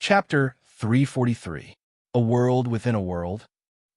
Chapter 343. A World Within a World.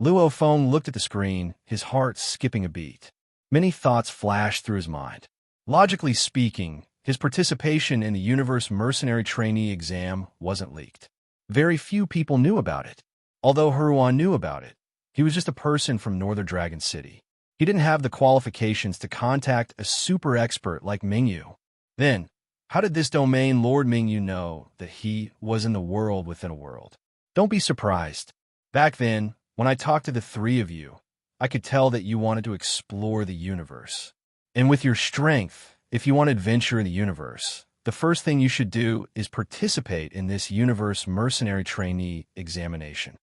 Luo Feng looked at the screen, his heart skipping a beat. Many thoughts flashed through his mind. Logically speaking, his participation in the Universe Mercenary Trainee exam wasn't leaked. Very few people knew about it. Although Heruan knew about it, he was just a person from Northern Dragon City. He didn't have the qualifications to contact a super expert like Mingyu. Then, how did this domain Lord Mingyu know that he was in the world within a world? Don't be surprised. Back then, when I talked to the three of you, I could tell that you wanted to explore the universe. And with your strength, if you want to adventure in the universe, the first thing you should do is participate in this Universe Mercenary Trainee examination.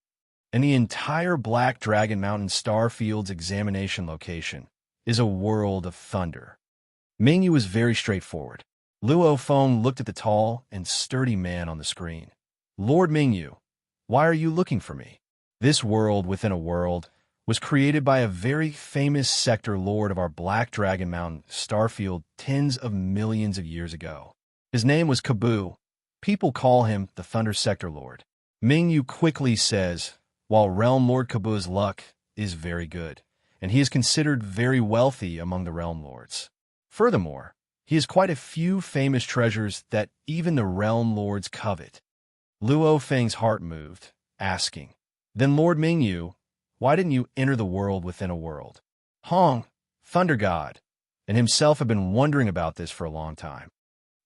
And the entire Black Dragon Mountain Starfield's examination location is a world of thunder. Mingyu was very straightforward. Luo Feng looked at the tall and sturdy man on the screen. Lord Mingyu, why are you looking for me? This world within a world was created by a very famous sector lord of our Black Dragon Mountain Starfield tens of millions of years ago. His name was Kabu. People call him the Thunder Sector Lord. Mingyu quickly says, while Realm Lord Kabu's luck is very good, and he is considered very wealthy among the Realm Lords. Furthermore, he has quite a few famous treasures that even the Realm Lords covet. Luo Feng's heart moved, asking, then Lord Mingyu, why didn't you enter the world within a world? Hong, Thunder God, and himself have been wondering about this for a long time.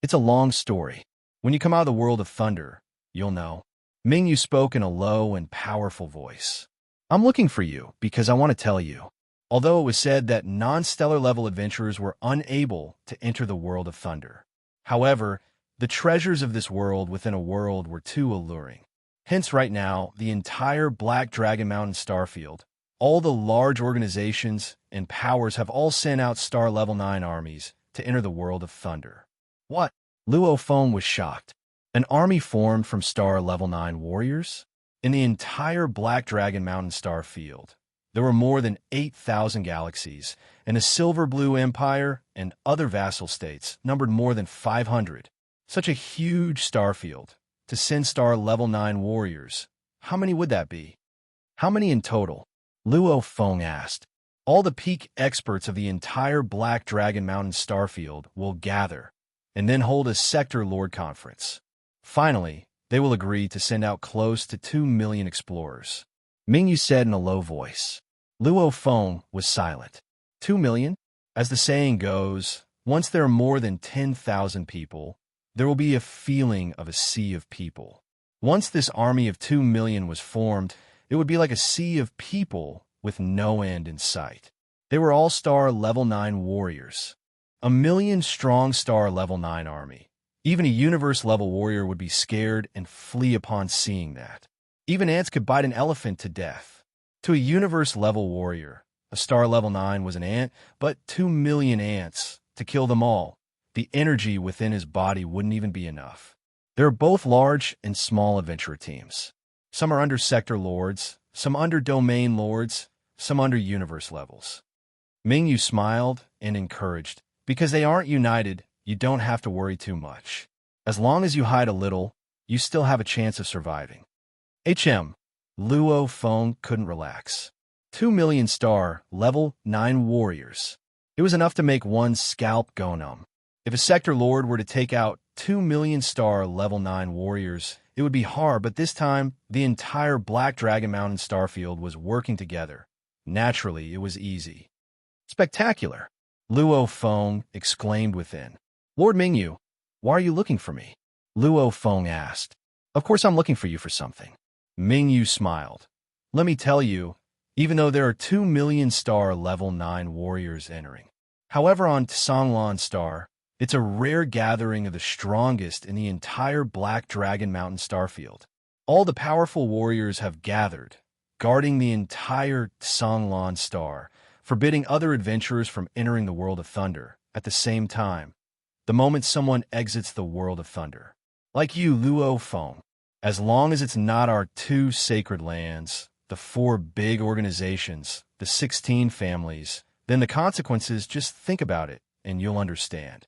It's a long story. When you come out of the world of thunder, you'll know. Mingyu spoke in a low and powerful voice. I'm looking for you because I want to tell you. Although it was said that non-stellar level adventurers were unable to enter the world of thunder. However, the treasures of this world within a world were too alluring. Hence right now, the entire Black Dragon Mountain Starfield, all the large organizations and powers have all sent out Star Level 9 armies to enter the world of thunder. What? Luo Feng was shocked. An army formed from Star Level 9 warriors? In the entire Black Dragon Mountain Starfield, there were more than 8,000 galaxies, and the Silver Blue Empire and other vassal states numbered more than 500. Such a huge starfield. To send Star Level 9 warriors, how many would that be? How many in total? Luo Feng asked. All the peak experts of the entire Black Dragon Mountain Starfield will gather, and then hold a Sector Lord Conference. Finally, they will agree to send out close to 2 million explorers. Mingyu said in a low voice. Luo Feng was silent. 2 million? As the saying goes, once there are more than 10,000 people, there will be a feeling of a sea of people. Once this army of 2 million was formed, it would be like a sea of people with no end in sight. They were all Star Level 9 warriors. 1 million strong Star Level 9 army. Even a Universe level warrior would be scared and flee upon seeing that. Even ants could bite an elephant to death. To a Universe level warrior, a Star Level 9 was an ant, but 2 million ants, to kill them all, the energy within his body wouldn't even be enough. There are both large and small adventurer teams. Some are under Sector Lords, some under Domain Lords, some under Universe levels. Mingyu smiled and encouraged. Because they aren't united, you don't have to worry too much. As long as you hide a little, you still have a chance of surviving. Luo Feng couldn't relax. 2 million Star Level 9 warriors. It was enough to make one's scalp go numb. If a Sector Lord were to take out 2 million Star Level 9 warriors, it would be hard, but this time, the entire Black Dragon Mountain Starfield was working together. Naturally, it was easy. Spectacular! Luo Feng exclaimed within. Lord Mingyu, why are you looking for me? Luo Feng asked. Of course I'm looking for you for something. Mingyu smiled. Let me tell you, even though there are 2 million Star Level 9 warriors entering. However, on Tsanglan Star, it's a rare gathering of the strongest in the entire Black Dragon Mountain Starfield. All the powerful warriors have gathered, guarding the entire Tsanglan Star, forbidding other adventurers from entering the world of thunder. At the same time, the moment someone exits the world of thunder, like you, Luo Feng, as long as it's not our 2 sacred lands, the 4 big organizations, the 16 families, then the consequences, just think about it, and you'll understand.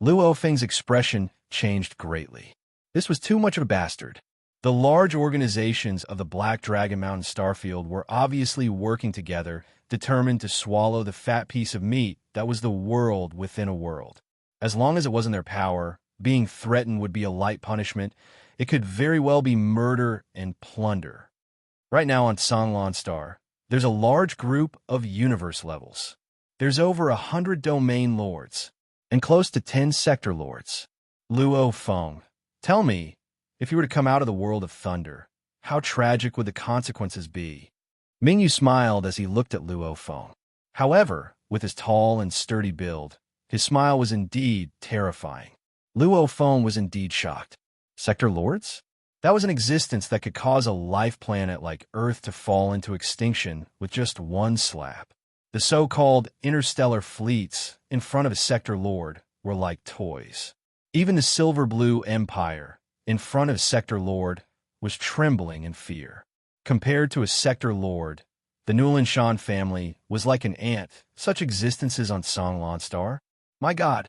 Luo Feng's expression changed greatly. This was too much of a bastard. The large organizations of the Black Dragon Mountain Starfield were obviously working together, determined to swallow the fat piece of meat that was the world within a world. As long as it wasn't their power, being threatened would be a light punishment. It could very well be murder and plunder. Right now on Songlan Star, there's a large group of universe levels. There's over 100 domain lords, and close to 10 sector lords. Luo Feng, tell me, if you were to come out of the world of thunder, how tragic would the consequences be? Mingyu smiled as he looked at Luo Feng. However, with his tall and sturdy build, his smile was indeed terrifying. Luo Feng was indeed shocked. Sector lords? That was an existence that could cause a life planet like Earth to fall into extinction with just one slap. The so-called interstellar fleets in front of a sector lord were like toys. Even the Silver Blue Empire, in front of Sector Lord, was trembling in fear. Compared to a Sector Lord, the Newland Shan family was like an ant. Such existences on Songlan Star? My God!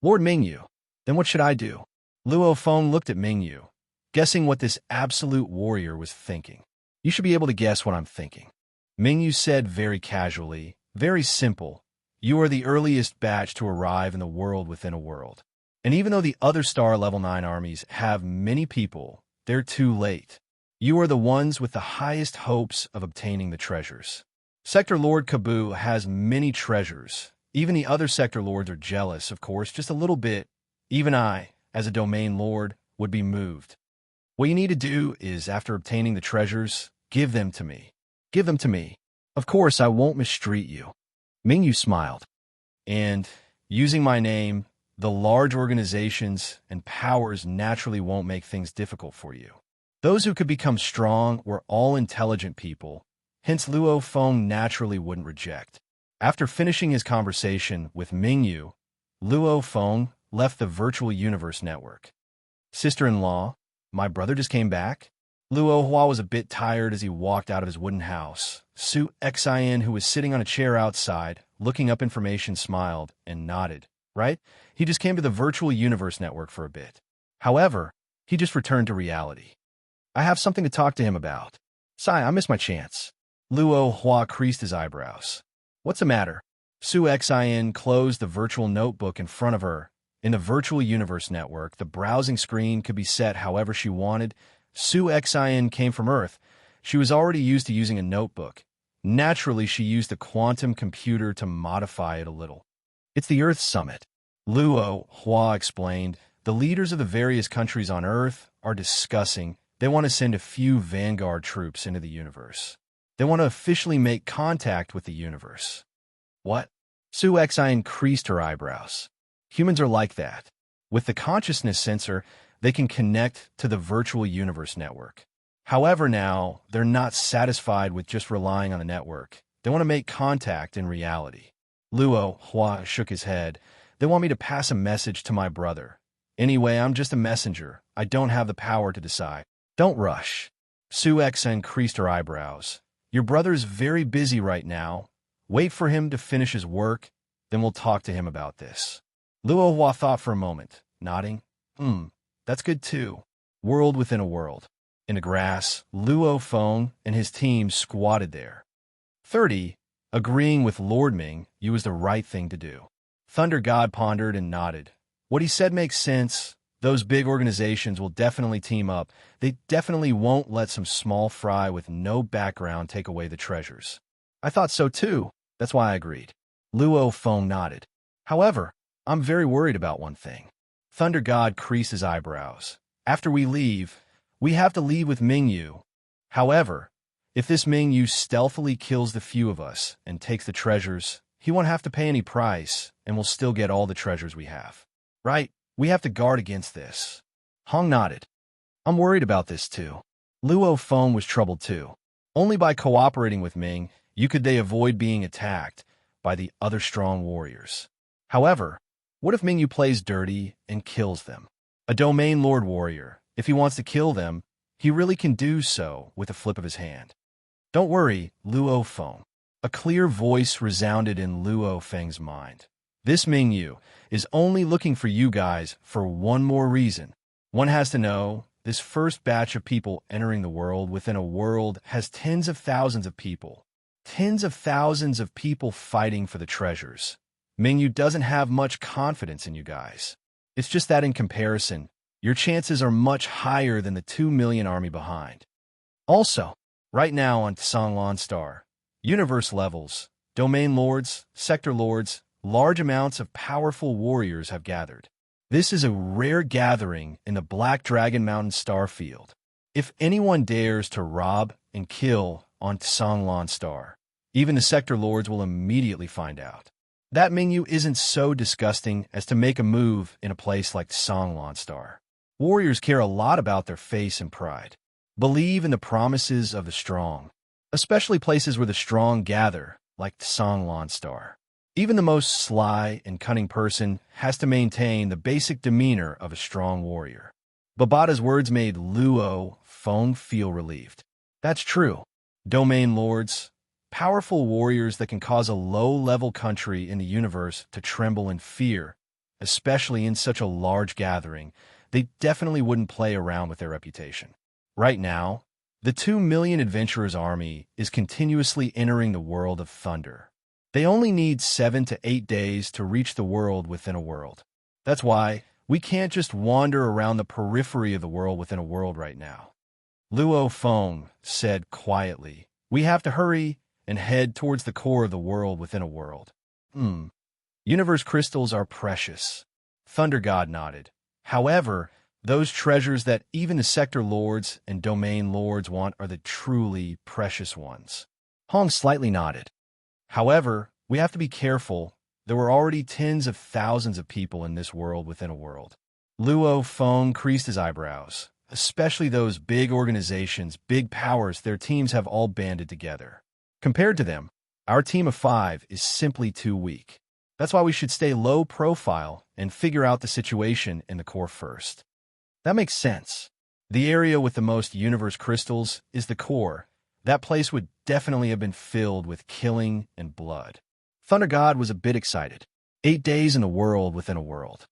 Lord Mingyu, then what should I do? Luo Feng looked at Mingyu, guessing what this absolute warrior was thinking. You should be able to guess what I'm thinking. Mingyu said very casually, very simple. You are the earliest batch to arrive in the world within a world. And even though the other Star Level 9 armies have many people, they're too late. You are the ones with the highest hopes of obtaining the treasures. Sector Lord Kabu has many treasures. Even the other Sector Lords are jealous, of course, just a little bit. Even I, as a Domain Lord, would be moved. What you need to do is, after obtaining the treasures, give them to me. Give them to me. Of course, I won't mistreat you. Mingyu smiled. And, using my name, the large organizations and powers naturally won't make things difficult for you. Those who could become strong were all intelligent people, hence Luo Feng naturally wouldn't reject. After finishing his conversation with Mingyu, Luo Feng left the virtual universe network. Sister-in-law, my brother just came back? Luo Hua was a bit tired as he walked out of his wooden house. Su Xin, who was sitting on a chair outside, looking up information, smiled and nodded. Right? He just came to the virtual universe network for a bit. However, he just returned to reality. I have something to talk to him about. Sai, I missed my chance. Luo Hua creased his eyebrows. What's the matter? Su Xin closed the virtual notebook in front of her. In the virtual universe network, the browsing screen could be set however she wanted. Su Xin came from Earth. She was already used to using a notebook. Naturally, she used a quantum computer to modify it a little. It's the Earth Summit. Luo Hua explained. The leaders of the various countries on Earth are discussing. They want to send a few vanguard troops into the universe. They want to officially make contact with the universe. What? Su Xin creased her eyebrows. Humans are like that. With the consciousness sensor, they can connect to the virtual universe network. However, now, they're not satisfied with just relying on the network. They want to make contact in reality. Luo Hua shook his head. They want me to pass a message to my brother. Anyway, I'm just a messenger. I don't have the power to decide. Don't rush. Su Xin creased her eyebrows. Your brother's very busy right now. Wait for him to finish his work, then we'll talk to him about this. Luo Hua thought for a moment, nodding. That's good too. World within a world. In the grass, Luo Feng and his team squatted there. 30, agreeing with Lord Ming, you was the right thing to do. Thunder God pondered and nodded. What he said makes sense. Those big organizations will definitely team up. They definitely won't let some small fry with no background take away the treasures. I thought so too. That's why I agreed. Luo Feng nodded. However, I'm very worried about one thing. Thunder God creased his eyebrows. After we leave, we have to leave with Mingyu. However, if this Mingyu stealthily kills the few of us and takes the treasures, he won't have to pay any price, and we'll still get all the treasures we have. Right? We have to guard against this. Hong nodded. I'm worried about this too. Luo Feng was troubled too. Only by cooperating with Ming, could they avoid being attacked by the other strong warriors. However, what if Mingyu plays dirty and kills them? A Domain Lord warrior, if he wants to kill them, he really can do so with a flip of his hand. Don't worry, Luo Feng. A clear voice resounded in Luo Feng's mind. This Mingyu is only looking for you guys for one more reason. One has to know this first batch of people entering the world within a world has tens of thousands of people. Tens of thousands of people fighting for the treasures. Mingyu doesn't have much confidence in you guys. It's just that in comparison, your chances are much higher than the 2 million army behind. Also, right now on Tsanglan Star, universe levels, domain lords, sector lords, large amounts of powerful warriors have gathered. This is a rare gathering in the Black Dragon Mountain star field. If anyone dares to rob and kill on Tsanglan Star, even the sector lords will immediately find out. That Mingyu isn't so disgusting as to make a move in a place like Tsanglan Star. Warriors care a lot about their face and pride. Believe in the promises of the strong, especially places where the strong gather, like Tsanglan Star. Even the most sly and cunning person has to maintain the basic demeanor of a strong warrior. Babata's words made Luo Feng feel relieved. That's true. Domain lords, powerful warriors that can cause a low-level country in the universe to tremble in fear, especially in such a large gathering, they definitely wouldn't play around with their reputation. Right now, the 2 million adventurers army is continuously entering the world of thunder. They only need 7 to 8 days to reach the world within a world. That's why we can't just wander around the periphery of the world within a world right now. Luo Feng said quietly, "We have to hurry and head towards the core of the world within a world." Universe crystals are precious. Thunder God nodded. However, those treasures that even the sector lords and domain lords want are the truly precious ones. Hong slightly nodded. However, we have to be careful. There were already tens of thousands of people in this world within a world. Luo Feng creased his eyebrows, especially those big organizations, big powers, their teams have all banded together. Compared to them, our team of 5 is simply too weak. That's why we should stay low profile and figure out the situation in the core first. That makes sense. The area with the most universe crystals is the core. That place would definitely have been filled with killing and blood. Thunder God was a bit excited. 8 days in a world within a world.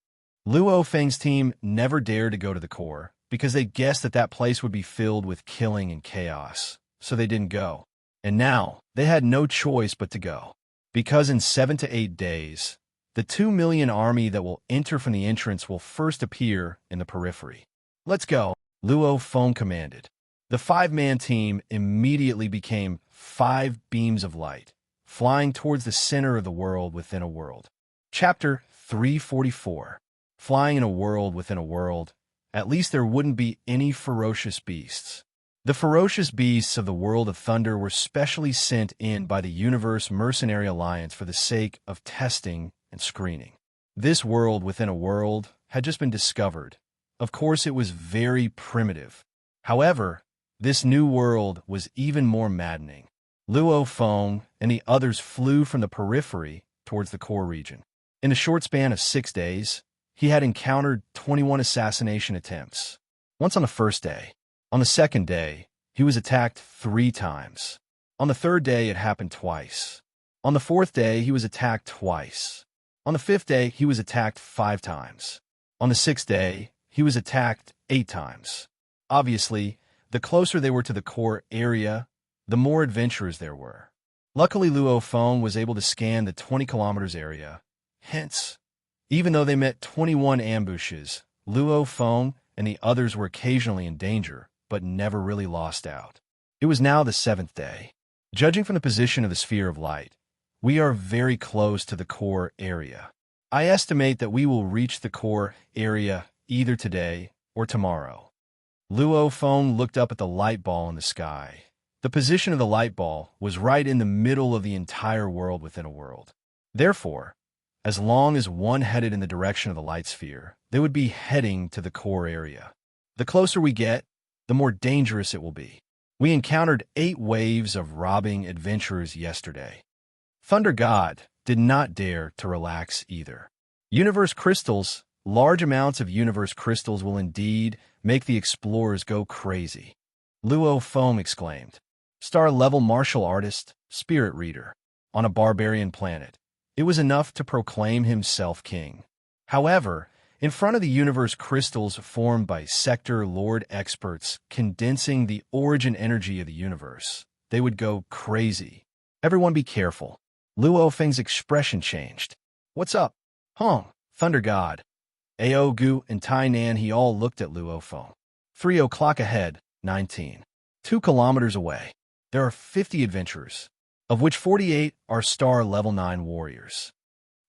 Luo Feng's team never dared to go to the core because they guessed that that place would be filled with killing and chaos, so they didn't go. And now, they had no choice but to go. Because in 7 to 8 days, the 2 million army that will enter from the entrance will first appear in the periphery. "Let's go," Luo Feng commanded. The 5-man team immediately became 5 beams of light, flying towards the center of the world within a world. Chapter 344. Flying in a world within a world. At least there wouldn't be any ferocious beasts. The ferocious beasts of the world of thunder were specially sent in by the Universe Mercenary Alliance for the sake of testing and screening. This world within a world had just been discovered. Of course, it was very primitive. However, this new world was even more maddening. Luo Feng and the others flew from the periphery towards the core region. In a short span of 6 days, he had encountered 21 assassination attempts. Once on the first day. On the second day, he was attacked 3 times. On the third day, it happened twice. On the fourth day, he was attacked twice. On the fifth day, he was attacked 5 times. On the sixth day, he was attacked 8 times. Obviously, the closer they were to the core area, the more adventurers there were. Luckily, Luo Feng was able to scan the 20 kilometers area. Hence, even though they met 21 ambushes, Luo Feng and the others were occasionally in danger, but never really lost out. It was now the 7th day. Judging from the position of the sphere of light, we are very close to the core area. I estimate that we will reach the core area either today or tomorrow. Luo Feng looked up at the light ball in the sky. The position of the light ball was right in the middle of the entire world within a world. Therefore, as long as one headed in the direction of the light sphere, they would be heading to the core area. The closer we get, the more dangerous it will be. We encountered 8 waves of robbing adventurers yesterday. Thunder God did not dare to relax either. Universe crystals, large amounts of universe crystals will indeed make the explorers go crazy. Luo Feng exclaimed. Star-level martial artist, spirit reader, on a barbarian planet. It was enough to proclaim himself king. However, In front of the universe, crystals formed by Sector Lord experts condensing the origin energy of the universe. They would go crazy. Everyone be careful. Luo Feng's expression changed. What's up? Hong, Thunder God. Ao Gu and Tai Nan, he all looked at Luo Feng. 3 o'clock ahead, 19. 2 kilometers away. There are 50 adventurers, of which 48 are star level 9 warriors.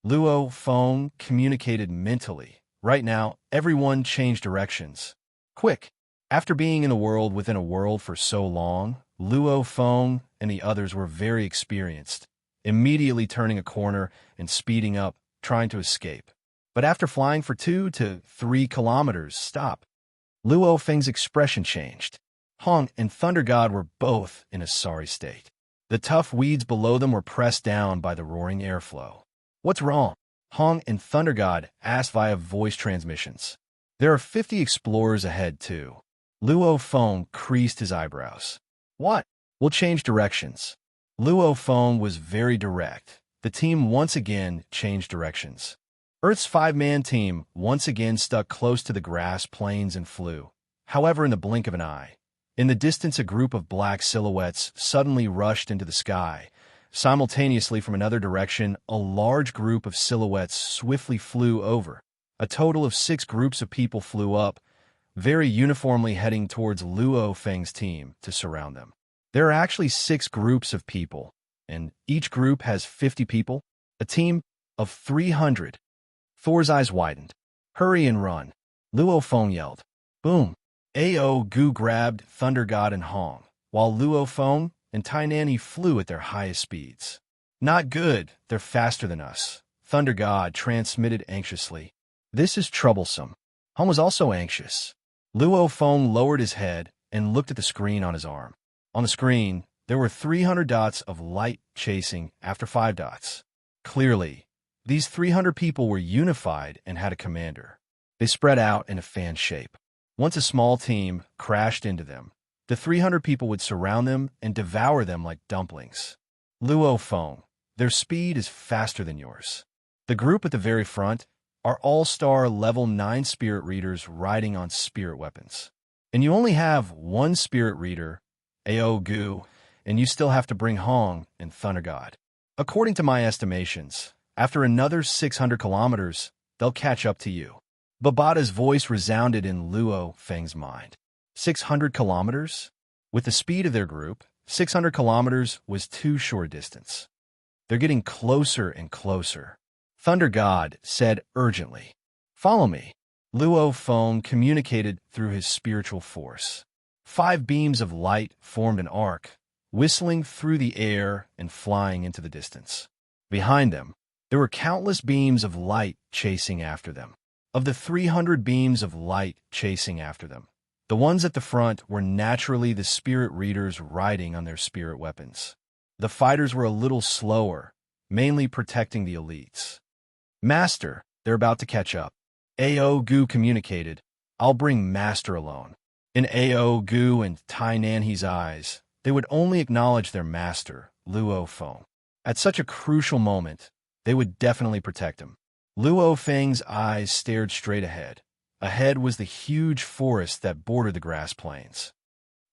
Luo Feng communicated mentally. Right now, everyone changed directions. Quick! After being in a world within a world for so long, Luo Feng and the others were very experienced, immediately turning a corner and speeding up, trying to escape. But after flying for 2 to 3 kilometers, stop. Luo Feng's expression changed. Hong and Thunder God were both in a sorry state. The tough weeds below them were pressed down by the roaring airflow. What's wrong? Hong and Thunder God asked via voice transmissions. There are 50 explorers ahead, too. Luo Feng creased his eyebrows. What? We'll change directions. Luo Feng was very direct. The team once again changed directions. Earth's 5-man team once again stuck close to the grass plains and flew. However, in the blink of an eye, in the distance, a group of black silhouettes suddenly rushed into the sky. Simultaneously, from another direction, a large group of silhouettes swiftly flew over. A total of 6 groups of people flew up, very uniformly heading towards Luo Feng's team to surround them. There are actually 6 groups of people, and each group has 50 people, a team of 300. Thor's eyes widened. Hurry and run. Luo Feng yelled. Boom. Ao Gu grabbed Thunder God and Hong, while Luo Feng and Tai Nan flew at their highest speeds. Not good, they're faster than us, Thunder God transmitted anxiously. This is troublesome. Hong was also anxious. Luo Feng lowered his head and looked at the screen on his arm. On the screen, there were 300 dots of light chasing after 5 dots. Clearly, these 300 people were unified and had a commander. They spread out in a fan shape. Once a small team crashed into them, the 300 people would surround them and devour them like dumplings. Luo Feng, their speed is faster than yours. The group at the very front are all-star level 9 spirit readers riding on spirit weapons. And you only have 1 spirit reader, Ao Gu, and you still have to bring Hong and Thunder God. According to my estimations, after another 600 kilometers, they'll catch up to you. Babada's voice resounded in Luo Feng's mind. 600 kilometers? With the speed of their group, 600 kilometers was too short a distance. They're getting closer and closer. Thunder God said urgently. Follow me. Luo Feng communicated through his spiritual force. 5 beams of light formed an arc, whistling through the air and flying into the distance. Behind them, there were countless beams of light chasing after them. Of the 300 beams of light chasing after them, the ones at the front were naturally the spirit readers riding on their spirit weapons. The fighters were a little slower, mainly protecting the elites. Master, they're about to catch up. Ao Gu communicated, I'll bring Master alone. In Ao Gu and Tai Nanhe's eyes, they would only acknowledge their master, Luo Feng. At such a crucial moment, they would definitely protect him. Luo Feng's eyes stared straight ahead. Ahead was the huge forest that bordered the grass plains.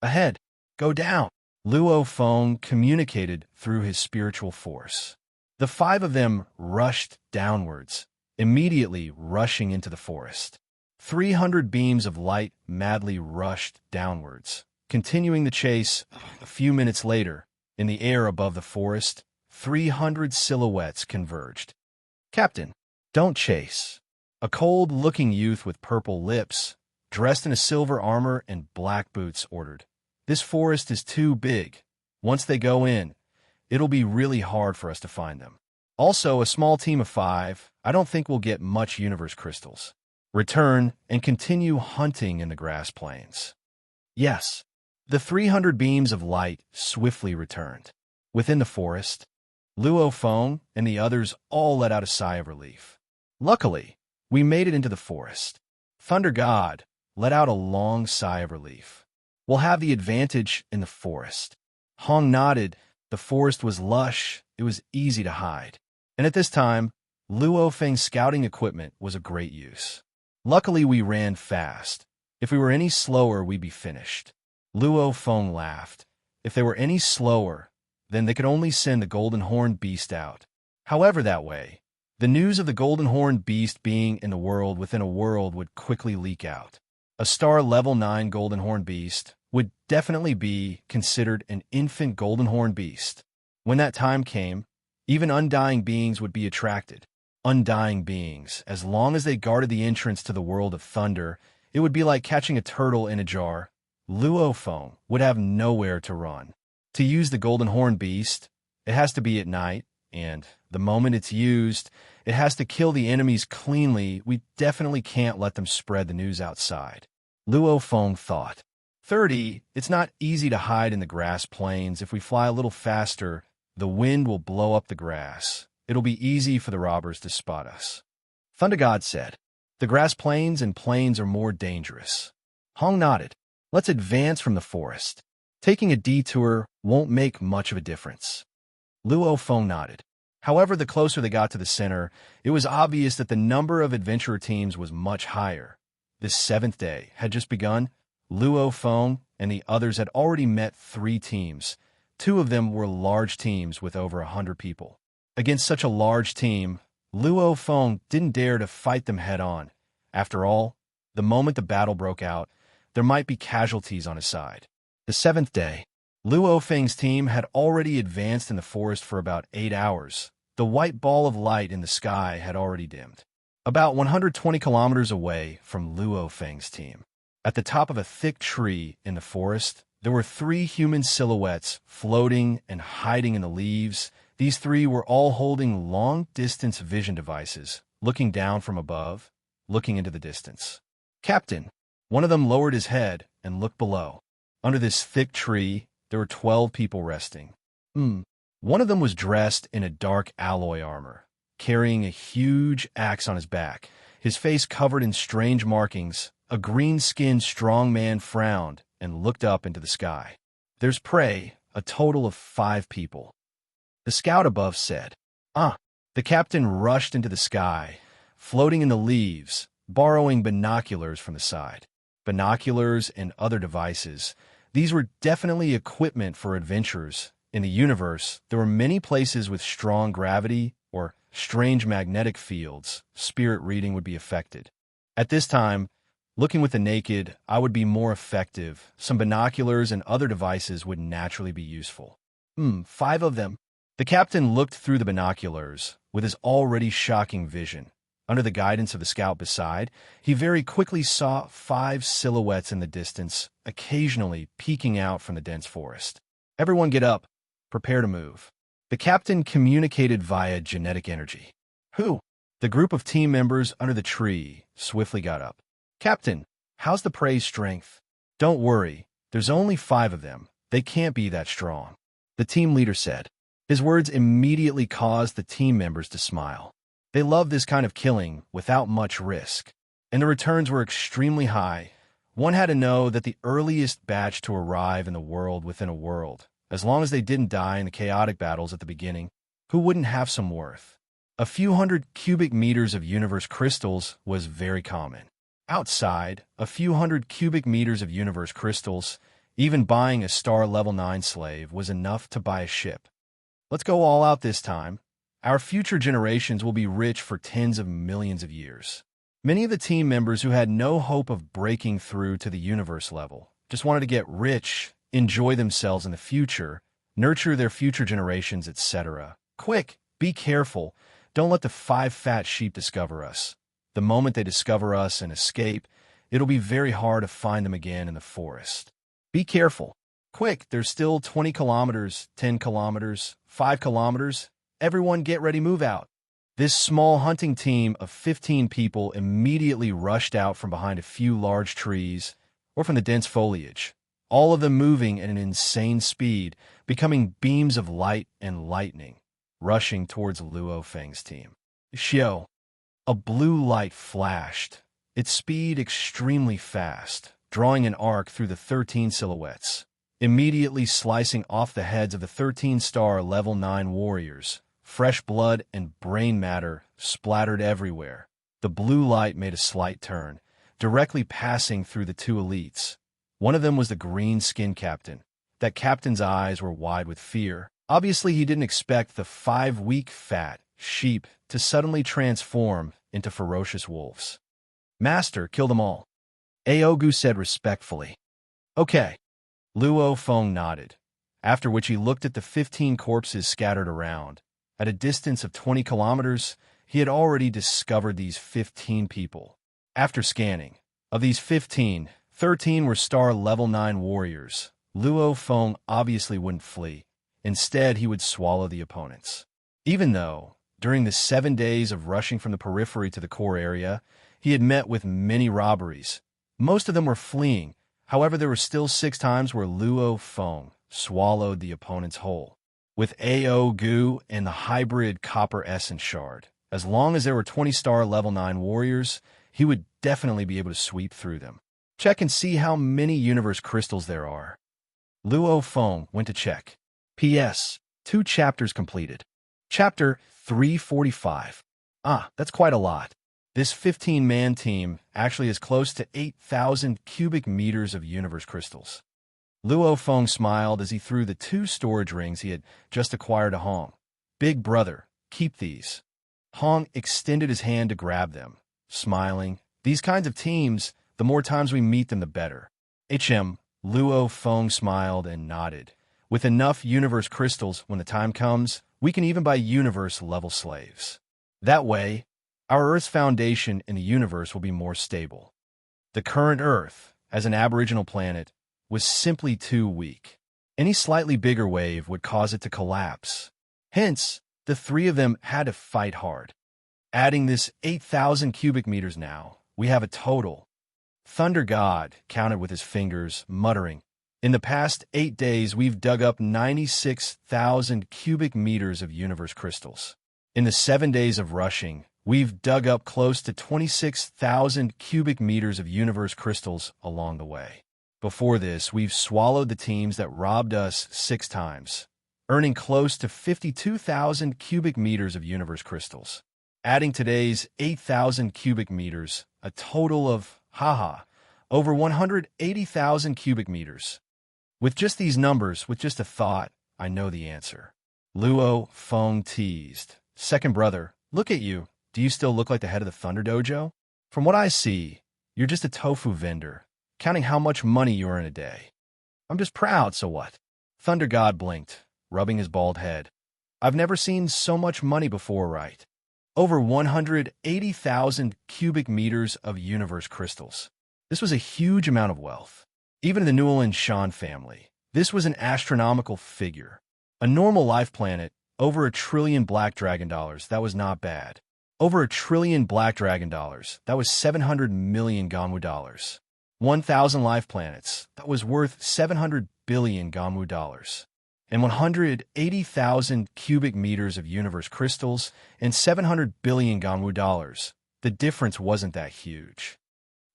Ahead, go down. Luo Feng communicated through his spiritual force. The 5 of them rushed downwards, immediately rushing into the forest. 300 beams of light madly rushed downwards, continuing the chase. A few minutes later, in the air above the forest, 300 silhouettes converged. Captain, don't chase. A cold-looking youth with purple lips, dressed in a silver armor and black boots, ordered. This forest is too big. Once they go in, it'll be really hard for us to find them. Also, a small team of 5, I don't think we'll get much universe crystals. Return and continue hunting in the grass plains. Yes. The 300 beams of light swiftly returned. Within the forest, Luo Feng and the others all let out a sigh of relief. Luckily, we made it into the forest. Thunder God let out a long sigh of relief. We'll have the advantage in the forest. Hong nodded. The forest was lush. It was easy to hide. And at this time, Luo Feng's scouting equipment was of great use. Luckily, we ran fast. If we were any slower, we'd be finished. Luo Feng laughed. If they were any slower, then they could only send the golden horned beast out. However, that way, the news of the golden horned beast being in the world within a world would quickly leak out. A star level 9 golden horned beast would definitely be considered an infant golden horned beast. When that time came, even undying beings would be attracted. Undying beings, as long as they guarded the entrance to the world of thunder, it would be like catching a turtle in a jar. Luo Feng would have nowhere to run. To use the golden horn beast, it has to be at night, and the moment it's used, it has to kill the enemies cleanly. We definitely can't let them spread the news outside. Luo Feng thought. 30. It's not easy to hide in the grass plains. If we fly a little faster, the wind will blow up the grass. It'll be easy for the robbers to spot us. Thunder God said, the grass plains and plains are more dangerous. Hong nodded. Let's advance from the forest. Taking a detour won't make much of a difference. Luo Feng nodded. However, the closer they got to the center, it was obvious that the number of adventurer teams was much higher. This 7th day had just begun. Luo Feng and the others had already met 3 teams. 2 of them were large teams with over 100 people. Against such a large team, Luo Feng didn't dare to fight them head-on. After all, the moment the battle broke out, there might be casualties on his side. The 7th day, Luo Feng's team had already advanced in the forest for about 8 hours. The white ball of light in the sky had already dimmed. About 120 kilometers away from Luo Feng's team, at the top of a thick tree in the forest, there were 3 human silhouettes floating and hiding in the leaves. These 3 were all holding long-distance vision devices, looking down from above, looking into the distance. Captain, one of them lowered his head and looked below. Under this thick tree, there were 12 people resting. One of them was dressed in a dark alloy armor, carrying a huge axe on his back, his face covered in strange markings. A green-skinned strong man frowned and looked up into the sky. There's prey, a total of 5 people. The scout above said, The captain rushed into the sky, floating in the leaves, borrowing binoculars from the side. Binoculars and other devices. These were definitely equipment for adventurers. In the universe, there were many places with strong gravity or strange magnetic fields. Spirit reading would be affected. At this time, looking with the naked, I would be more effective. Some binoculars and other devices would naturally be useful. 5 of them. The captain looked through the binoculars with his already shocking vision. Under the guidance of the scout beside, he very quickly saw 5 silhouettes in the distance, occasionally peeking out from the dense forest. Everyone get up. Prepare to move. The captain communicated via genetic energy. Who? The group of team members under the tree swiftly got up. Captain, how's the prey's strength? Don't worry, there's only 5 of them. They can't be that strong. The team leader said. His words immediately caused the team members to smile. They loved this kind of killing without much risk, and the returns were extremely high. One had to know that the earliest batch to arrive in the world within a world, as long as they didn't die in the chaotic battles at the beginning, who wouldn't have some worth? A few hundred cubic meters of universe crystals was very common. Outside, a few hundred cubic meters of universe crystals, even buying a star level 9 slave was enough to buy a ship. Let's go all out this time. Our future generations will be rich for tens of millions of years. Many of the team members who had no hope of breaking through to the universe level just wanted to get rich, enjoy themselves in the future, nurture their future generations, etc. Quick, be careful. Don't let the 5 fat sheep discover us. The moment they discover us and escape, it'll be very hard to find them again in the forest. Be careful. Quick, there's still 20 kilometers, 10 kilometers, 5 kilometers. Everyone get ready, move out. This small hunting team of 15 people immediately rushed out from behind a few large trees or from the dense foliage, all of them moving at an insane speed, becoming beams of light and lightning, rushing towards Luo Feng's team. Xiao. A blue light flashed, its speed extremely fast, drawing an arc through the 13 silhouettes, immediately slicing off the heads of the 13-star level 9 warriors. Fresh blood and brain matter splattered everywhere. The blue light made a slight turn, directly passing through the two elites. One of them was the green skin captain. That captain's eyes were wide with fear. Obviously, he didn't expect the 5-week fat sheep to suddenly transform into ferocious wolves. Master, kill them all, Aogu said respectfully. Okay. Luo Feng nodded, after which he looked at the 15 corpses scattered around. At a distance of 20 kilometers, he had already discovered these 15 people. After scanning, of these 15, 13 were star level 9 warriors. Luo Feng obviously wouldn't flee. Instead, he would swallow the opponents. Even though, during the 7 days of rushing from the periphery to the core area, he had met with many robberies. Most of them were fleeing. However, there were still 6 times where Luo Feng swallowed the opponents whole. With Aogu and the hybrid copper essence shard, as long as there were 20 star level 9 warriors, he would definitely be able to sweep through them. Check and see how many universe crystals there are. Luo Feng went to check. P.S. 2 chapters completed. Chapter 345. That's quite a lot. This 15-man team actually is close to 8,000 cubic meters of universe crystals. Luo Feng smiled as he threw the 2 storage rings he had just acquired to Hong. Big brother, keep these. Hong extended his hand to grab them, smiling. These kinds of teams, the more times we meet them, the better. Luo Feng smiled and nodded. With enough universe crystals, when the time comes, we can even buy universe-level slaves. That way, our Earth's foundation in the universe will be more stable. The current Earth, as an aboriginal planet, was simply too weak. Any slightly bigger wave would cause it to collapse. Hence, the 3 of them had to fight hard. Adding this 8,000 cubic meters now, we have a total. Thunder God counted with his fingers, muttering, "In the past 8 days, we've dug up 96,000 cubic meters of universe crystals. In the 7 days of rushing, we've dug up close to 26,000 cubic meters of universe crystals along the way. Before this, we've swallowed the teams that robbed us 6 times, earning close to 52,000 cubic meters of universe crystals. Adding today's 8,000 cubic meters, a total of, over 180,000 cubic meters. With just these numbers, with just a thought, I know the answer." Luo Feng teased. "Second brother, look at you. Do you still look like the head of the Thunder Dojo? From what I see, you're just a tofu vendor, counting how much money you earn a day. I'm just proud, so what?" Thunder God blinked, rubbing his bald head. "I've never seen so much money before, right? Over 180,000 cubic meters of universe crystals. This was a huge amount of wealth. Even in the Newell Shan family, this was an astronomical figure. A normal life planet, over $1 trillion black dragon dollars, that was not bad. Over $1 trillion black dragon dollars, that was 700 million Ganwu dollars. 1,000 life planets, that was worth 700 billion Ganwu dollars. And 180,000 cubic meters of universe crystals and 700 billion Ganwu dollars. The difference wasn't that huge.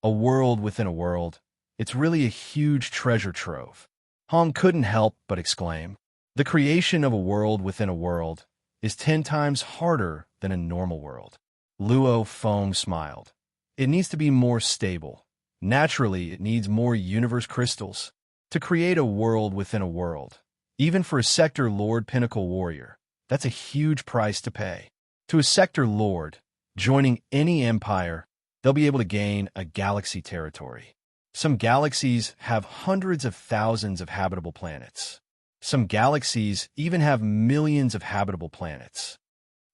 A world within a world. It's really a huge treasure trove." Hong couldn't help but exclaim. The creation of a world within a world is 10 times harder than a normal world. Luo Feng smiled. "It needs to be more stable. Naturally, it needs more universe crystals. To create a world within a world, even for a Sector Lord Pinnacle Warrior, that's a huge price to pay. To a Sector Lord, joining any empire, they'll be able to gain a galaxy territory. Some galaxies have hundreds of thousands of habitable planets. Some galaxies even have millions of habitable planets.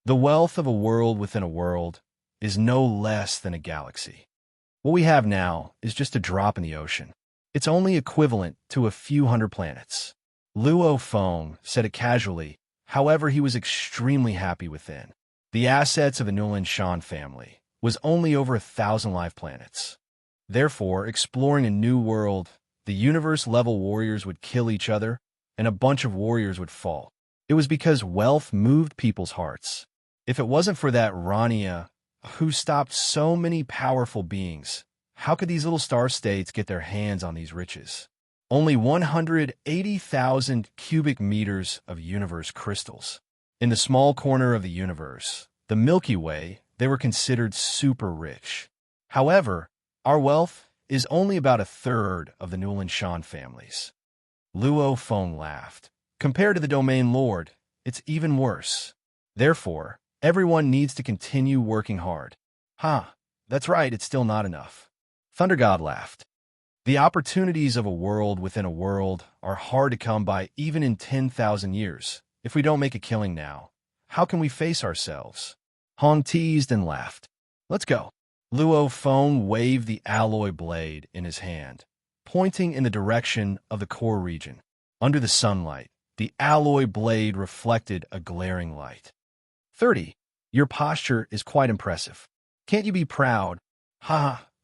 The wealth of a world within a world is no less than a galaxy. What we have now is just a drop in the ocean. It's only equivalent to a few hundred planets." Luo Feng said it casually, however he was extremely happy within. The assets of the Newell Shan family was only over 1,000 life planets. Therefore, exploring a new world, the universe-level warriors would kill each other, and a bunch of warriors would fall. It was because wealth moved people's hearts. If it wasn't for that Rania, who stopped so many powerful beings, how could these little star states get their hands on these riches? Only 180,000 cubic meters of universe crystals. In the small corner of the universe, the Milky Way, they were considered super rich. However, our wealth is only about a third of the Newland Shan family's. Luo Feng laughed. Compared to the domain lord, it's even worse. Therefore, everyone needs to continue working hard. That's right, it's still not enough. Thunder God laughed. The opportunities of a world within a world are hard to come by even in 10,000 years. If we don't make a killing now, how can we face ourselves? Hong teased and laughed. Let's go. Luo Feng waved the alloy blade in his hand, pointing in the direction of the core region. Under the sunlight, the alloy blade reflected a glaring light. 30. Your posture is quite impressive. Can't you be proud?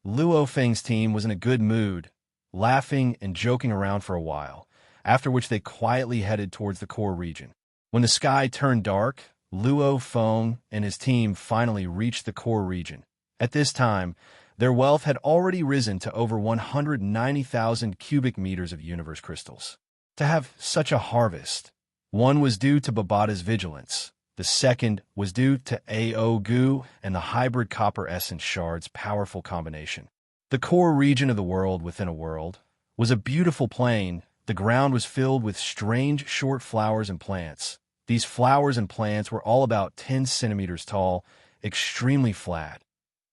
Luo Feng's team was in a good mood, laughing and joking around for a while, after which they quietly headed towards the core region. When the sky turned dark, Luo Feng and his team finally reached the core region. At this time, their wealth had already risen to over 190,000 cubic meters of universe crystals. To have such a harvest, one was due to Babata's vigilance, the second was due to Ao Gu and the hybrid copper essence shards' powerful combination. The core region of the world within a world was a beautiful plain. The ground was filled with strange short flowers and plants. These flowers and plants were all about 10 centimeters tall, extremely flat,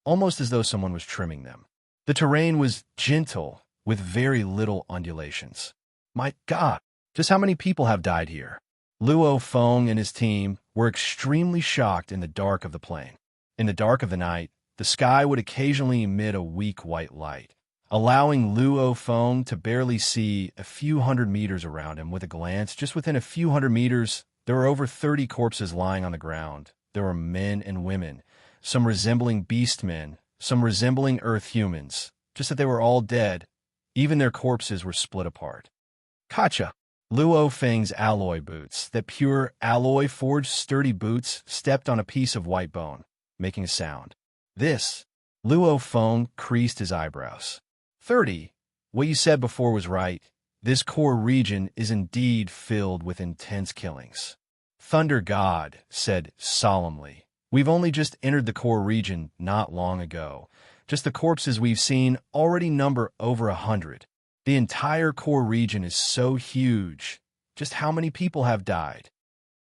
almost as though someone was trimming them. The terrain was gentle, with very little undulations. My God, just how many people have died here? Luo Feng and his team were extremely shocked in the dark of the plain. In the dark of the night, the sky would occasionally emit a weak white light, allowing Luo Feng to barely see a few hundred meters around him with a glance. Just within a few hundred meters, there were over 30 corpses lying on the ground. There were men and women, some resembling beast men, some resembling earth humans, just that they were all dead. Even their corpses were split apart. Kacha! Luo Feng's alloy boots, that pure alloy forged sturdy boots, stepped on a piece of white bone, making a sound. This, Luo Feng creased his eyebrows. 30. What you said before was right. This core region is indeed filled with intense killings. Thunder God said solemnly, we've only just entered the core region not long ago. Just the corpses we've seen already number over 100. The entire core region is so huge. Just how many people have died?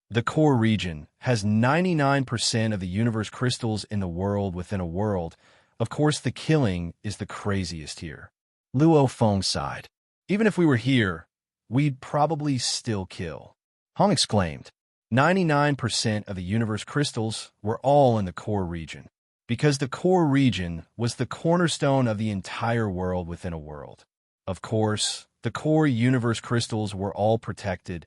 The core region has 99% of the universe crystals in the world within a world. Of course, the killing is the craziest here. Luo Feng sighed. Even if we were here, we'd probably still kill. Hong exclaimed. 99% of the universe crystals were all in the core region, because the core region was the cornerstone of the entire world within a world. Of course, the core universe crystals were all protected,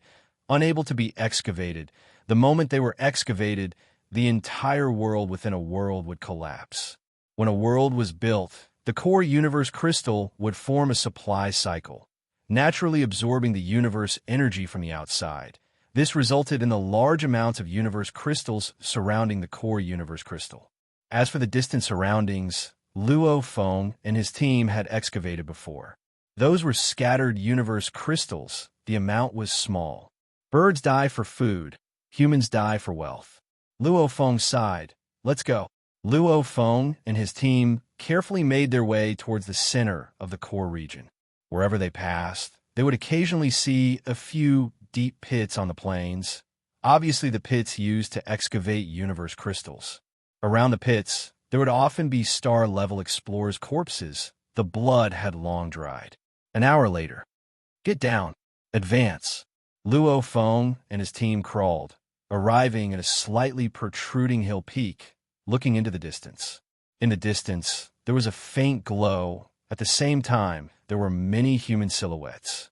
unable to be excavated. The moment they were excavated, the entire world within a world would collapse. When a world was built, the core universe crystal would form a supply cycle, naturally absorbing the universe energy from the outside. This resulted in the large amounts of universe crystals surrounding the core universe crystal. As for the distant surroundings, Luo Feng and his team had excavated before. Those were scattered universe crystals. The amount was small. Birds die for food. Humans die for wealth. Luo Feng sighed. Let's go. Luo Feng and his team carefully made their way towards the center of the core region. Wherever they passed, they would occasionally see a few deep pits on the plains, obviously the pits used to excavate universe crystals. Around the pits, there would often be star-level explorers' corpses. The blood had long dried. An hour later. Get down. Advance. Luo Feng and his team crawled, arriving at a slightly protruding hill peak, looking into the distance. In the distance, there was a faint glow. At the same time, there were many human silhouettes.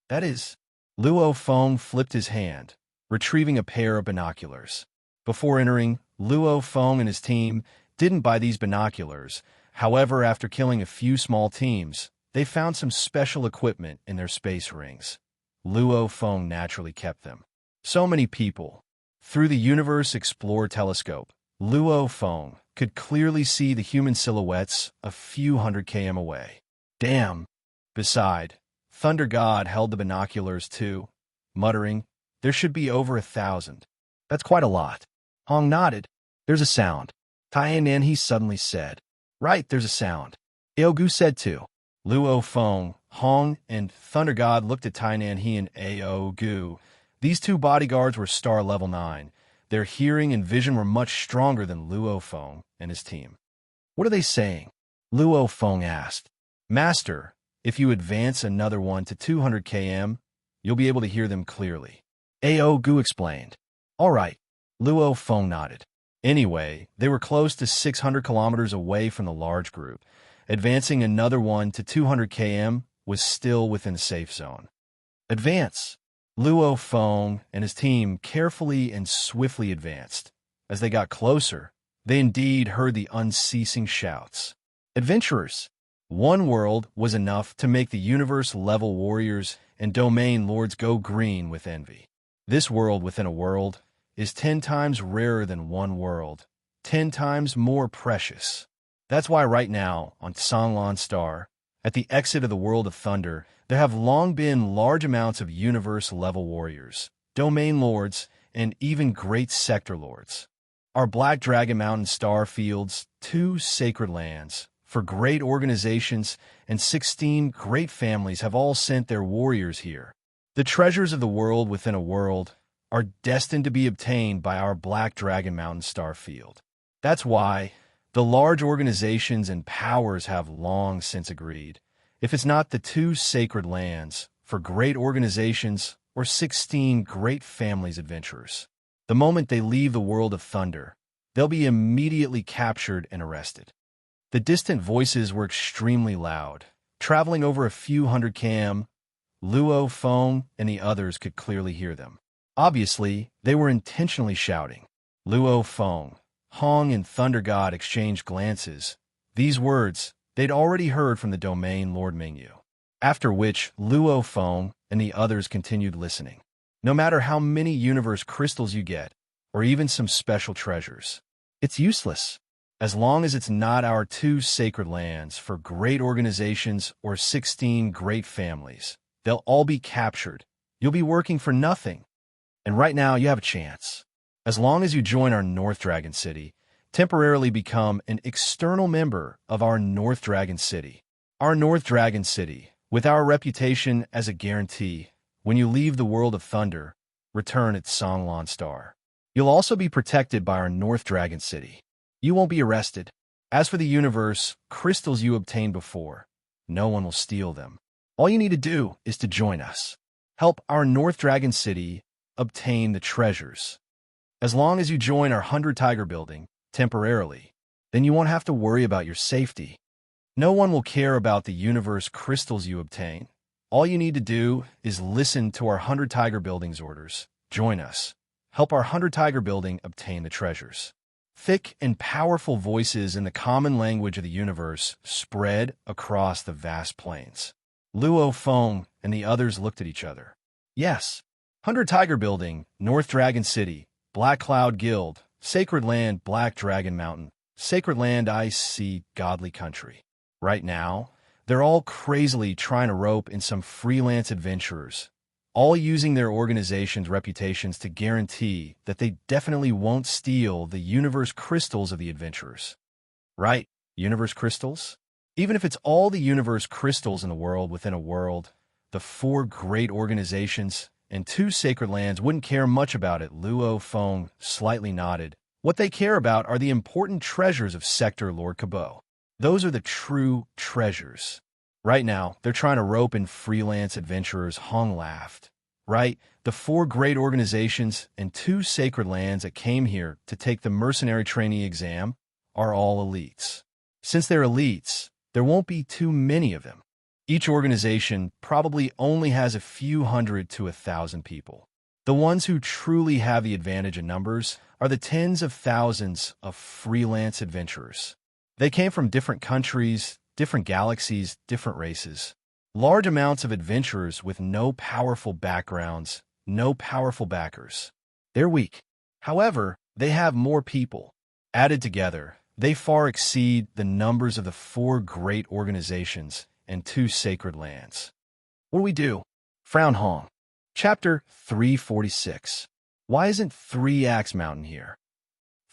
That is, Luo Feng flipped his hand, retrieving a pair of binoculars. Before entering, Luo Feng and his team didn't buy these binoculars. However, after killing a few small teams, they found some special equipment in their space rings. Luo Feng naturally kept them. So many people. Through the Universe Explorer telescope, Luo Feng could clearly see the human silhouettes a few hundred km away. Damn. Beside, Thunder God held the binoculars too, muttering, there should be over 1,000. That's quite a lot. Hong nodded. There's a sound. Tainan, he suddenly said. Right, there's a sound. Aogu said too. Luo Feng, Hong, and Thunder God looked at Tainan He and Aogu. These two bodyguards were star level 9. Their hearing and vision were much stronger than Luo Feng and his team. What are they saying? Luo Feng asked. Master, if you advance another one to 200 km, you'll be able to hear them clearly. Aogu explained. All right. Luo Feng nodded. Anyway, they were close to 600 kilometers away from the large group. Advancing another one to 200 km was still within the safe zone. Advance! Luo Feng and his team carefully and swiftly advanced. As they got closer, they indeed heard the unceasing shouts. Adventurers! One world was enough to make the universe-level warriors and domain lords go green with envy. This world within a world is 10 times rarer than one world, 10 times more precious. That's why right now, on Sanglan Star, at the exit of the World of Thunder, there have long been large amounts of universe-level warriors, domain lords, and even great sector lords. Our Black Dragon Mountain star fields, 2 sacred lands, for great organizations, and 16 great families have all sent their warriors here. The treasures of the world within a world are destined to be obtained by our Black Dragon Mountain star field. That's why the large organizations and powers have long since agreed. If it's not the 2 sacred lands for great organizations or 16 great families adventurers, the moment they leave the World of Thunder, they'll be immediately captured and arrested. The distant voices were extremely loud. Traveling over a few hundred km, Luo Feng and the others could clearly hear them. Obviously, they were intentionally shouting. Luo Feng, Hong, and Thunder God exchanged glances. These words they'd already heard from the domain Lord Mingyu. After which, Luo Feng and the others continued listening. No matter how many universe crystals you get, or even some special treasures, it's useless. As long as it's not our 2 sacred lands for great organizations or 16 great families, they'll all be captured. You'll be working for nothing. And right now, you have a chance. As long as you join our North Dragon City, temporarily become an external member of our North Dragon City. Our North Dragon City, with our reputation as a guarantee, when you leave the World of Thunder, return at Sanglan Star. You'll also be protected by our North Dragon City. You won't be arrested. As for the universe, crystals you obtained before, no one will steal them. All you need to do is to join us. Help our North Dragon City obtain the treasures. As long as you join our 100 Tiger building, temporarily, then you won't have to worry about your safety. No one will care about the universe crystals you obtain. All you need to do is listen to our 100 Tiger building's orders. Join us. Help our 100 Tiger building obtain the treasures. Thick and powerful voices in the common language of the universe spread across the vast plains. Luo Feng and the others looked at each other. Yes. 100 Tiger Building, North Dragon City, Black Cloud Guild, Sacred Land, Black Dragon Mountain, Sacred Land, Ice Sea, Godly Country. Right now, they're all crazily trying to rope in some freelance adventurers, all using their organization's reputations to guarantee that they definitely won't steal the universe crystals of the adventurers. Right, universe crystals? Even if it's all the universe crystals in the world within a world, the 4 great organizations and 2 sacred lands wouldn't care much about it. Luo Feng slightly nodded. What they care about are the important treasures of Sector Lord Cabot. Those are the true treasures. Right now, they're trying to rope in freelance adventurers. Hong laughed. Right, the 4 great organizations and 2 sacred lands that came here to take the mercenary trainee exam are all elites. Since they're elites, there won't be too many of them. Each organization probably only has a few hundred to 1,000 people. The ones who truly have the advantage in numbers are the tens of thousands of freelance adventurers. They came from different countries, different galaxies, different races. Large amounts of adventurers with no powerful backgrounds, no powerful backers. They're weak. However, they have more people. Added together, they far exceed the numbers of the 4 great organizations and 2 sacred lands. What do we do? Frown Hong. Chapter 346. Why isn't 3 Axe Mountain here?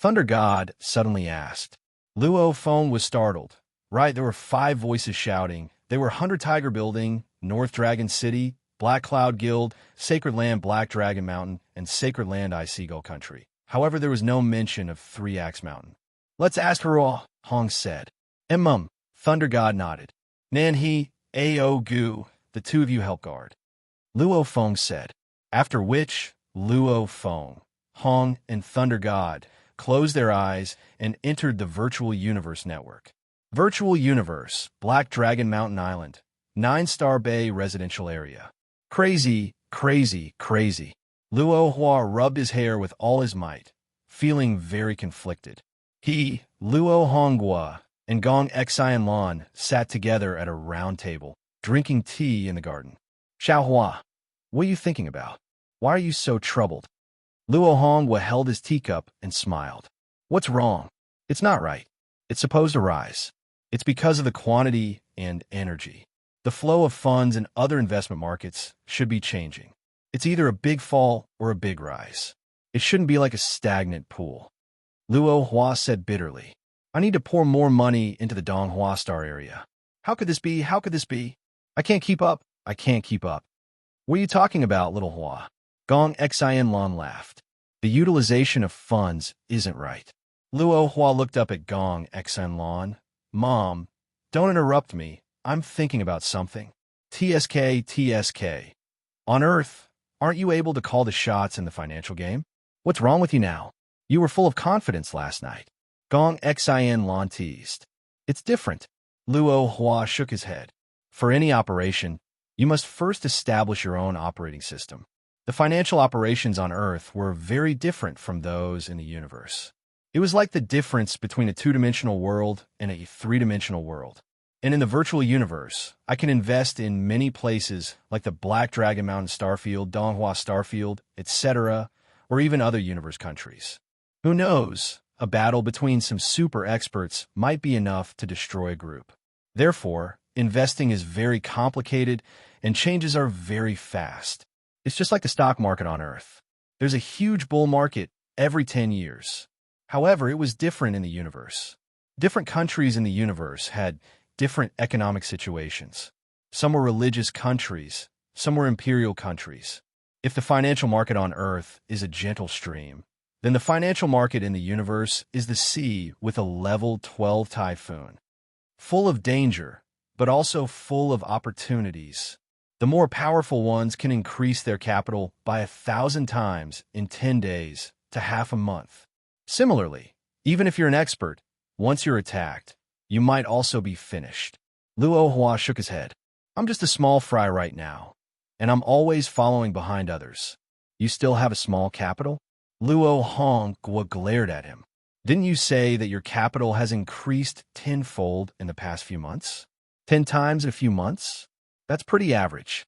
Thunder God suddenly asked. Luo Feng was startled. Right, there were 5 voices shouting. They were Hunter Tiger Building, North Dragon City, Black Cloud Guild, Sacred Land Black Dragon Mountain, and Sacred Land Ice Seagull Country. However, there was no mention of Three Axe Mountain. Let's ask her all, Hong said. Thunder God nodded. Nan He, Ao Gu, the 2 of you help guard. Luo Feng said. After which, Luo Feng, Hong, and Thunder God closed their eyes and entered the Virtual Universe Network. Virtual Universe, Black Dragon Mountain Island, 9-star Bay residential area. Crazy, crazy, crazy. Luo Hua rubbed his hair with all his might, feeling very conflicted. He, Luo Hongua, and Gong Xian Lan sat together at a round table, drinking tea in the garden. Xiao Hua, what are you thinking about? Why are you so troubled? Luo Hongwa held his teacup and smiled. What's wrong? It's not right. It's supposed to rise. It's because of the quantity and energy. The flow of funds and other investment markets should be changing. It's either a big fall or a big rise. It shouldn't be like a stagnant pool. Luo Hua said bitterly. I need to pour more money into the Donghua Star area. How could this be? How could this be? I can't keep up. I can't keep up. What are you talking about, little Hua? Gong Xian Lan laughed. The utilization of funds isn't right. Luo Hua looked up at Gong Xian Lan. Mom, don't interrupt me. I'm thinking about something. TSK. On Earth, aren't you able to call the shots in the financial game? What's wrong with you now? You were full of confidence last night. Gong Xian Lan teased. It's different. Luo Hua shook his head. For any operation, you must first establish your own operating system. The financial operations on Earth were very different from those in the universe. It was like the difference between a 2-dimensional world and a 3-dimensional world. And in the virtual universe, I can invest in many places like the Black Dragon Mountain Starfield, Donghua Starfield, etc., or even other universe countries. Who knows? A battle between some super experts might be enough to destroy a group. Therefore, investing is very complicated and changes are very fast. It's just like the stock market on Earth. There's a huge bull market every 10 years. However, it was different in the universe. Different countries in the universe had different economic situations. Some were religious countries, some were imperial countries. If the financial market on Earth is a gentle stream, then the financial market in the universe is the sea with a level 12 typhoon. Full of danger, but also full of opportunities. The more powerful ones can increase their capital by 1,000 times in 10 days to half a month. Similarly, even if you're an expert, once you're attacked, you might also be finished. Luo Hua shook his head. I'm just a small fry right now, and I'm always following behind others. You still have a small capital? Luo Hongwa glared at him. Didn't you say that your capital has increased tenfold in the past few months? 10 times in a few months? That's pretty average.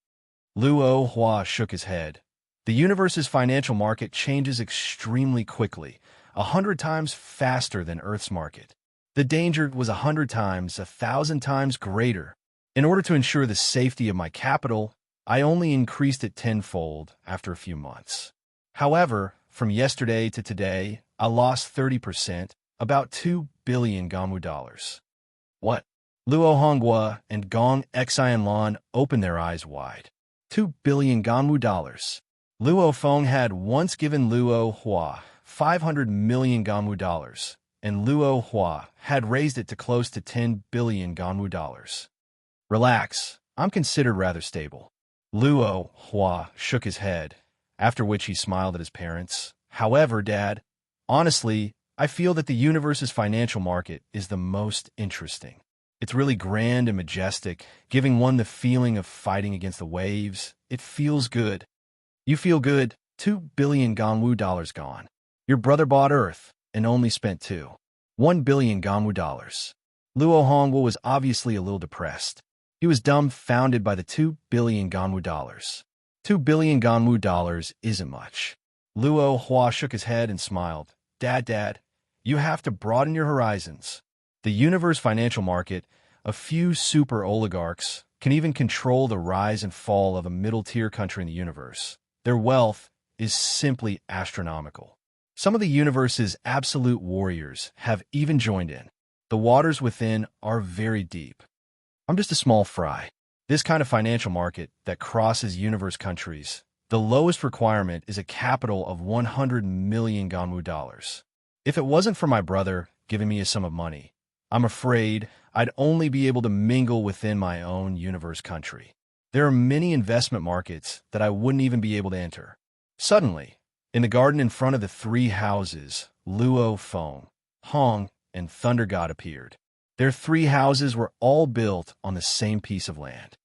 Luo Hua shook his head. The universe's financial market changes extremely quickly, 100 times faster than Earth's market. The danger was 100 times, 1,000 times greater. In order to ensure the safety of my capital, I only increased it tenfold after a few months. However, from yesterday to today, I lost 30%, about 2 billion Gamu dollars. What? Luo Hongwa and Gong Xian Lan opened their eyes wide. 2 billion Gamu dollars. Luo Feng had once given Luo Hua 500 million Gamu dollars, and Luo Hua had raised it to close to 10 billion Gamu dollars. Relax, I'm considered rather stable. Luo Hua shook his head, after which he smiled at his parents. However, Dad, honestly, I feel that the universe's financial market is the most interesting. It's really grand and majestic, giving one the feeling of fighting against the waves. It feels good. You feel good? 2 billion Ganwu dollars gone. Your brother bought Earth and only spent 1 billion Ganwu dollars. Luo Hongwu was obviously a little depressed. He was dumbfounded by the 2 billion Ganwu dollars. 2 billion Ganwu dollars isn't much. Luo Hua shook his head and smiled. Dad, you have to broaden your horizons. The universe financial market, a few super oligarchs, can even control the rise and fall of a middle-tier country in the universe. Their wealth is simply astronomical. Some of the universe's absolute warriors have even joined in. The waters within are very deep. I'm just a small fry. This kind of financial market that crosses universe countries, the lowest requirement is a capital of 100 million Ganwu dollars. If it wasn't for my brother giving me a sum of money, I'm afraid I'd only be able to mingle within my own universe country. There are many investment markets that I wouldn't even be able to enter. Suddenly, in the garden in front of the three houses, Luo Feng, Hong, and Thunder God appeared. Their three houses were all built on the same piece of land.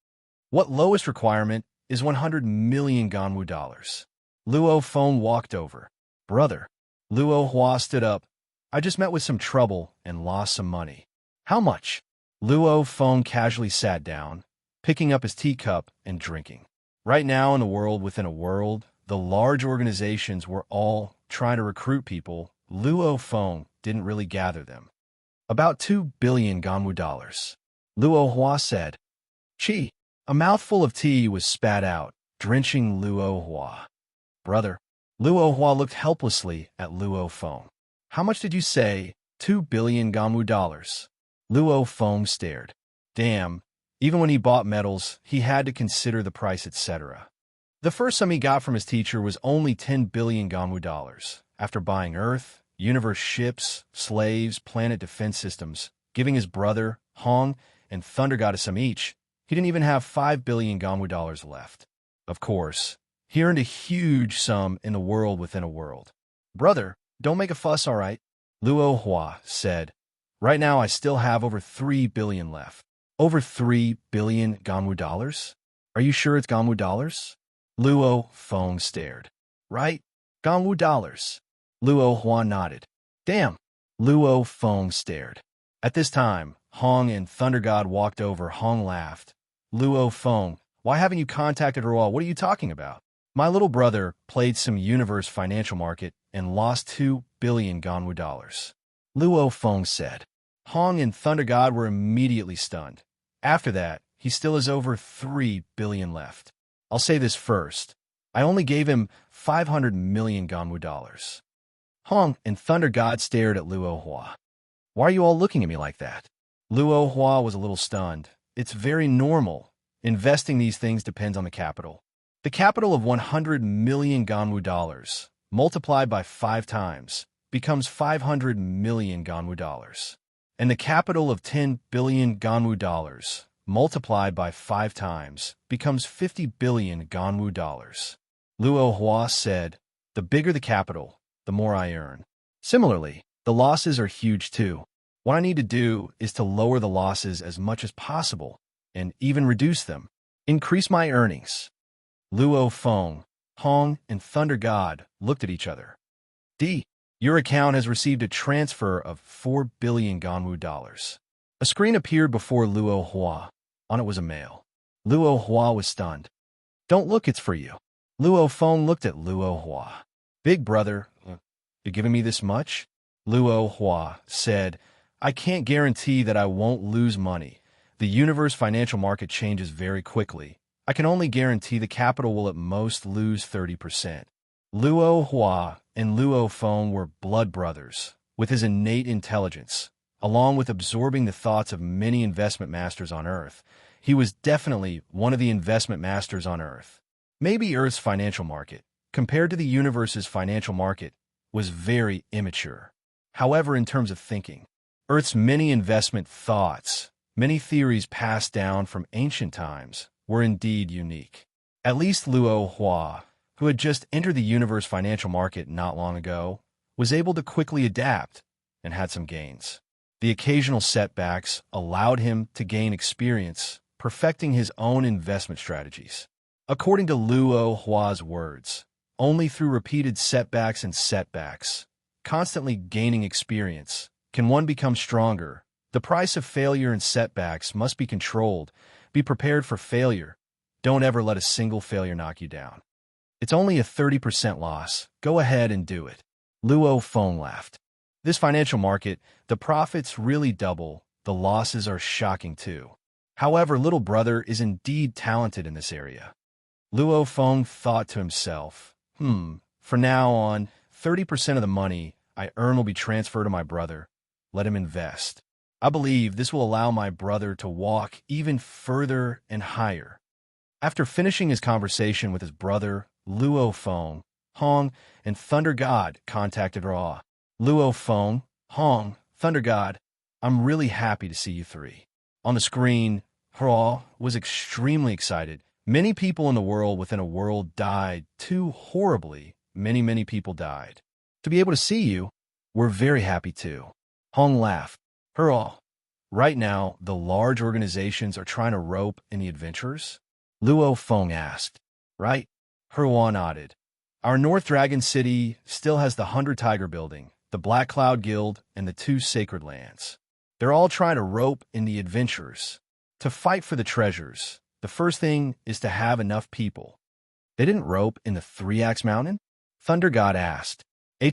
What lowest requirement is 100 million Ganwu dollars? Luo Feng walked over. Brother. Luo Hua stood up. I just met with some trouble and lost some money. How much? Luo Feng casually sat down, picking up his teacup and drinking. Right now in the world within a world, the large organizations were all trying to recruit people. Luo Feng didn't really gather them. About 2 billion Ganwu dollars. Luo Hua said. Chi. A mouthful of tea was spat out, drenching Luo Hua. Brother. Luo Hua looked helplessly at Luo Feng. How much did you say? 2 billion Ganwu dollars. Luo Feng stared. Damn, even when he bought metals, he had to consider the price, etc. The first sum he got from his teacher was only 10 billion Ganwu dollars, after buying Earth, universe ships, slaves, planet defense systems, giving his brother, Hong, and Thunder God a sum each. He didn't even have 5 billion Ganwu dollars left. Of course, he earned a huge sum in the world within a world. Brother, don't make a fuss, all right? Luo Hua said. Right now I still have over 3 billion left. Over 3 billion Ganwu dollars? Are you sure it's Ganwu dollars? Luo Feng stared. Right? Ganwu dollars. Luo Hua nodded. Damn. Luo Feng stared. At this time, Hong and Thunder God walked over. Hong laughed. Luo Feng, why haven't you contacted her all? What are you talking about? My little brother played some universe financial market and lost 2 billion Ganwu dollars. Luo Feng said. Hong and Thunder God were immediately stunned. After that, he still has over 3 billion left. I'll say this first. I only gave him 500 million Ganwu dollars. Hong and Thunder God stared at Luo Hua. Why are you all looking at me like that? Luo Hua was a little stunned. It's very normal. Investing these things depends on the capital. The capital of 100 million Ganwu dollars, multiplied by 5 times, becomes 500 million Ganwu dollars. And the capital of 10 billion Ganwu dollars, multiplied by 5 times, becomes 50 billion Ganwu dollars. Luo Hua said, the bigger the capital, the more I earn. Similarly, the losses are huge too. What I need to do is to lower the losses as much as possible, and even reduce them. Increase my earnings. Luo Feng, Hong, and Thunder God looked at each other. D. Your account has received a transfer of 4 billion Ganwu dollars. A screen appeared before Luo Hua. On it was a mail. Luo Hua was stunned. Don't look, it's for you. Luo Feng looked at Luo Hua. Big brother, you're giving me this much? Luo Hua said, I can't guarantee that I won't lose money. The universe financial market changes very quickly. I can only guarantee the capital will at most lose 30%. Luo Hua and Luo Feng were blood brothers, with his innate intelligence, along with absorbing the thoughts of many investment masters on Earth. He was definitely one of the investment masters on Earth. Maybe Earth's financial market, compared to the universe's financial market, was very immature. However, in terms of thinking, Earth's many investment thoughts, many theories passed down from ancient times, were indeed unique. At least Luo Hua, who had just entered the universe financial market not long ago, was able to quickly adapt and had some gains. The occasional setbacks allowed him to gain experience, perfecting his own investment strategies. According to Luo Hua's words, only through repeated setbacks and setbacks, constantly gaining experience, can one become stronger. The price of failure and setbacks must be controlled. Be prepared for failure. Don't ever let a single failure knock you down. It's only a 30% loss. Go ahead and do it. Luo Feng laughed. This financial market, the profits really double. The losses are shocking too. However, little brother is indeed talented in this area. Luo Feng thought to himself, from now on, 30% of the money I earn will be transferred to my brother. Let him invest. I believe this will allow my brother to walk even further and higher. After finishing his conversation with his brother, Luo Feng, Hong, and Thunder God contacted Ra. Luo Feng, Hong, Thunder God, I'm really happy to see you three. On the screen, Ra was extremely excited. Many people in the world within a world died too horribly. Many people died. To be able to see you, we're very happy too. Hong laughed. Ra, right now, the large organizations are trying to rope in the adventurers? Luo Feng asked. Right? Hua nodded. Our North Dragon City still has the 100 Tiger Building, the Black Cloud Guild, and the 2 Sacred Lands. They're all trying to rope in the adventurers. To fight for the treasures, the first thing is to have enough people. They didn't rope in the 3-Axe Mountain? Thunder God asked. The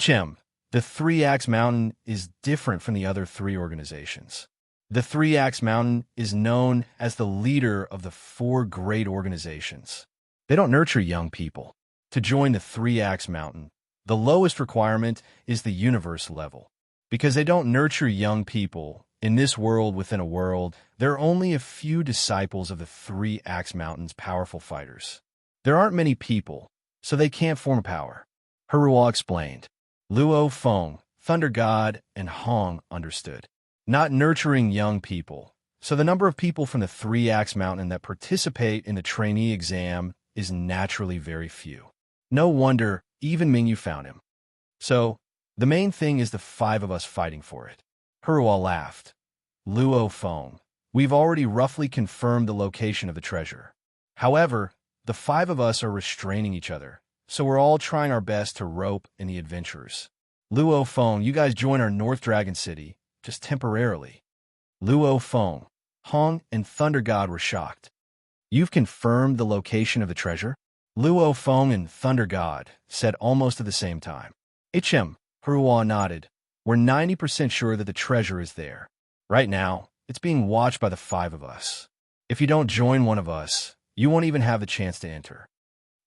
3-Axe Mountain is different from the other 3 organizations. The 3-Axe Mountain is known as the leader of the 4 great organizations. They don't nurture young people. To join the 3-Axe Mountain, the lowest requirement is the universe level. Because they don't nurture young people, in this world within a world, there are only a few disciples of the 3-Axe Mountain's powerful fighters. There aren't many people, so they can't form a power. Hua explained. Luo Feng, Thunder God, and Hong understood. Not nurturing young people. So the number of people from the 3-Axe Mountain that participate in the trainee exam is naturally very few. No wonder even Mingyu found him. So, the main thing is the 5 of us fighting for it. Hua laughed. Luo Feng, we've already roughly confirmed the location of the treasure. However, the 5 of us are restraining each other, so we're all trying our best to rope in the adventurers. Luo Feng, you guys join our North Dragon City, just temporarily. Luo Feng, Hong, and Thunder God were shocked. You've confirmed the location of the treasure? Luo Feng and Thunder God said almost at the same time. Hua nodded. We're 90% sure that the treasure is there. Right now, it's being watched by the 5 of us. If you don't join one of us, you won't even have the chance to enter.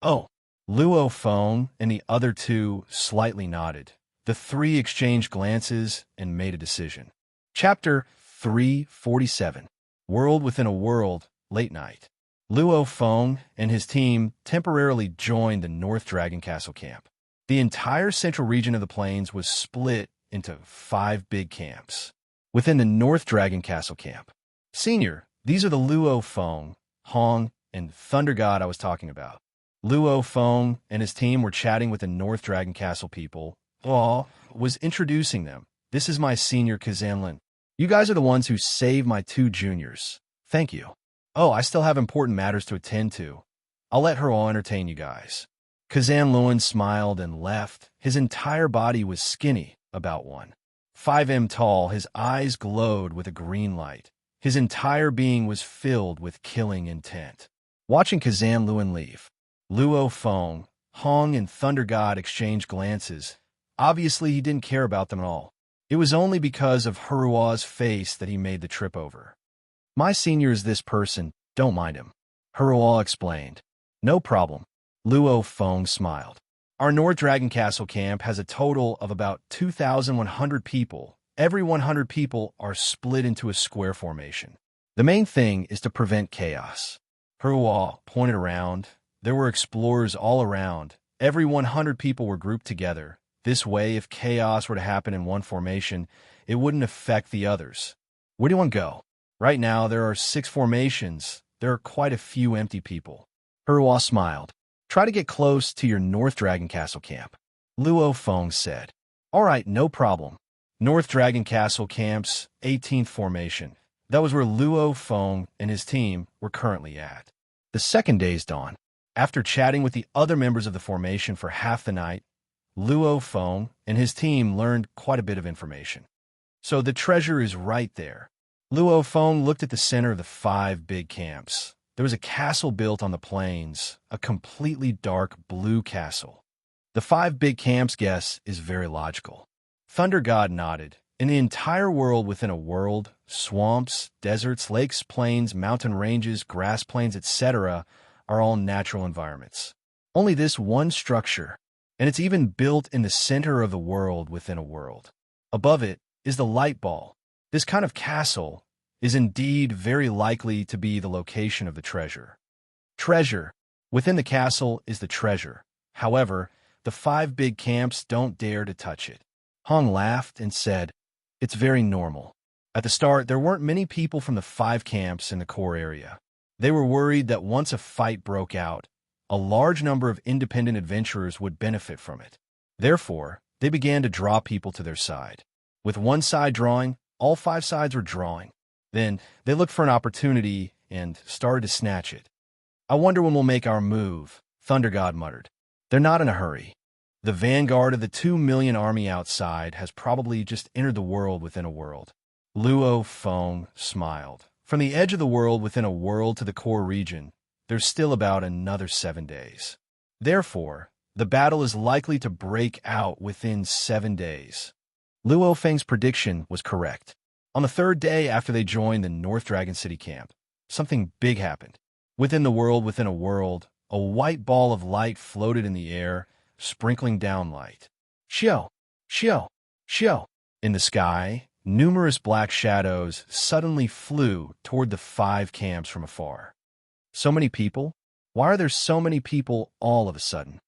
Oh, Luo Feng and the other 2 slightly nodded. The 3 exchanged glances and made a decision. Chapter 347. World Within a World, Late Night. Luo Feng and his team temporarily joined the North Dragon Castle camp. The entire central region of the plains was split into 5 big camps. Within the North Dragon Castle camp. Senior, these are the Luo Feng, Hong, and Thunder God I was talking about. Luo Feng and his team were chatting with the North Dragon Castle people. Was introducing them. This is my senior Kazanlin. You guys are the ones who saved my 2 juniors. Thank you. Oh, I still have important matters to attend to. I'll let her all entertain you guys. Kazan Lewin smiled and left. His entire body was skinny, about 1.5 tall. His eyes glowed with a green light. His entire being was filled with killing intent. Watching Kazan Lewin leave, Luo Feng, Hong, and Thunder God exchanged glances. Obviously, he didn't care about them at all. It was only because of Hua's face that he made the trip over. My senior is this person, don't mind him. Hua explained. No problem. Luo Feng smiled. Our North Dragon Castle camp has a total of about 2,100 people. Every 100 people are split into a square formation. The main thing is to prevent chaos. Hua pointed around. There were explorers all around. Every 100 people were grouped together. This way, if chaos were to happen in one formation, it wouldn't affect the others. Where do you want to go? Right now, there are 6 formations. There are quite a few empty people. Hua smiled. Try to get close to your North Dragon Castle camp. Luo Feng said. All right, no problem. North Dragon Castle camp's 18th formation. That was where Luo Feng and his team were currently at. The second day's dawn. After chatting with the other members of the formation for half the night, Luo Feng and his team learned quite a bit of information. So the treasure is right there. Luo Feng looked at the center of the 5 big camps. There was a castle built on the plains, a completely dark blue castle. The 5 big camps guess is very logical. Thunder God nodded. In the entire world within a world, swamps, deserts, lakes, plains, mountain ranges, grass plains, etc. are all natural environments. Only this one structure, and it's even built in the center of the world within a world. Above it is the light ball. This kind of castle is indeed very likely to be the location of the treasure. Treasure. Within the castle is the treasure. However, the 5 big camps don't dare to touch it. Hong laughed and said, "It's very normal." At the start, there weren't many people from the 5 camps in the core area. They were worried that once a fight broke out, a large number of independent adventurers would benefit from it. Therefore, they began to draw people to their side. With one side drawing, all 5 sides were drawing. Then, they looked for an opportunity and started to snatch it. "I wonder when we'll make our move," Thunder God muttered. "They're not in a hurry. The vanguard of the 2 million army outside has probably just entered the world within a world." Luo Feng smiled. From the edge of the world within a world to the core region, there's still about another 7 days. Therefore, the battle is likely to break out within 7 days. Luo Feng's prediction was correct. On the 3rd day after they joined the North Dragon City camp, something big happened. Within the world within a world, a white ball of light floated in the air, sprinkling down light. Xiao! Xiao! Xiao! In the sky, numerous black shadows suddenly flew toward the 5 camps from afar. So many people? Why are there so many people all of a sudden?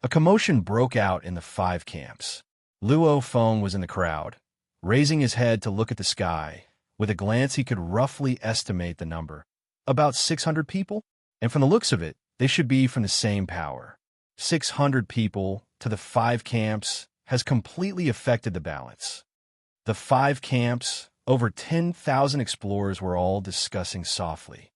A commotion broke out in the 5 camps. Luo Feng was in the crowd, raising his head to look at the sky. With a glance, he could roughly estimate the number. About 600 people? And from the looks of it, they should be from the same power. 600 people to the 5 camps has completely affected the balance. The 5 camps, over 10,000 explorers were all discussing softly.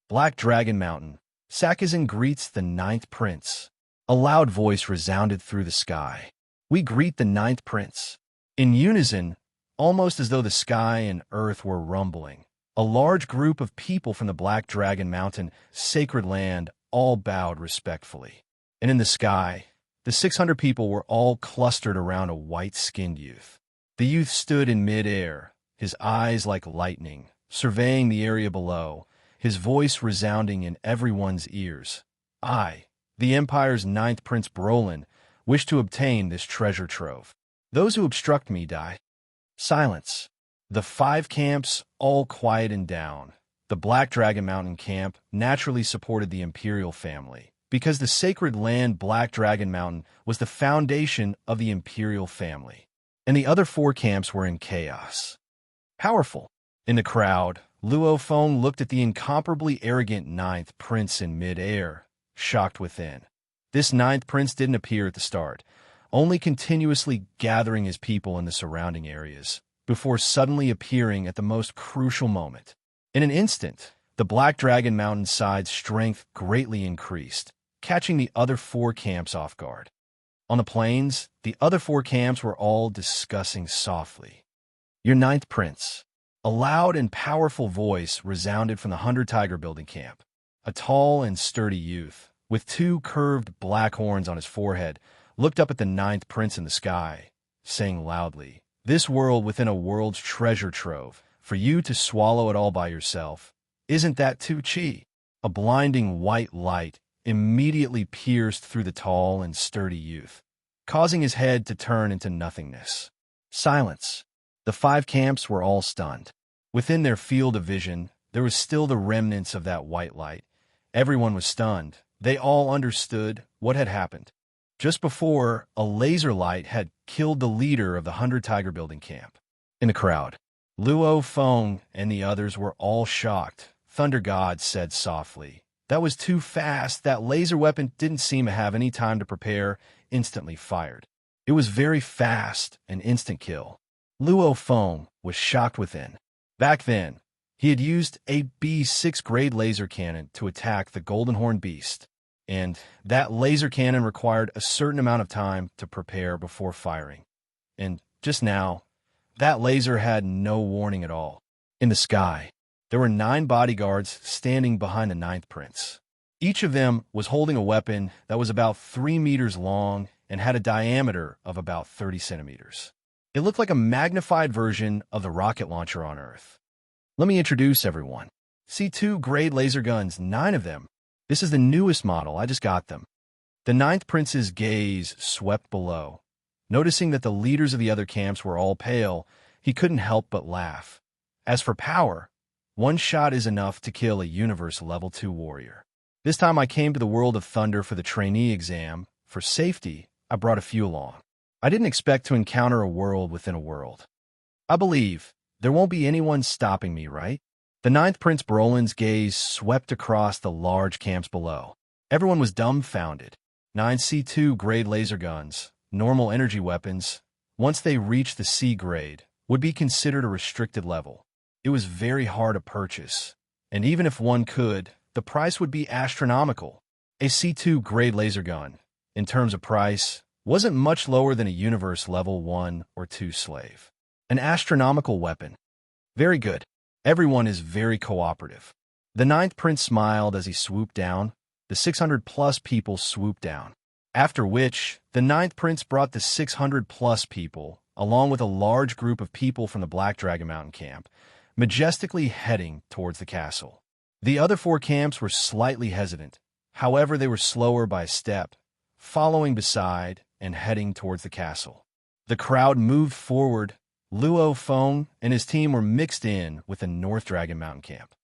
Black Dragon Mountain, Sakazin greets the 9th Prince. A loud voice resounded through the sky. "We greet the 9th Prince." In unison, almost as though the sky and earth were rumbling, a large group of people from the Black Dragon Mountain sacred land all bowed respectfully. And in the sky, the 600 people were all clustered around a white-skinned youth. The youth stood in mid-air, his eyes like lightning, surveying the area below, his voice resounding in everyone's ears. "I, the Empire's 9th Prince Brolin, wish to obtain this treasure trove. Those who obstruct me die." Silence. The 5 camps all quieted down. The Black Dragon Mountain camp naturally supported the Imperial family, because the sacred land Black Dragon Mountain was the foundation of the Imperial family. And the other 4 camps were in chaos. Powerful. In the crowd, Luo Feng looked at the incomparably arrogant 9th Prince in mid-air, shocked within. This 9th Prince didn't appear at the start, only continuously gathering his people in the surrounding areas, before suddenly appearing at the most crucial moment. In an instant, the Black Dragon Mountain side's strength greatly increased, catching the other 4 camps off guard. On the plains, the other 4 camps were all discussing softly. "Your 9th Prince." A loud and powerful voice resounded from the 100 Tiger Building camp. A tall and sturdy youth, with 2 curved black horns on his forehead, looked up at the 9th Prince in the sky, saying loudly, "This world within a world's treasure trove, for you to swallow it all by yourself. Isn't that too cheap?" A blinding white light immediately pierced through the tall and sturdy youth, causing his head to turn into nothingness. Silence. The 5 camps were all stunned. Within their field of vision, there was still the remnants of that white light. Everyone was stunned. They all understood what had happened. Just before, a laser light had killed the leader of the 100 Tiger Building camp. In the crowd, Luo Feng and the others were all shocked. Thunder God said softly, "That was too fast. That laser weapon didn't seem to have any time to prepare, instantly fired. It was very fast, an instant kill." Luo Feng was shocked within. Back then, he had used a B6 grade laser cannon to attack the Golden Horn Beast, and that laser cannon required a certain amount of time to prepare before firing. And just now, that laser had no warning at all. In the sky, there were 9 bodyguards standing behind the 9th Prince. Each of them was holding a weapon that was about 3 meters long and had a diameter of about 30 centimeters. It looked like a magnified version of the rocket launcher on Earth. Let me introduce everyone. C2 grade laser guns, 9 of them. This is the newest model, I just got them. The ninth prince's gaze swept below. Noticing that the leaders of the other camps were all pale, he couldn't help but laugh. As for power, one shot is enough to kill a universe level 2 warrior. This time I came to the world of Thunder for the trainee exam. For safety, I brought a few along. I didn't expect to encounter a world within a world. I believe there won't be anyone stopping me, right? The ninth Prince Brolin's gaze swept across the large camps below. Everyone was dumbfounded. 9 C2 grade laser guns, normal energy weapons, once they reached the C grade, would be considered a restricted level. It was very hard to purchase, and even if one could, the price would be astronomical. A C2 grade laser gun, in terms of price, wasn't much lower than a universe level 1 or 2 slave. An astronomical weapon. Very good. Everyone is very cooperative. The ninth prince smiled as he swooped down. The 600-plus people swooped down. After which, the ninth prince brought the 600-plus people, along with a large group of people from the Black Dragon Mountain camp, majestically heading towards the castle. The other 4 camps were slightly hesitant. However, they were slower by a step, following beside and heading towards the castle. The crowd moved forward. Luo Feng and his team were mixed in with the North Dragon Mountain camp.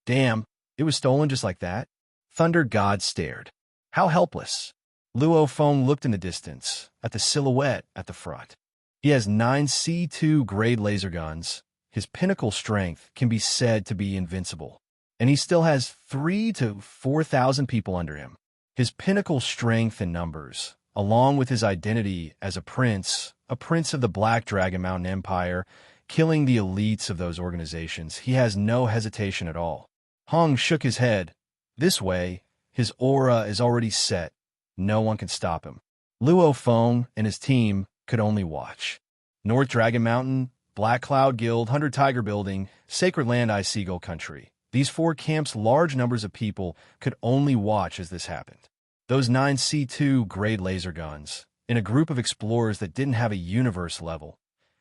Damn, it was stolen just like that? Thunder God stared. How helpless. Luo Feng looked in the distance, at the silhouette at the front. He has 9 C2 grade laser guns. His pinnacle strength can be said to be invincible. And he still has 3,000 to 4,000 people under him. His pinnacle strength and numbers, along with his identity as a prince of the Black Dragon Mountain Empire, killing the elites of those organizations, he has no hesitation at all. Hong shook his head. This way, his aura is already set. No one can stop him. Luo Feng and his team could only watch. North Dragon Mountain, Black Cloud Guild, 100 Tiger Building, Sacred Land Ice Seagull Country. These 4 camps' large numbers of people could only watch as this happened. Those 9 C2 grade laser guns, in a group of explorers that didn't have a universe level,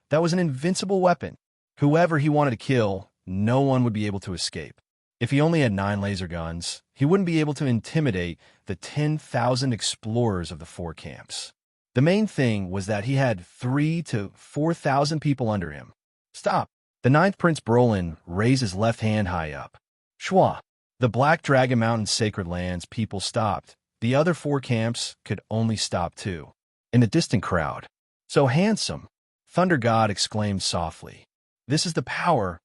that was an invincible weapon. Whoever he wanted to kill, no one would be able to escape. If he only had 9 laser guns, he wouldn't be able to intimidate the 10,000 explorers of the 4 camps. The main thing was that he had 3,000 to 4,000 people under him. Stop! The ninth Prince Brolin raised his left hand high up. Shwa! The Black Dragon Mountain Sacred Lands people stopped. The other 4 camps could only stop too. In the distant crowd. So handsome! Thunder God exclaimed softly. This is the power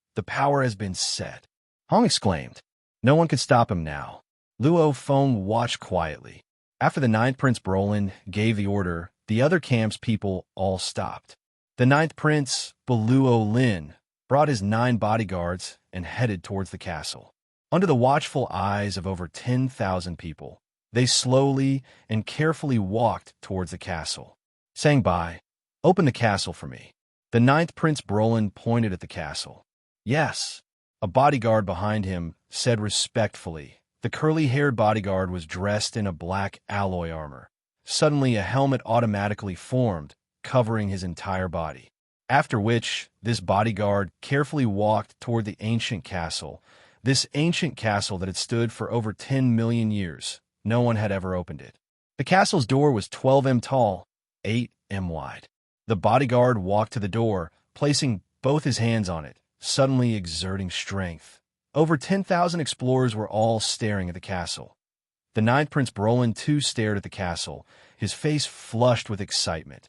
has been set. Hong exclaimed. No one could stop him now. Luo Feng watched quietly. After the ninth Prince Brolin gave the order, the other camp's people all stopped. The ninth Prince, Beluo Lin, brought his 9 bodyguards and headed towards the castle. Under the watchful eyes of over 10,000 people, they slowly and carefully walked towards the castle. Saying bye, open the castle for me. The ninth Prince Brolin pointed at the castle. Yes. A bodyguard behind him said respectfully. The curly-haired bodyguard was dressed in a black alloy armor. Suddenly, a helmet automatically formed, covering his entire body. After which, this bodyguard carefully walked toward the ancient castle. This ancient castle that had stood for over 10 million years. No one had ever opened it. The castle's door was 12 m tall, 8 m wide. The bodyguard walked to the door, placing both his hands on it, suddenly exerting strength. Over 10,000 explorers were all staring at the castle. The ninth Prince Brolin too stared at the castle, his face flushed with excitement.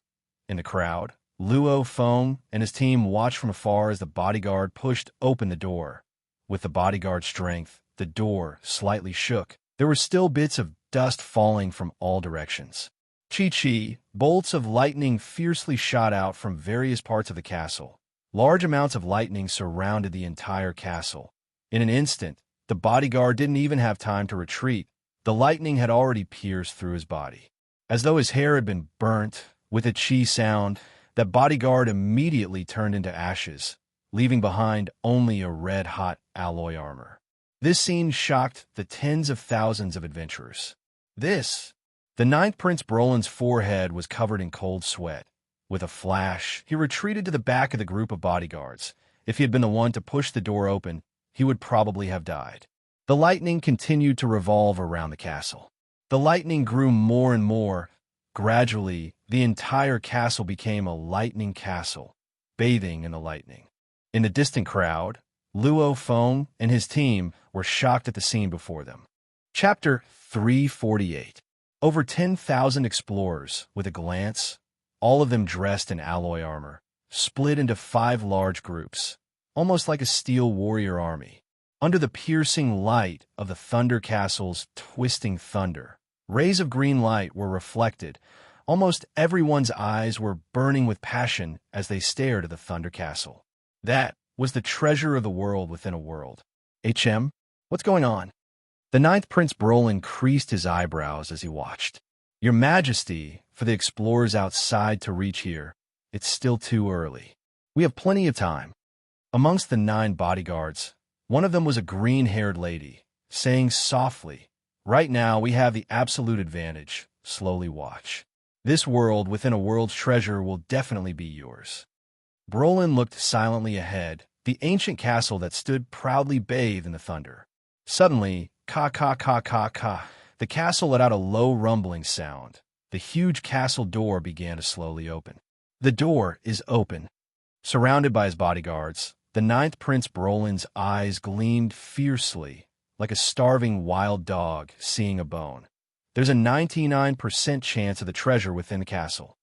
In the crowd, Luo Feng and his team watched from afar as the bodyguard pushed open the door. With the bodyguard's strength, the door slightly shook. There were still bits of dust falling from all directions. Chi-chi, bolts of lightning fiercely shot out from various parts of the castle. Large amounts of lightning surrounded the entire castle. In an instant, the bodyguard didn't even have time to retreat. The lightning had already pierced through his body. As though his hair had been burnt, with a chi sound, that bodyguard immediately turned into ashes, leaving behind only a red-hot alloy armor. This scene shocked the tens of thousands of adventurers. The ninth Prince Brolin's forehead was covered in cold sweat. With a flash, he retreated to the back of the group of bodyguards. If he had been the one to push the door open, he would probably have died. The lightning continued to revolve around the castle. The lightning grew more and more. Gradually, the entire castle became a lightning castle, bathing in the lightning. In the distant crowd, Luo Feng and his team were shocked at the scene before them. Chapter 348. Over 10,000 explorers, with a glance, all of them dressed in alloy armor, split into 5 large groups, almost like a steel warrior army. Under the piercing light of the Thunder Castle's twisting thunder, rays of green light were reflected. Almost everyone's eyes were burning with passion as they stared at the Thunder Castle. That was the treasure of the world within a world. HM, what's going on? The Ninth Prince Brolin creased his eyebrows as he watched. Your Majesty, for the explorers outside to reach here, it's still too early. We have plenty of time. Amongst the 9 bodyguards, one of them was a green-haired lady, saying softly, "Right now we have the absolute advantage. Slowly watch. This world within a world's treasure will definitely be yours." Brolin looked silently ahead, the ancient castle that stood proudly bathed in the thunder. Suddenly, ka, the castle let out a low rumbling sound. The huge castle door began to slowly open. The door is open. Surrounded by his bodyguards, the 9th Prince Brolin's eyes gleamed fiercely, like a starving wild dog seeing a bone. There's a 99% chance of the treasure within the castle.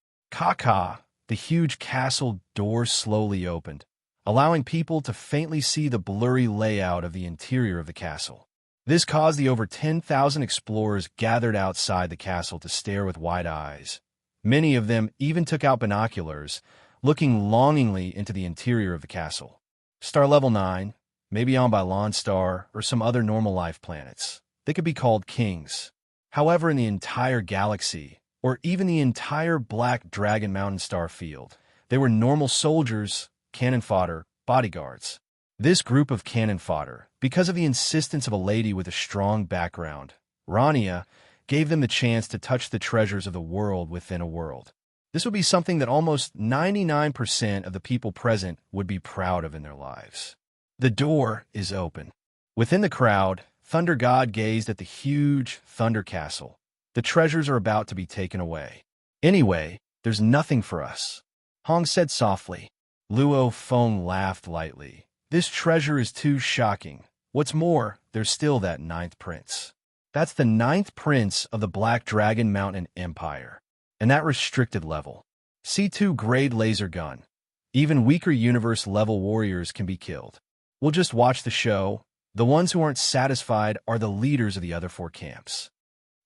The huge castle door slowly opened, allowing people to faintly see the blurry layout of the interior of the castle. This caused the over 10,000 explorers gathered outside the castle to stare with wide eyes. Many of them even took out binoculars, looking longingly into the interior of the castle. Star level 9, maybe on by Lonstar or some other normal life planets. They could be called kings. However, in the entire galaxy, or even the entire Black Dragon Mountain star field, they were normal soldiers, cannon fodder, bodyguards. This group of cannon fodder, because of the insistence of a lady with a strong background, Rania, gave them the chance to touch the treasures of the world within a world. This would be something that almost 99% of the people present would be proud of in their lives. The door is open. Within the crowd, Thunder God gazed at the huge Thunder Castle. The treasures are about to be taken away. Anyway, there's nothing for us. Hong said softly. Luo Feng laughed lightly. This treasure is too shocking. What's more, there's still that 9th prince. That's the 9th prince of the Black Dragon Mountain Empire. And that restricted level. C2 grade laser gun. Even weaker universe level warriors can be killed. We'll just watch the show. The ones who aren't satisfied are the leaders of the other 4 camps.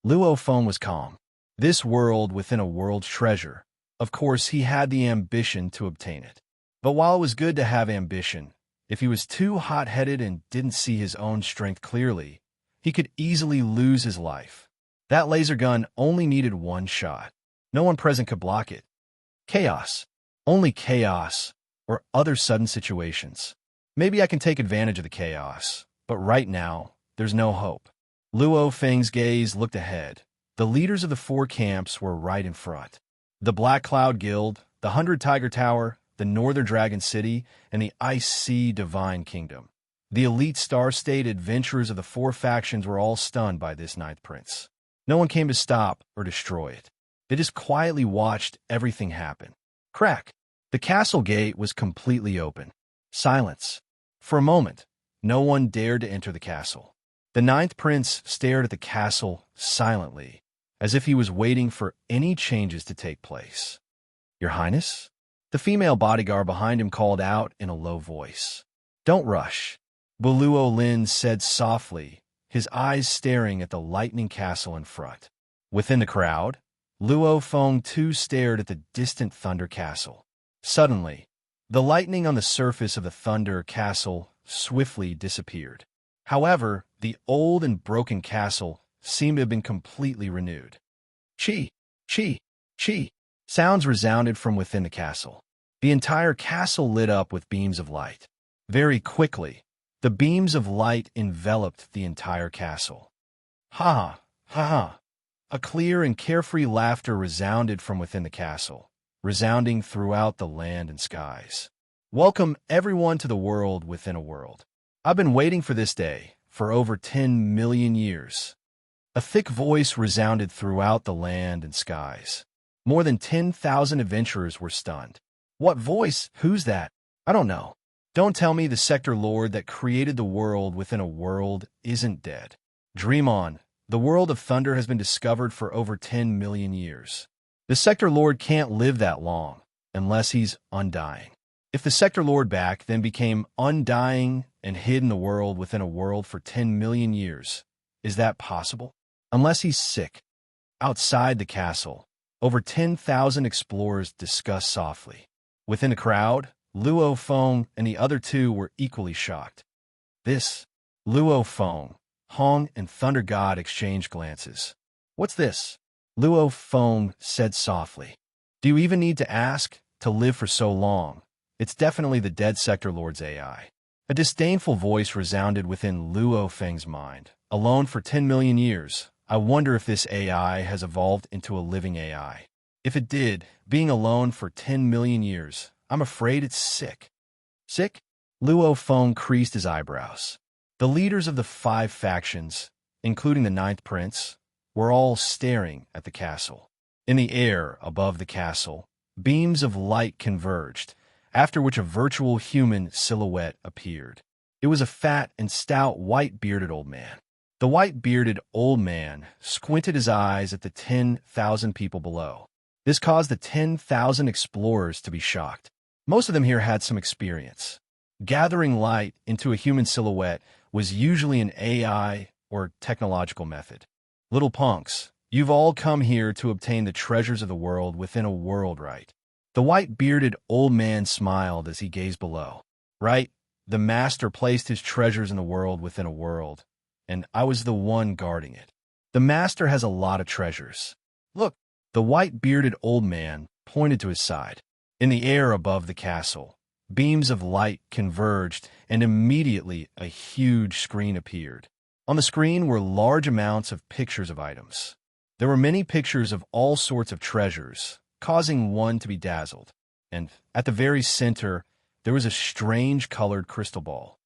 Luo Feng was calm. This world within a world's treasure. Of course, he had the ambition to obtain it. But while it was good to have ambition, if he was too hot-headed and didn't see his own strength clearly, he could easily lose his life. That laser gun only needed 1 shot. No one present could block it. Chaos. Only chaos, or other sudden situations. Maybe I can take advantage of the chaos, but right now, there's no hope. Luo Feng's gaze looked ahead. The leaders of the 4 camps were right in front. The Black Cloud Guild, the 100 Tiger Tower, the Northern Dragon City, and the Ice Sea Divine Kingdom. The elite Star State adventurers of the 4 factions were all stunned by this 9th prince. No one came to stop or destroy it. They just quietly watched everything happen. Crack! The castle gate was completely open. Silence. For a moment, no one dared to enter the castle. The 9th prince stared at the castle silently, as if he was waiting for any changes to take place. "Your Highness?" The female bodyguard behind him called out in a low voice. "Don't rush," Buluo Lin said softly, his eyes staring at the lightning castle in front. Within the crowd, Luo Feng too stared at the distant Thunder Castle. Suddenly, the lightning on the surface of the Thunder Castle swiftly disappeared. However, the old and broken castle seemed to have been completely renewed. Chi, chi, chi. Sounds resounded from within the castle. The entire castle lit up with beams of light. Very quickly, the beams of light enveloped the entire castle. Ha ha ha. A clear and carefree laughter resounded from within the castle, resounding throughout the land and skies. Welcome everyone to the world within a world. I've been waiting for this day for over 10 million years. A thick voice resounded throughout the land and skies. More than 10,000 adventurers were stunned. What voice? Who's that? I don't know. Don't tell me the Sector Lord that created the world within a world isn't dead. Dream on. The world of thunder has been discovered for over 10 million years. The Sector Lord can't live that long, unless he's undying. If the Sector Lord back then became undying and hid in the world within a world for 10 million years, is that possible? Unless he's sick. Outside the castle, over 10,000 explorers discussed softly. Within the crowd, Luo Feng and the other two were equally shocked. This, Luo Feng, Hong and Thunder God exchanged glances. What's this? Luo Feng said softly. Do you even need to ask? To live for so long. It's definitely the dead Sector Lord's AI. A disdainful voice resounded within Luo Feng's mind. Alone for 10 million years, I wonder if this AI has evolved into a living AI. If it did, being alone for 10 million years, I'm afraid it's sick. Sick? Luo Feng creased his eyebrows. The leaders of the 5 factions, including the 9th prince, were all staring at the castle. In the air above the castle, beams of light converged, after which a virtual human silhouette appeared. It was a fat and stout white-bearded old man. The white-bearded old man squinted his eyes at the 10,000 people below. This caused the 10,000 explorers to be shocked. Most of them here had some experience. Gathering light into a human silhouette was usually an AI or technological method. Little punks, you've all come here to obtain the treasures of the world within a world, right? The white-bearded old man smiled as he gazed below. Right, the master placed his treasures in the world within a world, and I was the one guarding it. The master has a lot of treasures. Look, the white-bearded old man pointed to his side. In the air above the castle, beams of light converged, and immediately a huge screen appeared. On the screen were large amounts of pictures of items. There were many pictures of all sorts of treasures, causing one to be dazzled. And at the very center, there was a strange colored crystal ball.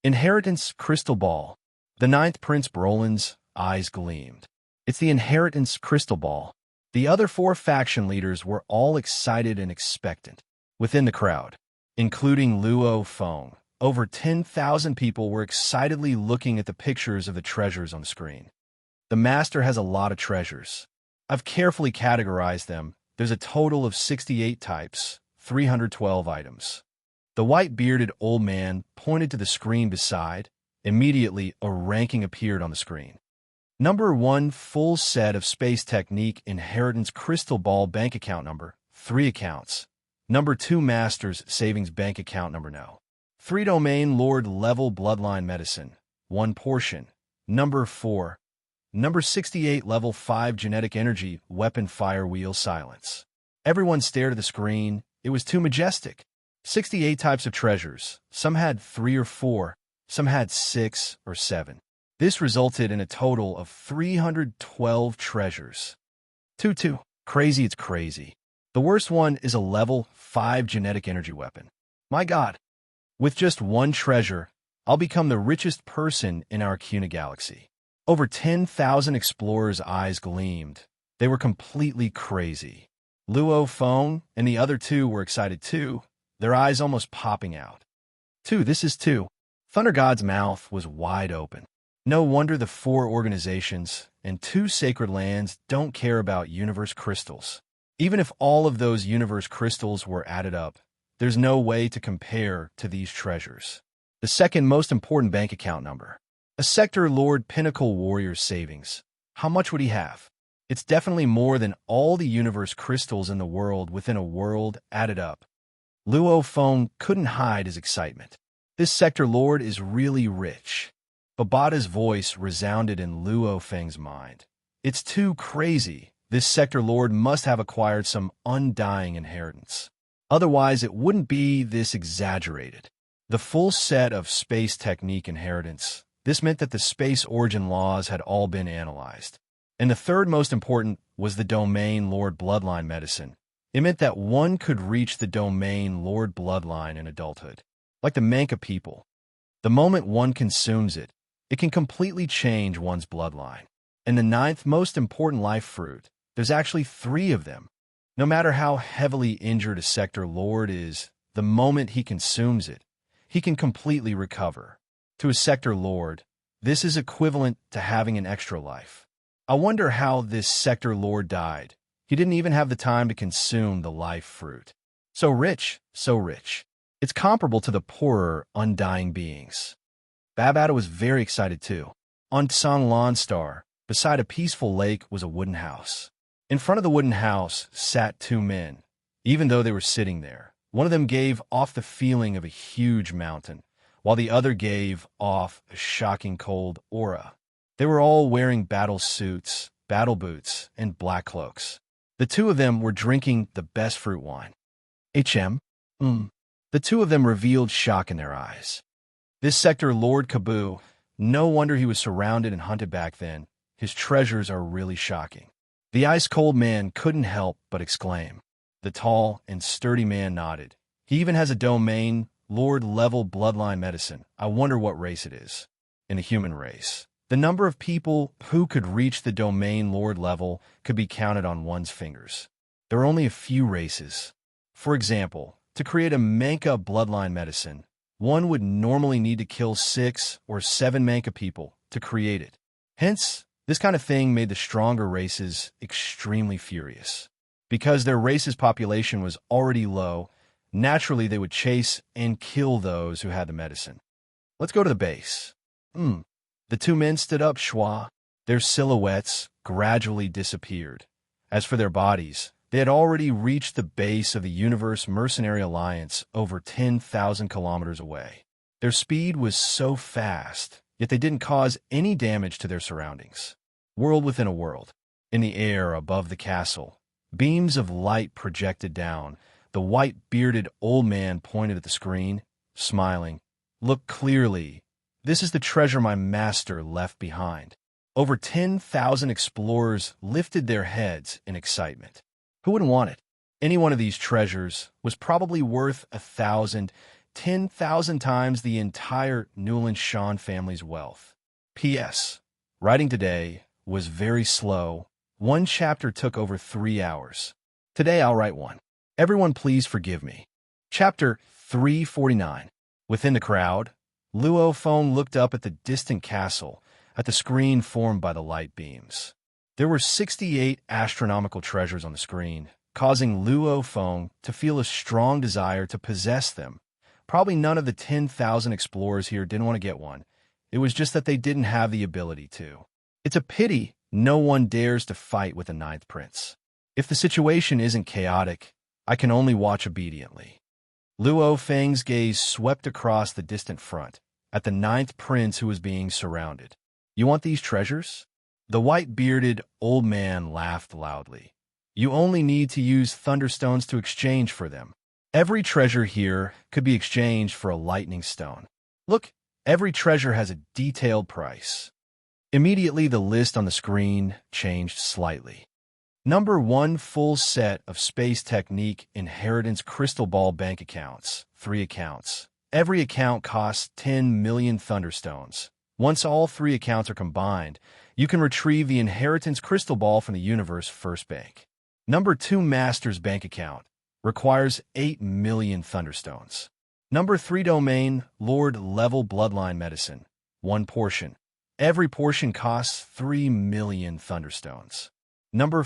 Inheritance crystal ball. The 9th Prince Brolin's eyes gleamed. It's the inheritance crystal ball. The other 4 faction leaders were all excited and expectant. Within the crowd, including Luo Feng, over 10,000 people were excitedly looking at the pictures of the treasures on the screen. The master has a lot of treasures. I've carefully categorized them. There's a total of 68 types, 312 items. The white-bearded old man pointed to the screen beside. Immediately, a ranking appeared on the screen. Number 1, full set of Space Technique Inheritance Crystal Ball Bank Account Number, 3 accounts. Number 2, Master's Savings Bank Account Number No. 3, Domain Lord Level Bloodline Medicine, 1 portion. Number 4, Number 68, Level 5 Genetic Energy Weapon Fire Wheel Silence. Everyone stared at the screen. It was too majestic. 68 types of treasures. Some had 3 or 4. Some had 6 or 7. This resulted in a total of 312 treasures. 2. Crazy, it's crazy. The worst one is a level 5 genetic energy weapon. My God. With just 1 treasure, I'll become the richest person in our CUNA galaxy. Over 10,000 explorers' eyes gleamed. They were completely crazy. Luo Feng and the other 2 were excited too, their eyes almost popping out. 2, this is 2. Thunder God's mouth was wide open. No wonder the 4 organizations and 2 sacred lands don't care about universe crystals. Even if all of those universe crystals were added up, there's no way to compare to these treasures. The second most important bank account number. A Sector Lord Pinnacle Warrior's savings. How much would he have? It's definitely more than all the universe crystals in the world within a world added up. Luo Feng couldn't hide his excitement. This Sector Lord is really rich. Babata's voice resounded in Luo Feng's mind. It's too crazy. This Sector Lord must have acquired some undying inheritance. Otherwise, it wouldn't be this exaggerated. The full set of Space Technique Inheritance. This meant that the space origin laws had all been analyzed. And the third most important was the Domain Lord Bloodline Medicine. It meant that one could reach the Domain Lord Bloodline in adulthood. Like the Manka people. The moment one consumes it, it can completely change one's bloodline. And the ninth most important life fruit, there's actually three of them. No matter how heavily injured a Sector Lord is, the moment he consumes it, he can completely recover. To a Sector Lord, this is equivalent to having an extra life. I wonder how this Sector Lord died. He didn't even have the time to consume the life fruit. So rich, so rich. It's comparable to the poorer, undying beings. Babata was very excited too. On Tsang Lan Star, beside a peaceful lake, was a wooden house. In front of the wooden house sat two men. Even though they were sitting there, one of them gave off the feeling of a huge mountain, while the other gave off a shocking cold aura. They were all wearing battle suits, battle boots, and black cloaks. The two of them were drinking the best fruit wine. The two of them revealed shock in their eyes. This Sector Lord Kaboo, no wonder he was surrounded and hunted back then. His treasures are really shocking. The ice-cold man couldn't help but exclaim. The tall and sturdy man nodded. He even has a domain, Lord-level bloodline medicine. I wonder what race it is. In the human race, the number of people who could reach the domain Lord level could be counted on one's fingers. There are only a few races. For example, to create a Manka bloodline medicine, one would normally need to kill 6 or 7 Manka people to create it. Hence, this kind of thing made the stronger races extremely furious. Because their race's population was already low, naturally they would chase and kill those who had the medicine. Let's go to the base. The two men stood up, schwa. Their silhouettes gradually disappeared. As for their bodies, they had already reached the base of the Universe Mercenary Alliance over 10,000 kilometers away. Their speed was so fast, yet they didn't cause any damage to their surroundings. World within a world. In the air above the castle, beams of light projected down. The white-bearded old man pointed at the screen, smiling. Look clearly. This is the treasure my master left behind. Over 10,000 explorers lifted their heads in excitement. Who wouldn't want it? Any one of these treasures was probably worth 1,000, 10,000 times the entire Newland Shawn family's wealth. P.S. Writing today was very slow. One chapter took over 3 hours. Today I'll write one. Everyone please forgive me. Chapter 349. Within the crowd, Luo Feng looked up at the distant castle, at the screen formed by the light beams. There were 68 astronomical treasures on the screen, causing Luo Feng to feel a strong desire to possess them. Probably none of the 10,000 explorers here didn't want to get one. It was just that they didn't have the ability to. It's a pity no one dares to fight with the Ninth Prince. If the situation isn't chaotic, I can only watch obediently. Luo Feng's gaze swept across the distant front, at the Ninth Prince who was being surrounded. You want these treasures? The white-bearded old man laughed loudly. You only need to use thunderstones to exchange for them. Every treasure here could be exchanged for a lightning stone. Look, every treasure has a detailed price. Immediately, the list on the screen changed slightly. Number 1, full set of Space Technique Inheritance Crystal Ball bank accounts, 3 accounts. Every account costs 10 million thunderstones. Once all 3 accounts are combined, you can retrieve the Inheritance Crystal Ball from the Universe First Bank. Number 2, Master's Bank Account, requires 8 million thunderstones. Number 3, Domain, Lord Level Bloodline Medicine, 1 portion. Every portion costs 3 million thunderstones. Number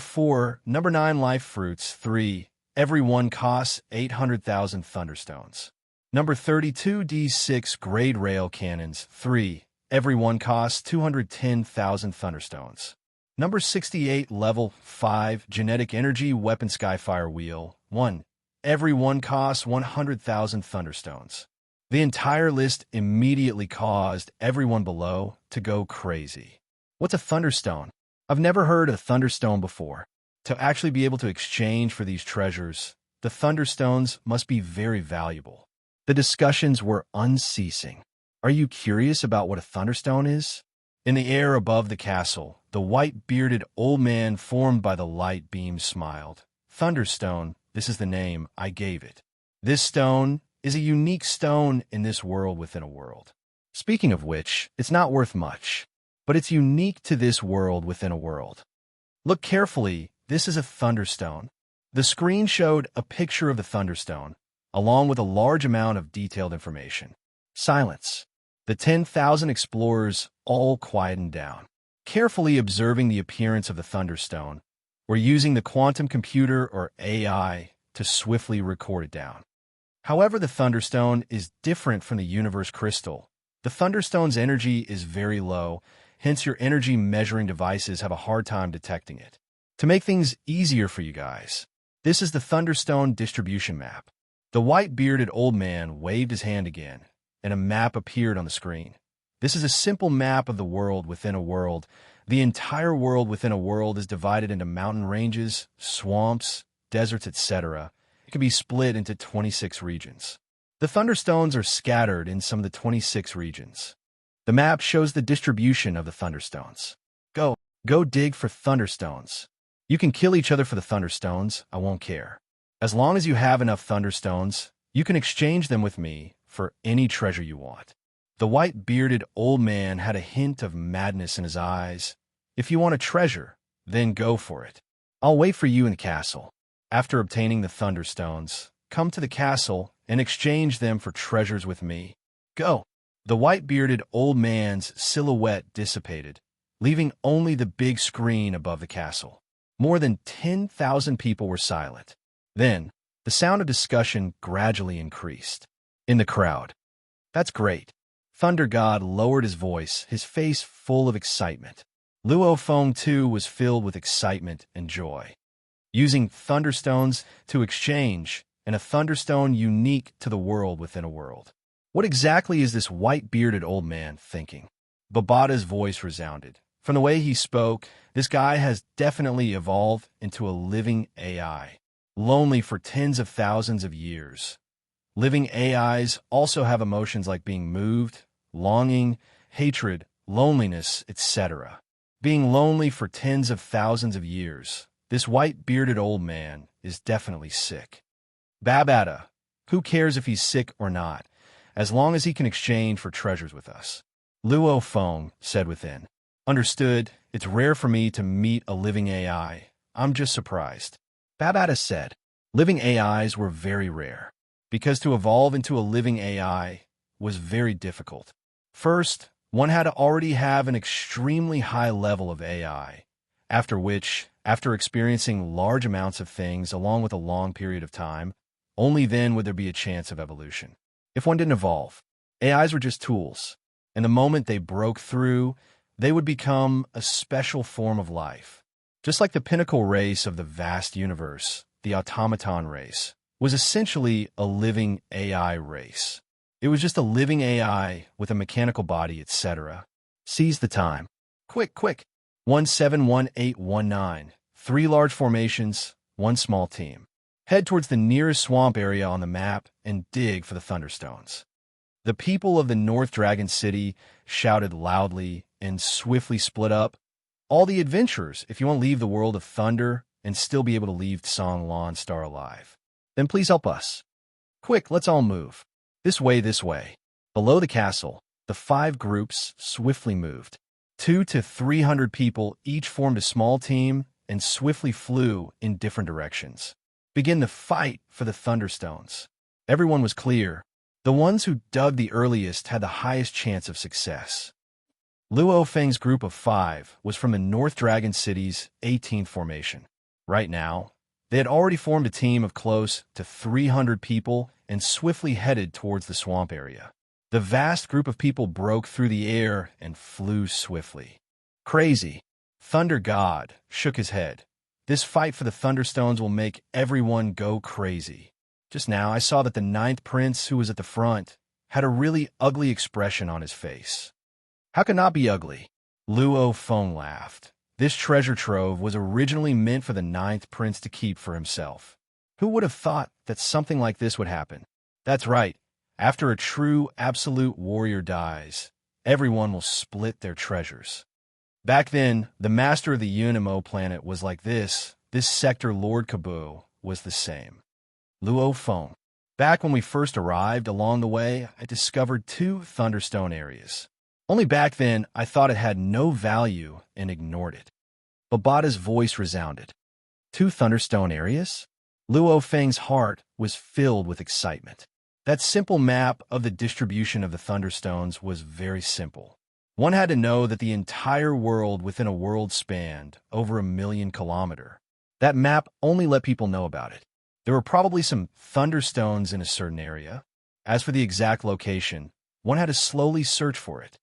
9, Life Fruits, 3. Every one costs 800,000 thunderstones. Number 32, D6 Grade Rail Cannons, 3. Every one costs 210,000 thunderstones. Number 68, Level 5 Genetic Energy Weapon Skyfire Wheel, 1. Every one costs 100,000 thunderstones. The entire list immediately caused everyone below to go crazy. What's a thunderstone? I've never heard of thunderstone before. To actually be able to exchange for these treasures, the thunderstones must be very valuable. The discussions were unceasing. Are you curious about what a thunderstone is? In the air above the castle, the white-bearded old man formed by the light beam smiled. Thunderstone, this is the name I gave it. This stone is a unique stone in this world within a world. Speaking of which, it's not worth much. but it's unique to this world within a world. Look carefully, this is a thunderstone. The screen showed a picture of the thunderstone, along with a large amount of detailed information. Silence. The 10,000 explorers all quietened down, carefully observing the appearance of the thunderstone, or using the quantum computer or AI to swiftly record it down. However, the thunderstone is different from the universe crystal. The thunderstone's energy is very low, hence your energy measuring devices have a hard time detecting it. To make things easier for you guys, this is the thunderstone distribution map. The white-bearded old man waved his hand again, and a map appeared on the screen. This is a simple map of the world within a world. The entire world within a world is divided into mountain ranges, swamps, deserts, etc. It can be split into 26 regions. The thunderstones are scattered in some of the 26 regions. The map shows the distribution of the thunderstones. Go dig for thunderstones. You can kill each other for the thunderstones, I won't care. As long as you have enough thunderstones, you can exchange them with me for any treasure you want. The white-bearded old man had a hint of madness in his eyes. If you want a treasure, then go for it. I'll wait for you in the castle. After obtaining the thunderstones, come to the castle and exchange them for treasures with me. Go. The white-bearded old man's silhouette dissipated, leaving only the big screen above the castle. More than 10,000 people were silent. Then, the sound of discussion gradually increased. In the crowd. That's great. Thunder God lowered his voice, his face full of excitement. Luo Feng too was filled with excitement and joy. Using thunderstones to exchange, and a thunderstone unique to the world within a world. What exactly is this white-bearded old man thinking? Babata's voice resounded. From the way he spoke, this guy has definitely evolved into a living AI, lonely for tens of thousands of years. Living AIs also have emotions like being moved, longing, hatred, loneliness, etc. Being lonely for tens of thousands of years, this white-bearded old man is definitely sick. Babata, who cares if he's sick or not, as long as he can exchange for treasures with us? Luo Feng said within. Understood, it's rare for me to meet a living AI. I'm just surprised. Babata said, living AIs were very rare, because to evolve into a living AI was very difficult. First, one had to already have an extremely high level of AI, after which, after experiencing large amounts of things along with a long period of time, only then would there be a chance of evolution. If one didn't evolve, AIs were just tools, and the moment they broke through, they would become a special form of life. Just like the pinnacle race of the vast universe, the automaton race, was essentially a living AI race. It was just a living AI with a mechanical body, etc. Seize the time. Quick. 171819. 3 large formations, 1 small team. Head towards the nearest swamp area on the map and dig for the thunderstones. The people of the North Dragon City shouted loudly and swiftly split up. All the adventurers, if you want to leave the world of thunder and still be able to leave Song Lan Star alive, then please help us. Quick, let's all move. This way. Below the castle, the 5 groups swiftly moved. 200 to 300 people each formed a small team and swiftly flew in different directions. Begin the fight for the thunderstones. Everyone was clear. The ones who dug the earliest had the highest chance of success. Luo Feng's group of 5 was from the North Dragon City's 18th formation. Right now, they had already formed a team of close to 300 people and swiftly headed towards the swamp area. The vast group of people broke through the air and flew swiftly. Crazy. Thunder God shook his head. This fight for the thunderstones will make everyone go crazy. Just now, I saw that the 9th prince, who was at the front, had a really ugly expression on his face. How could not be ugly? Luo Feng laughed. This treasure trove was originally meant for the 9th prince to keep for himself. Who would have thought that something like this would happen? That's right. After a true, absolute warrior dies, everyone will split their treasures. Back then, the master of the Unimo planet was like this. This sector Lord Kabu was the same. Luo Feng. Back when we first arrived along the way, I discovered 2 thunderstone areas. Only back then I thought it had no value and ignored it. Babata's voice resounded. 2 Thunderstone areas? Luo Feng's heart was filled with excitement. That simple map of the distribution of the Thunderstones was very simple. One had to know that the entire world within a world spanned over 1,000,000 kilometers. That map only let people know about it. There were probably some Thunderstones in a certain area. As for the exact location, one had to slowly search for it.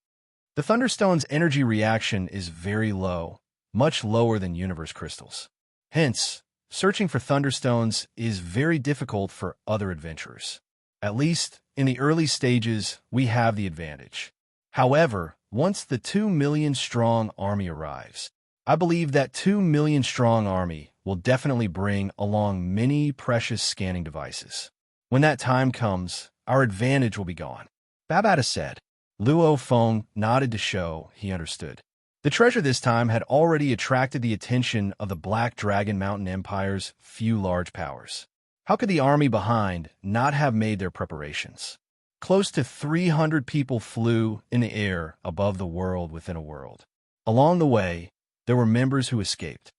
The Thunderstone's energy reaction is very low, much lower than universe crystals. Hence, searching for Thunderstones is very difficult for other adventurers. At least, in the early stages, we have the advantage. However, once the 2,000,000-strong army arrives, I believe that 2,000,000-strong army will definitely bring along many precious scanning devices. When that time comes, our advantage will be gone. Babata said. Luo Feng nodded to show he understood. The treasure this time had already attracted the attention of the Black Dragon Mountain Empire's few large powers. How could the army behind not have made their preparations? Close to 300 people flew in the air above the world within a world. Along the way, there were members who escaped.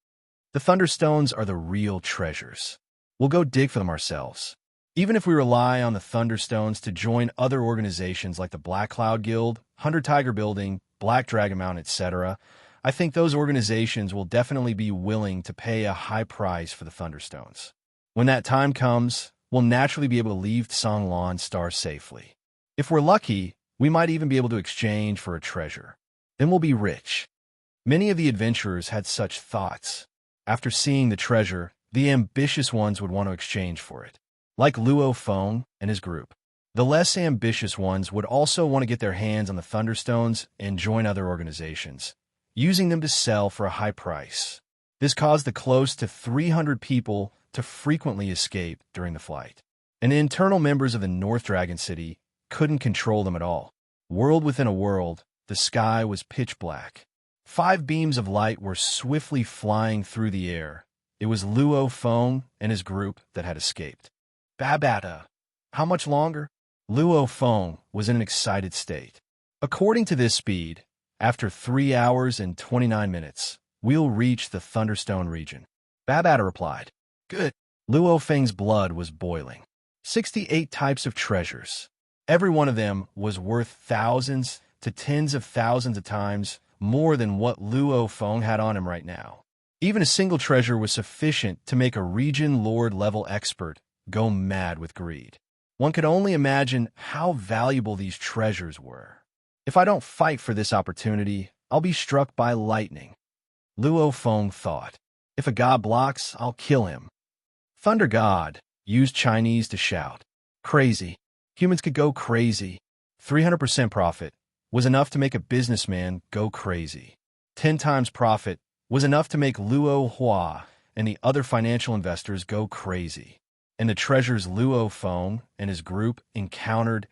The Thunderstones are the real treasures. We'll go dig for them ourselves. Even if we rely on the Thunderstones to join other organizations like the Black Cloud Guild, Hunter Tiger Building, Black Dragon Mountain, etc., I think those organizations will definitely be willing to pay a high price for the Thunderstones. When that time comes, we'll naturally be able to leave Songlan Star safely. If we're lucky, we might even be able to exchange for a treasure. Then we'll be rich. Many of the adventurers had such thoughts. After seeing the treasure, the ambitious ones would want to exchange for it. Like Luo Feng and his group. The less ambitious ones would also want to get their hands on the Thunderstones and join other organizations, using them to sell for a high price. This caused the close to 300 people to frequently escape during the flight. And the internal members of the North Dragon City couldn't control them at all. World within a world, the sky was pitch black. 5 beams of light were swiftly flying through the air. It was Luo Feng and his group that had escaped. Babata. How much longer? Luo Feng was in an excited state. According to this speed, after 3 hours and 29 minutes, we'll reach the Thunderstone region. Babata replied. Good. Luo Feng's blood was boiling. 68 types of treasures. Every one of them was worth thousands to tens of thousands of times more than what Luo Feng had on him right now. Even a single treasure was sufficient to make a region lord level expert go mad with greed. One could only imagine how valuable these treasures were. If I don't fight for this opportunity, I'll be struck by lightning. Luo Feng thought. If a god blocks, I'll kill him. Thunder God used Chinese to shout. Crazy. Humans could go crazy. 300% profit was enough to make a businessman go crazy. 10 times profit was enough to make Luo Hua and the other financial investors go crazy. And the treasures Luo Feng and his group encountered,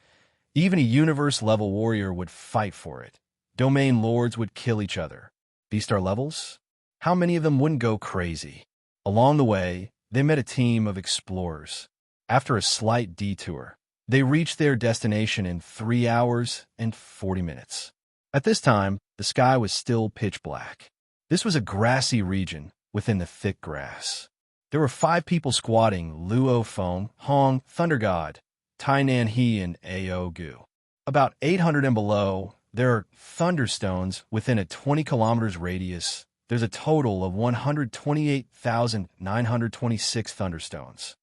even a universe-level warrior would fight for it. Domain lords would kill each other. Beastar levels? How many of them wouldn't go crazy? Along the way, they met a team of explorers. After a slight detour, they reached their destination in 3 hours and 40 minutes. At this time, the sky was still pitch black. This was a grassy region within the thick grass. There were 5 people squatting: Luo Feng, Hong, Thunder God, Tainan He, and Ao Gu. About 800 and below, there are Thunderstones within a 20 kilometers radius. There's a total of 128,926 Thunderstones.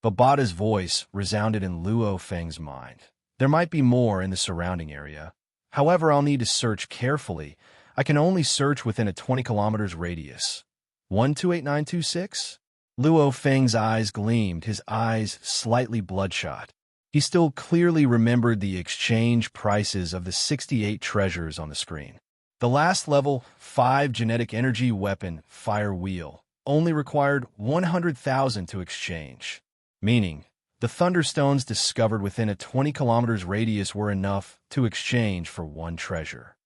Babata's voice resounded in Luo Feng's mind. There might be more in the surrounding area. However, I'll need to search carefully. I can only search within a 20 kilometers radius. 128926? Luo Feng's eyes gleamed, his eyes slightly bloodshot. He still clearly remembered the exchange prices of the 68 treasures on the screen. The last level 5 genetic energy weapon, Fire Wheel, only required 100,000 to exchange, meaning the Thunderstones discovered within a 20 kilometers radius were enough to exchange for 1 treasure.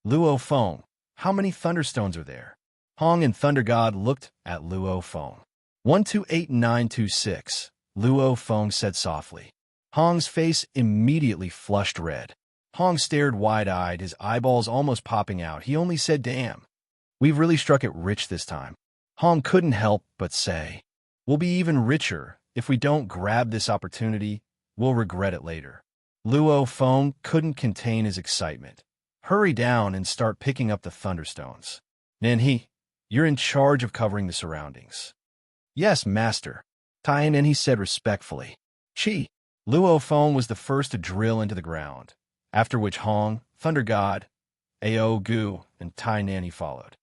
Luo Feng, how many Thunderstones are there? Hong and Thunder God looked at Luo Feng. 128926, Luo Feng said softly. Hong's face immediately flushed red. Hong stared wide-eyed, his eyeballs almost popping out. He only said, "Damn. We've really struck it rich this time." Hong couldn't help but say, "We'll be even richer. If we don't grab this opportunity, we'll regret it later." Luo Feng couldn't contain his excitement. "Hurry down and start picking up the thunderstones. Nanhe, you're in charge of covering the surroundings." "Yes, master," Tainan he said respectfully. "Chi." Luo Feng was the first to drill into the ground, after which Hong, Thunder God, Ao Gu, and Tainan followed.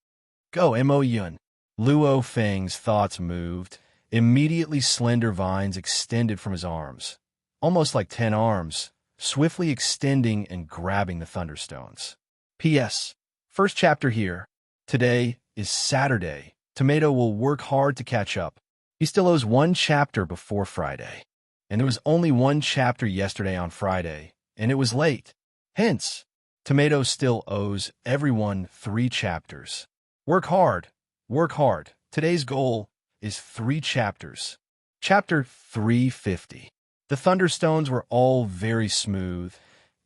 "Go, Mo Yun." Luo Feng's thoughts moved. Immediately slender vines extended from his arms, almost like 10 arms, swiftly extending and grabbing the thunderstones. P.S. First chapter here. Today is Saturday. Tomato will work hard to catch up. He still owes 1 chapter before Friday. And there was only 1 chapter yesterday on Friday, and it was late. Hence, Tomato still owes everyone 3 chapters. Work hard. Work hard. Today's goal is 3 chapters. Chapter 350. The thunderstones were all very smooth,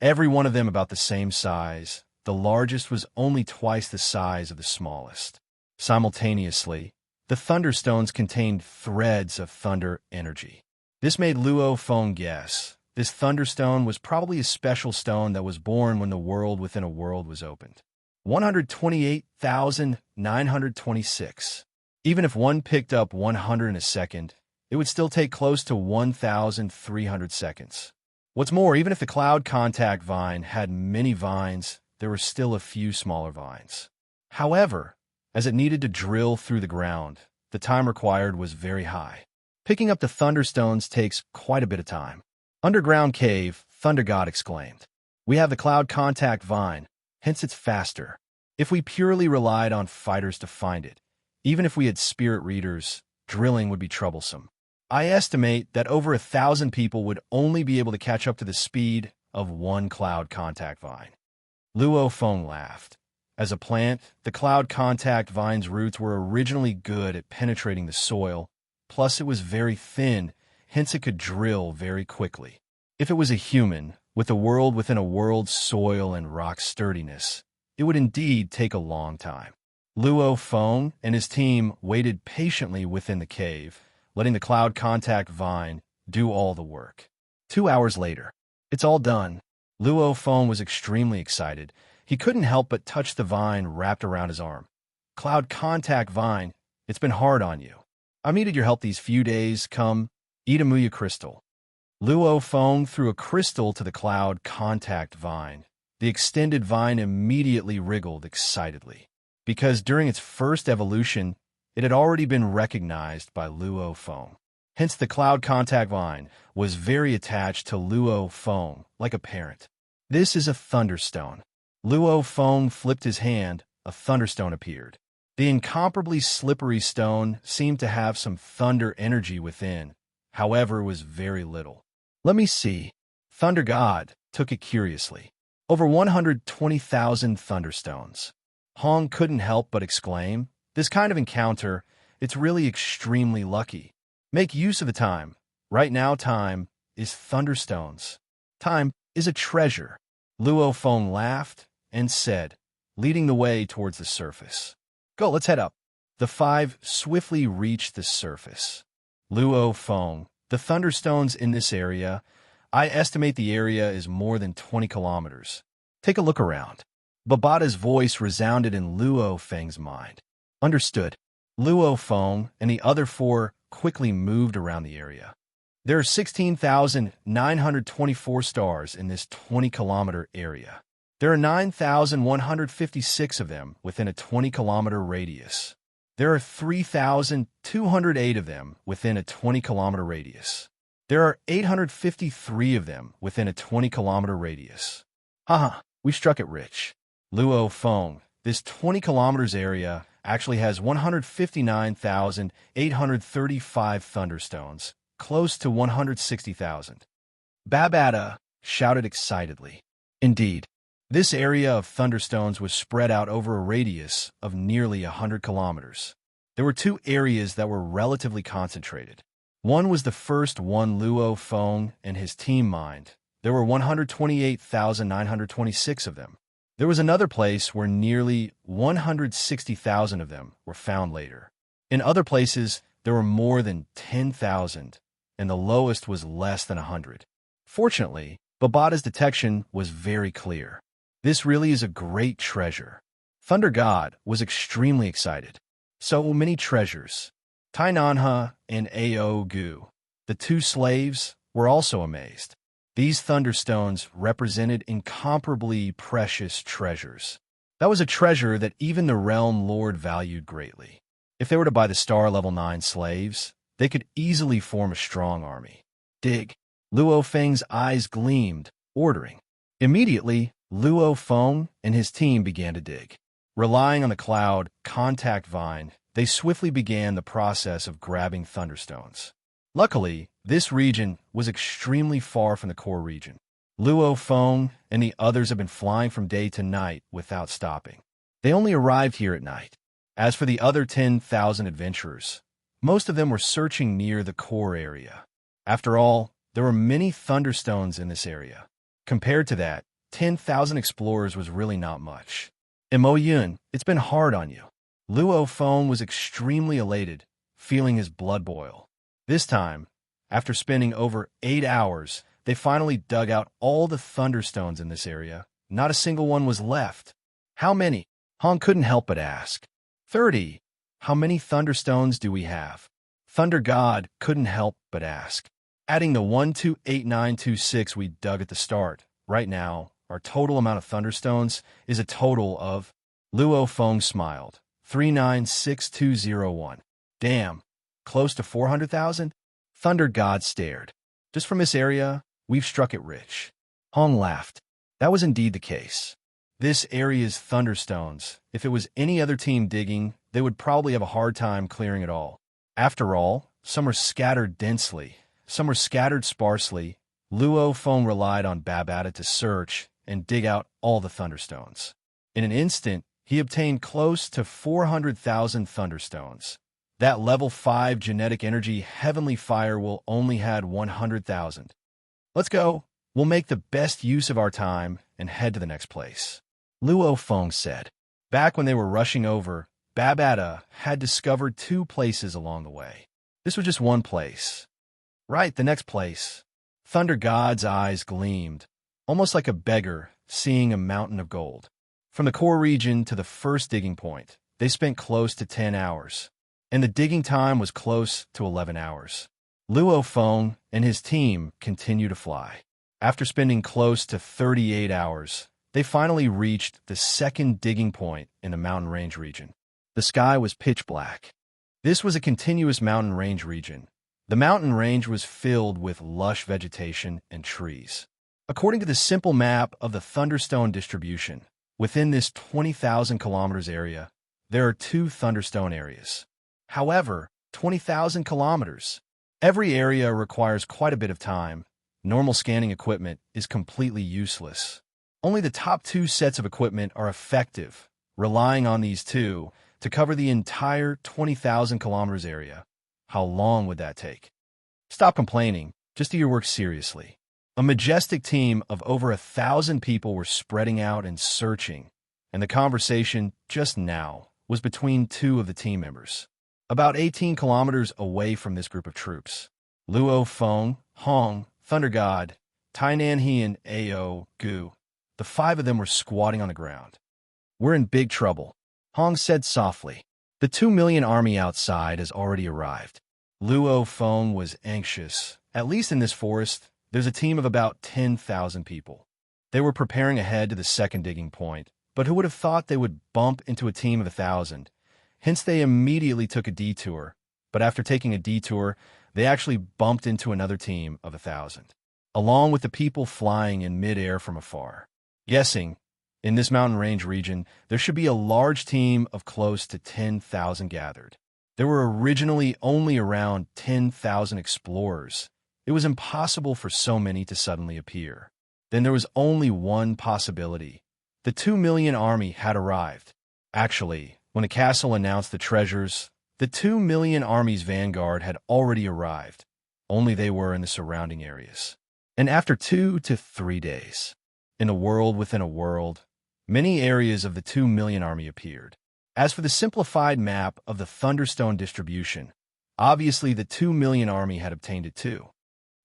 every one of them about the same size. The largest was only twice the size of the smallest. Simultaneously, the thunderstones contained threads of thunder energy. This made Luo Feng guess this thunderstone was probably a special stone that was born when the world within a world was opened. 128,926. Even if one picked up 100 in a second, it would still take close to 1,300 seconds. What's more, even if the cloud contact vine had many vines, there were still a few smaller vines. However, as it needed to drill through the ground, the time required was very high. Picking up the thunderstones takes quite a bit of time. "Underground cave," Thunder God exclaimed. "We have the cloud contact vine, hence it's faster. If we purely relied on fighters to find it, even if we had spirit readers, drilling would be troublesome. I estimate that over 1,000 people would only be able to catch up to the speed of 1 cloud contact vine." Luo Feng laughed. As a plant, the cloud contact vine's roots were originally good at penetrating the soil, plus it was very thin, hence it could drill very quickly. If it was a human, with a world within a world's soil and rock sturdiness, it would indeed take a long time. Luo Feng and his team waited patiently within the cave, letting the cloud contact vine do all the work. 2 hours later. "It's all done." Luo Feng was extremely excited. He couldn't help but touch the vine wrapped around his arm. "Cloud contact vine, it's been hard on you. I needed your help these few days. Come, eat a Muya crystal." Luo Feng threw a crystal to the cloud contact vine. The extended vine immediately wriggled excitedly, because during its first evolution, it had already been recognized by Luo Feng. Hence the cloud contact vine was very attached to Luo Feng, like a parent. "This is a thunderstone." Luo Feng flipped his hand, a thunderstone appeared. The incomparably slippery stone seemed to have some thunder energy within, however it was very little. "Let me see." Thunder God took it curiously. "Over 120,000 thunderstones." Hong couldn't help but exclaim, "This kind of encounter, it's really extremely lucky. Make use of the time. Right now time is thunderstones. Time is a treasure." Luo Feng laughed and said, leading the way towards the surface. "Go, let's head up." The 5 swiftly reached the surface. Luo Feng, the thunderstones in this area, I estimate the area is more than 20 kilometers. Take a look around. Babata's voice resounded in Luo Feng's mind. "Understood." Luo Feng and the other 4 quickly moved around the area. There are 16,924 stars in this 20-kilometer area. There are 9,156 of them within a 20-kilometer radius. There are 3,208 of them within a 20-kilometer radius. There are 853 of them within a 20-kilometer radius. Haha, we struck it rich. Luo Feng, this 20 kilometers area actually has 159,835 thunderstones, close to 160,000. Babata shouted excitedly. Indeed, this area of thunderstones was spread out over a radius of nearly 100 kilometers. There were 2 areas that were relatively concentrated. One was the first one Luo Feng and his team mined. There were 128,926 of them. There was another place where nearly 160,000 of them were found later. In other places, there were more than 10,000, and the lowest was less than 100. Fortunately, Babata's detection was very clear. This really is a great treasure. Thunder God was extremely excited. So many treasures. Tainanha and Ao Gu, the two slaves, were also amazed. These thunderstones represented incomparably precious treasures. That was a treasure that even the realm lord valued greatly. If they were to buy the star level 9 slaves, they could easily form a strong army. Dig. Luo Feng's eyes gleamed, ordering. Immediately, Luo Feng and his team began to dig. Relying on the cloud contact vine, they swiftly began the process of grabbing thunderstones. Luckily, this region was extremely far from the core region. Luo Feng and the others have been flying from day to night without stopping. They only arrived here at night. As for the other 10,000 adventurers, most of them were searching near the core area. After all, there were many thunderstones in this area. Compared to that, 10,000 explorers was really not much. Mo Yun, it's been hard on you. Luo Feng was extremely elated, feeling his blood boil. This time, after spending over 8 hours, they finally dug out all the thunderstones in this area. Not a single one was left. How many? Hong couldn't help but ask. 30. How many thunderstones do we have? Thunder God couldn't help but ask. Adding the 128926 we dug at the start, right now, our total amount of thunderstones is a total of... Luo Feng smiled. 396201. Damn, close to 400,000? Thunder God stared. Just from this area, we've struck it rich. Hong laughed. That was indeed the case. This area's thunderstones, if it was any other team digging, they would probably have a hard time clearing it all. After all, some are scattered densely, some are scattered sparsely. Luo Feng relied on Babata to search and dig out all the thunderstones. In an instant, he obtained close to 400,000 thunderstones. That level 5 genetic energy heavenly fire will only had 100,000. Let's go. We'll make the best use of our time and head to the next place. Luo Feng said. Back when they were rushing over, Babata had discovered 2 places along the way. This was just one place. Right, the next place. Thunder God's eyes gleamed, almost like a beggar seeing a mountain of gold. From the core region to the first digging point, they spent close to 10 hours, and the digging time was close to 11 hours. Luo Feng and his team continued to fly. After spending close to 38 hours, they finally reached the second digging point in the mountain range region. The sky was pitch black. This was a continuous mountain range region. The mountain range was filled with lush vegetation and trees. According to the simple map of the Thunderstone distribution, within this 20,000 kilometers area, there are 2 Thunderstone areas. However, 20,000 kilometers. Every area requires quite a bit of time. Normal scanning equipment is completely useless. Only the top 2 sets of equipment are effective, relying on these 2 to cover the entire 20,000 kilometers area. How long would that take? Stop complaining, just do your work seriously. A majestic team of over 1,000 people were spreading out and searching, and the conversation just now was between 2 of the team members. About 18 kilometers away from this group of troops, Luo Feng, Hong, Thunder God, Tainan He, and Ao Gu, the 5 of them were squatting on the ground. We're in big trouble, Hong said softly. The 2 million army outside has already arrived. Luo Feng was anxious. At least in this forest, there's a team of about 10,000 people. They were preparing ahead to the second digging point, but who would have thought they would bump into a team of 1,000? Hence, they immediately took a detour, but after taking a detour, they actually bumped into another team of 1,000, along with the people flying in midair from afar. Guessing, in this mountain range region, there should be a large team of close to 10,000 gathered. There were originally only around 10,000 explorers. It was impossible for so many to suddenly appear. Then there was only one possibility. The 2 million army had arrived. Actually, when the castle announced the treasures, the 2 million army's vanguard had already arrived. Only they were in the surrounding areas. And after 2 to 3 days, in a world within a world, many areas of the 2 million army appeared. As for the simplified map of the Thunderstone distribution, obviously the 2 million army had obtained it too.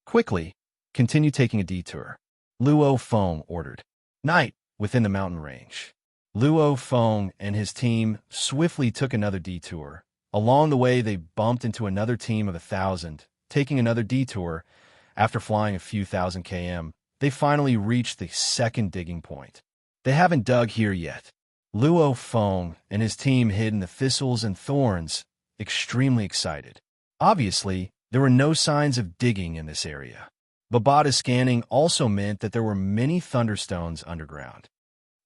Quickly, continue taking a detour. Luo Feng ordered. Night, within the mountain range. Luo Feng and his team swiftly took another detour. Along the way, they bumped into another team of 1,000, taking another detour. After flying a few thousand km, they finally reached the second digging point. They haven't dug here yet. Luo Feng and his team hid in the thistles and thorns, extremely excited. Obviously, there were no signs of digging in this area. Babada's scanning also meant that there were many thunderstones underground.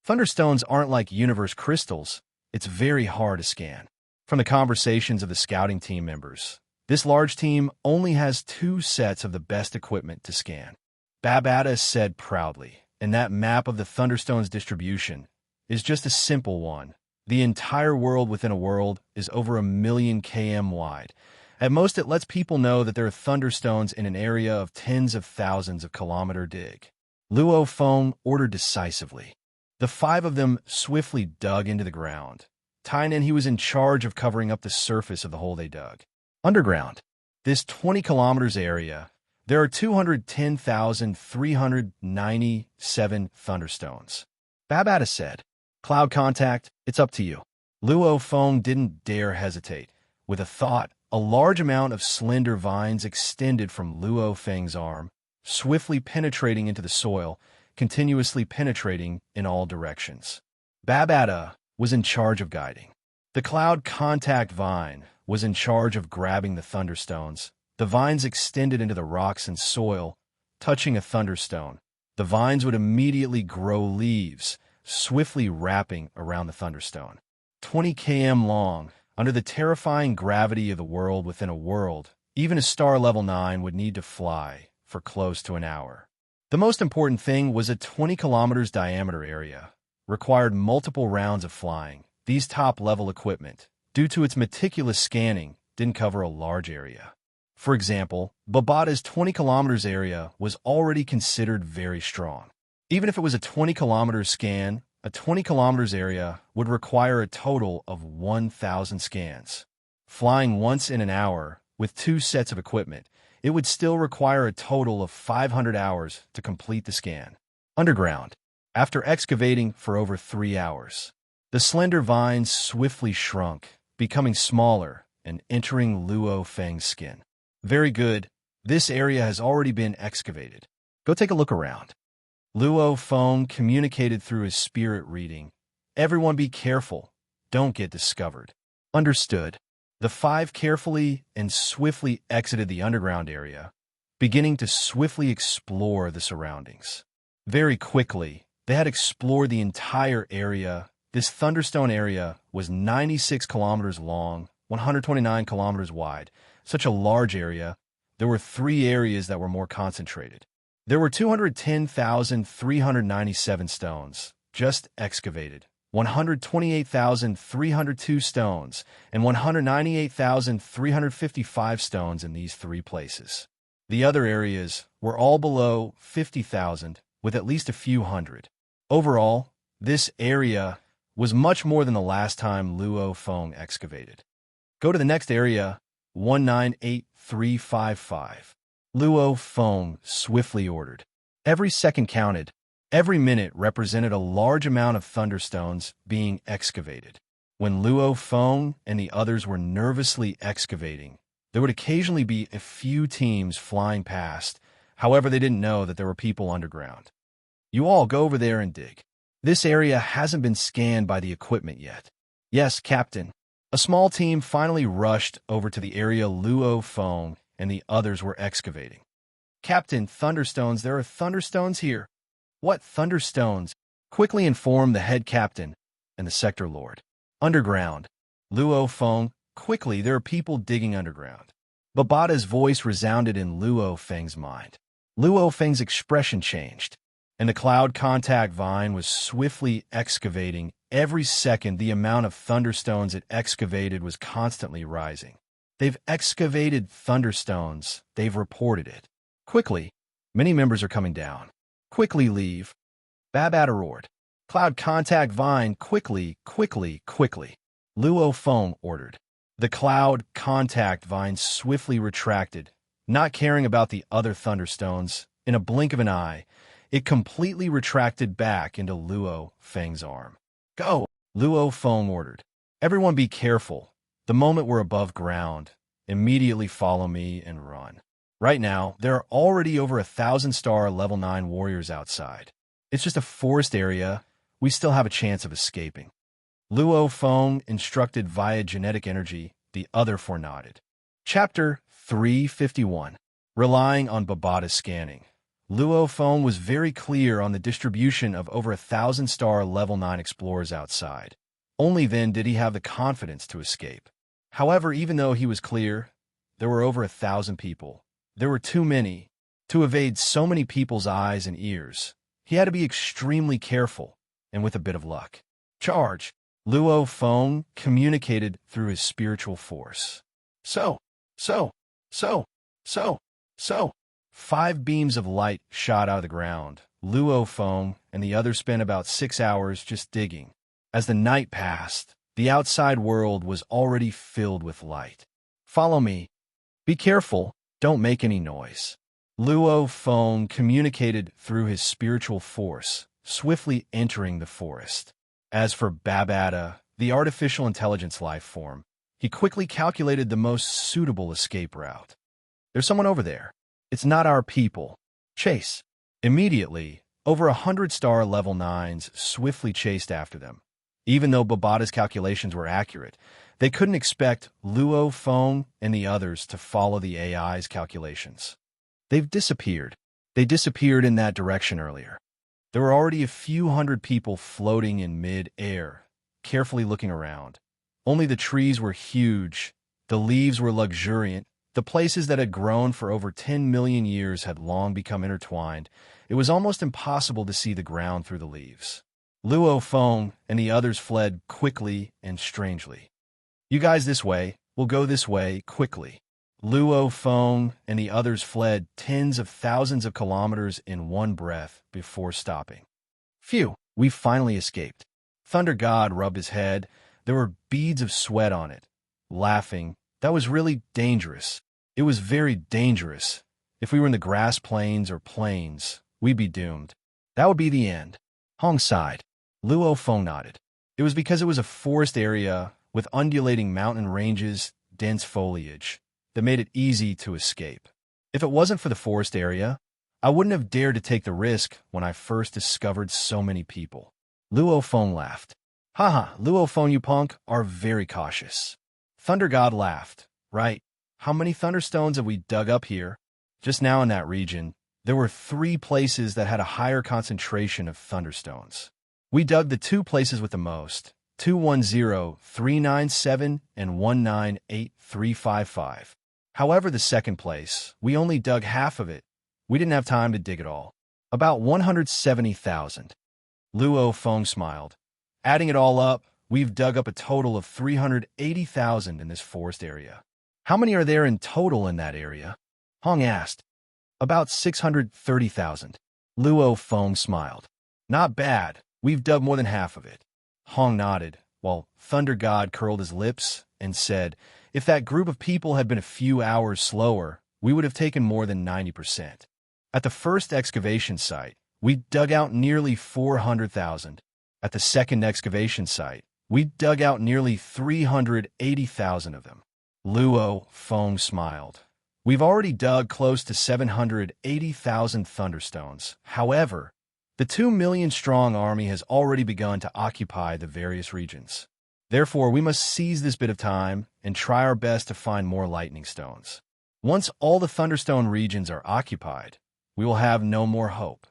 Thunderstones aren't like universe crystals. It's very hard to scan. From the conversations of the scouting team members, this large team only has 2 sets of the best equipment to scan. Babada said proudly, and that map of the Thunderstone's distribution is just a simple one. The entire world within a world is over 1 million km wide. At most, it lets people know that there are thunderstones in an area of tens of thousands of kilometer dig. Luo Feng ordered decisively. The 5 of them swiftly dug into the ground. Tainan, he was in charge of covering up the surface of the hole they dug. Underground, this 20 kilometers area, there are 210,397 thunderstones. Babada said, "Cloud contact, it's up to you." Luo Feng didn't dare hesitate. With a thought, a large amount of slender vines extended from Luo Feng's arm, swiftly penetrating into the soil, continuously penetrating in all directions. Babada was in charge of guiding. The cloud contact vine was in charge of grabbing the thunderstones. The vines extended into the rocks and soil, touching a thunderstone. The vines would immediately grow leaves, swiftly wrapping around the thunderstone. 20 km long, under the terrifying gravity of the world within a world, even a star level 9 would need to fly for close to an hour. The most important thing was a 20 kilometers diameter area, required multiple rounds of flying. These top-level equipment, due to its meticulous scanning, didn't cover a large area. For example, Babada's 20 kilometers area was already considered very strong. Even if it was a 20 kilometers scan, a 20 kilometers area would require a total of 1,000 scans. Flying once in an hour with 2 sets of equipment, it would still require a total of 500 hours to complete the scan. Underground, after excavating for over 3 hours, the slender vines swiftly shrunk, becoming smaller and entering Luo Feng's skin. Very good. This area has already been excavated. Go take a look around. Luo Feng communicated through his spirit reading. Everyone be careful. Don't get discovered. Understood. The 5 carefully and swiftly exited the underground area, beginning to swiftly explore the surroundings. Very quickly, they had explored the entire area. This Thunderstone area was 96 kilometers long, 129 kilometers wide. Such a large area, there were 3 areas that were more concentrated. There were 210,397 stones, just excavated, 128,302 stones, and 198,355 stones in these 3 places. The other areas were all below 50,000, with at least a few hundred. Overall, this area was much more than the last time Luo Feng excavated. Go to the next area, 198,355. Luo Feng swiftly ordered. Every second counted. Every minute represented a large amount of thunderstones being excavated. When Luo Feng and the others were nervously excavating, there would occasionally be a few teams flying past. However, they didn't know that there were people underground. You all go over there and dig. This area hasn't been scanned by the equipment yet. Yes, Captain. A small team finally rushed over to the area Luo Feng and the others were excavating. Captain, thunderstones, there are thunderstones here. What thunderstones? Quickly informed the head captain and the sector lord. Underground. Luo Feng, quickly, there are people digging underground. Babada's voice resounded in Luo Feng's mind. Luo Feng's expression changed, and the cloud contact vine was swiftly excavating. Every second, the amount of thunderstones it excavated was constantly rising. They've excavated thunderstones. They've reported it. Quickly, Many members are coming down. Quickly leave. Babata roared. Cloud contact vine, quickly, quickly, quickly. Luo Feng ordered. The cloud contact vine swiftly retracted, not caring about the other thunderstones. In a blink of an eye, it completely retracted back into Luo Feng's arm. Go! Luo Feng ordered. Everyone be careful. The moment we're above ground, immediately follow me and run. Right now, there are already over 1,000-star level 9 warriors outside. It's just a forest area. We still have a chance of escaping. Luo Feng instructed via genetic energy. The other four nodded. Chapter 351. Relying on Babata's scanning. Luo Feng was very clear on the distribution of over 1,000-star level 9 explorers outside. Only then did he have the confidence to escape. However, even though he was clear, there were over 1,000 people. There were too many to evade so many people's eyes and ears. He had to be extremely careful, and with a bit of luck. Charge! Luo Feng communicated through his spiritual force. So. 5 beams of light shot out of the ground. Luo Feng and the others spent about 6 hours just digging. As the night passed, the outside world was already filled with light. Follow me. Be careful, don't make any noise. Luo Feng communicated through his spiritual force, swiftly entering the forest. As for Babata, the artificial intelligence life form, he quickly calculated the most suitable escape route. There's someone over there. It's not our people. Chase. Immediately, over 100-star level 9s swiftly chased after them. Even though Babata's calculations were accurate, they couldn't expect Luo Feng and the others to follow the AI's calculations. They've disappeared. They disappeared in that direction earlier. There were already a few hundred people floating in mid-air, carefully looking around. Only the trees were huge, the leaves were luxuriant, the places that had grown for over 10 million years had long become intertwined. It was almost impossible to see the ground through the leaves. Luo Feng and the others fled quickly and strangely. You guys this way, we'll go this way, quickly. Luo Feng and the others fled tens of thousands of kilometers in one breath before stopping. Phew, we finally escaped. Thunder God rubbed his head. There were beads of sweat on it. Laughing, that was really dangerous. It was very dangerous. If we were in the grass plains or plains, we'd be doomed. That would be the end. Hong sighed. Luo Feng nodded. It was because it was a forest area with undulating mountain ranges, dense foliage, that made it easy to escape. If it wasn't for the forest area, I wouldn't have dared to take the risk when I first discovered so many people. Luo Feng laughed. Haha, Luo Feng, you punk, are very cautious. Thunder God laughed. Right. How many thunderstones have we dug up here? Just now in that region, there were 3 places that had a higher concentration of thunderstones. We dug the 2 places with the most, 210,397 and 198,355. However, the second place, we only dug half of it. We didn't have time to dig it all. About 170,000. Luo Feng smiled. Adding it all up, we've dug up a total of 380,000 in this forest area. How many are there in total in that area? Hong asked. About 630,000. Luo Feng smiled. Not bad. We've dug more than half of it. Hong nodded, while Thunder God curled his lips and said, if that group of people had been a few hours slower, we would have taken more than 90%. At the first excavation site, we dug out nearly 400,000. At the second excavation site, we dug out nearly 380,000 of them. Luo Feng smiled. We've already dug close to 780,000 thunderstones. However, the 2 million-strong army has already begun to occupy the various regions. Therefore, we must seize this bit of time and try our best to find more lightning stones. Once all the thunderstone regions are occupied, we will have no more hope.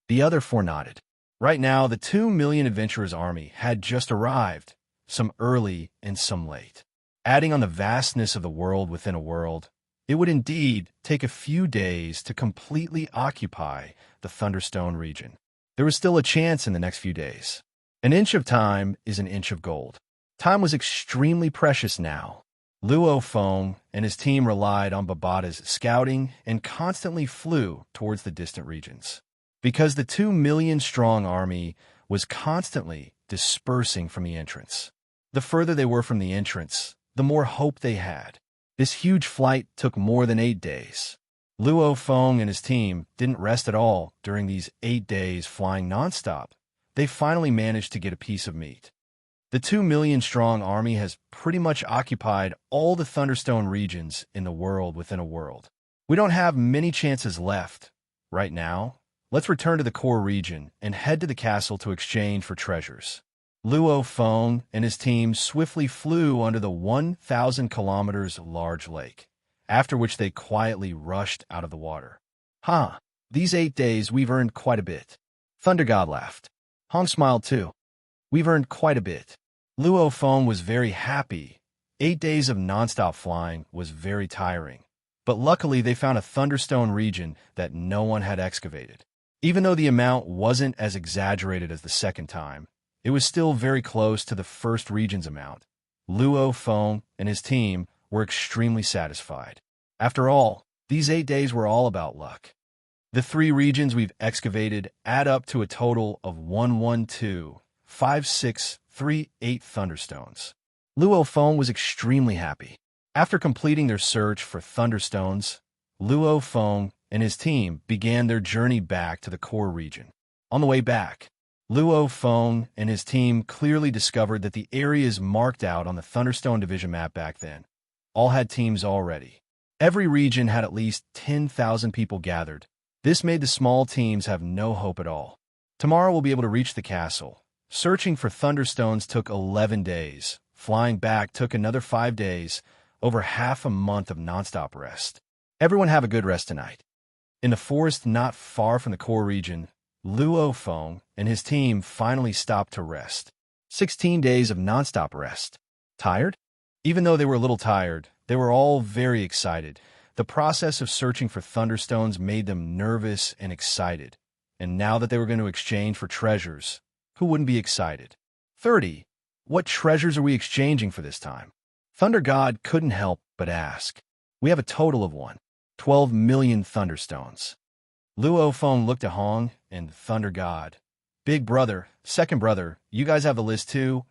The other 4 nodded. Right now, the 2 million adventurers' army had just arrived, some early and some late. Adding on the vastness of the world within a world, it would indeed take a few days to completely occupy the Thunderstone region. There was still a chance in the next few days. An inch of time is an inch of gold. Time was extremely precious now. Luo Feng and his team relied on Babata's scouting and constantly flew towards the distant regions. Because the 2 million-strong army was constantly dispersing from the entrance. The further they were from the entrance, the more hope they had. This huge flight took more than 8 days. Luo Feng and his team didn't rest at all during these 8 days flying nonstop. They finally managed to get a piece of meat. The 2 million-strong army has pretty much occupied all the Thunderstone regions in the world within a world. We don't have many chances left. Right now, let's return to the core region and head to the castle to exchange for treasures. Luo Feng and his team swiftly flew under the 1,000 kilometers large lake, after which they quietly rushed out of the water. These 8 days we've earned quite a bit. Thunder God laughed. Hong smiled too. We've earned quite a bit. Luo Feng was very happy. 8 days of nonstop flying was very tiring, but luckily they found a Thunderstone region that no one had excavated. Even though the amount wasn't as exaggerated as the second time, it was still very close to the first region's amount. Luo Feng and his team were extremely satisfied. After all, these 8 days were all about luck. The 3 regions we've excavated add up to a total of 112,563,8 Thunderstones. Luo Feng was extremely happy. After completing their search for Thunderstones, Luo Feng and his team began their journey back to the core region. On the way back, Luo Feng and his team clearly discovered that the areas marked out on the Thunderstone Division map back then all had teams already. Every region had at least 10,000 people gathered. This made the small teams have no hope at all. Tomorrow we'll be able to reach the castle. Searching for Thunderstones took 11 days. Flying back took another 5 days, over half a month of nonstop rest. Everyone have a good rest tonight. In the forest not far from the core region, Luo Feng and his team finally stopped to rest. 16 days of nonstop rest. Tired? Even though they were a little tired, they were all very excited. The process of searching for Thunderstones made them nervous and excited. And now that they were going to exchange for treasures, who wouldn't be excited? 30. What treasures are we exchanging for this time? Thunder God couldn't help but ask. We have a total of 12 million Thunderstones. Luo Feng looked at Hong and Thunder God. Big brother, second brother, you guys have the list too?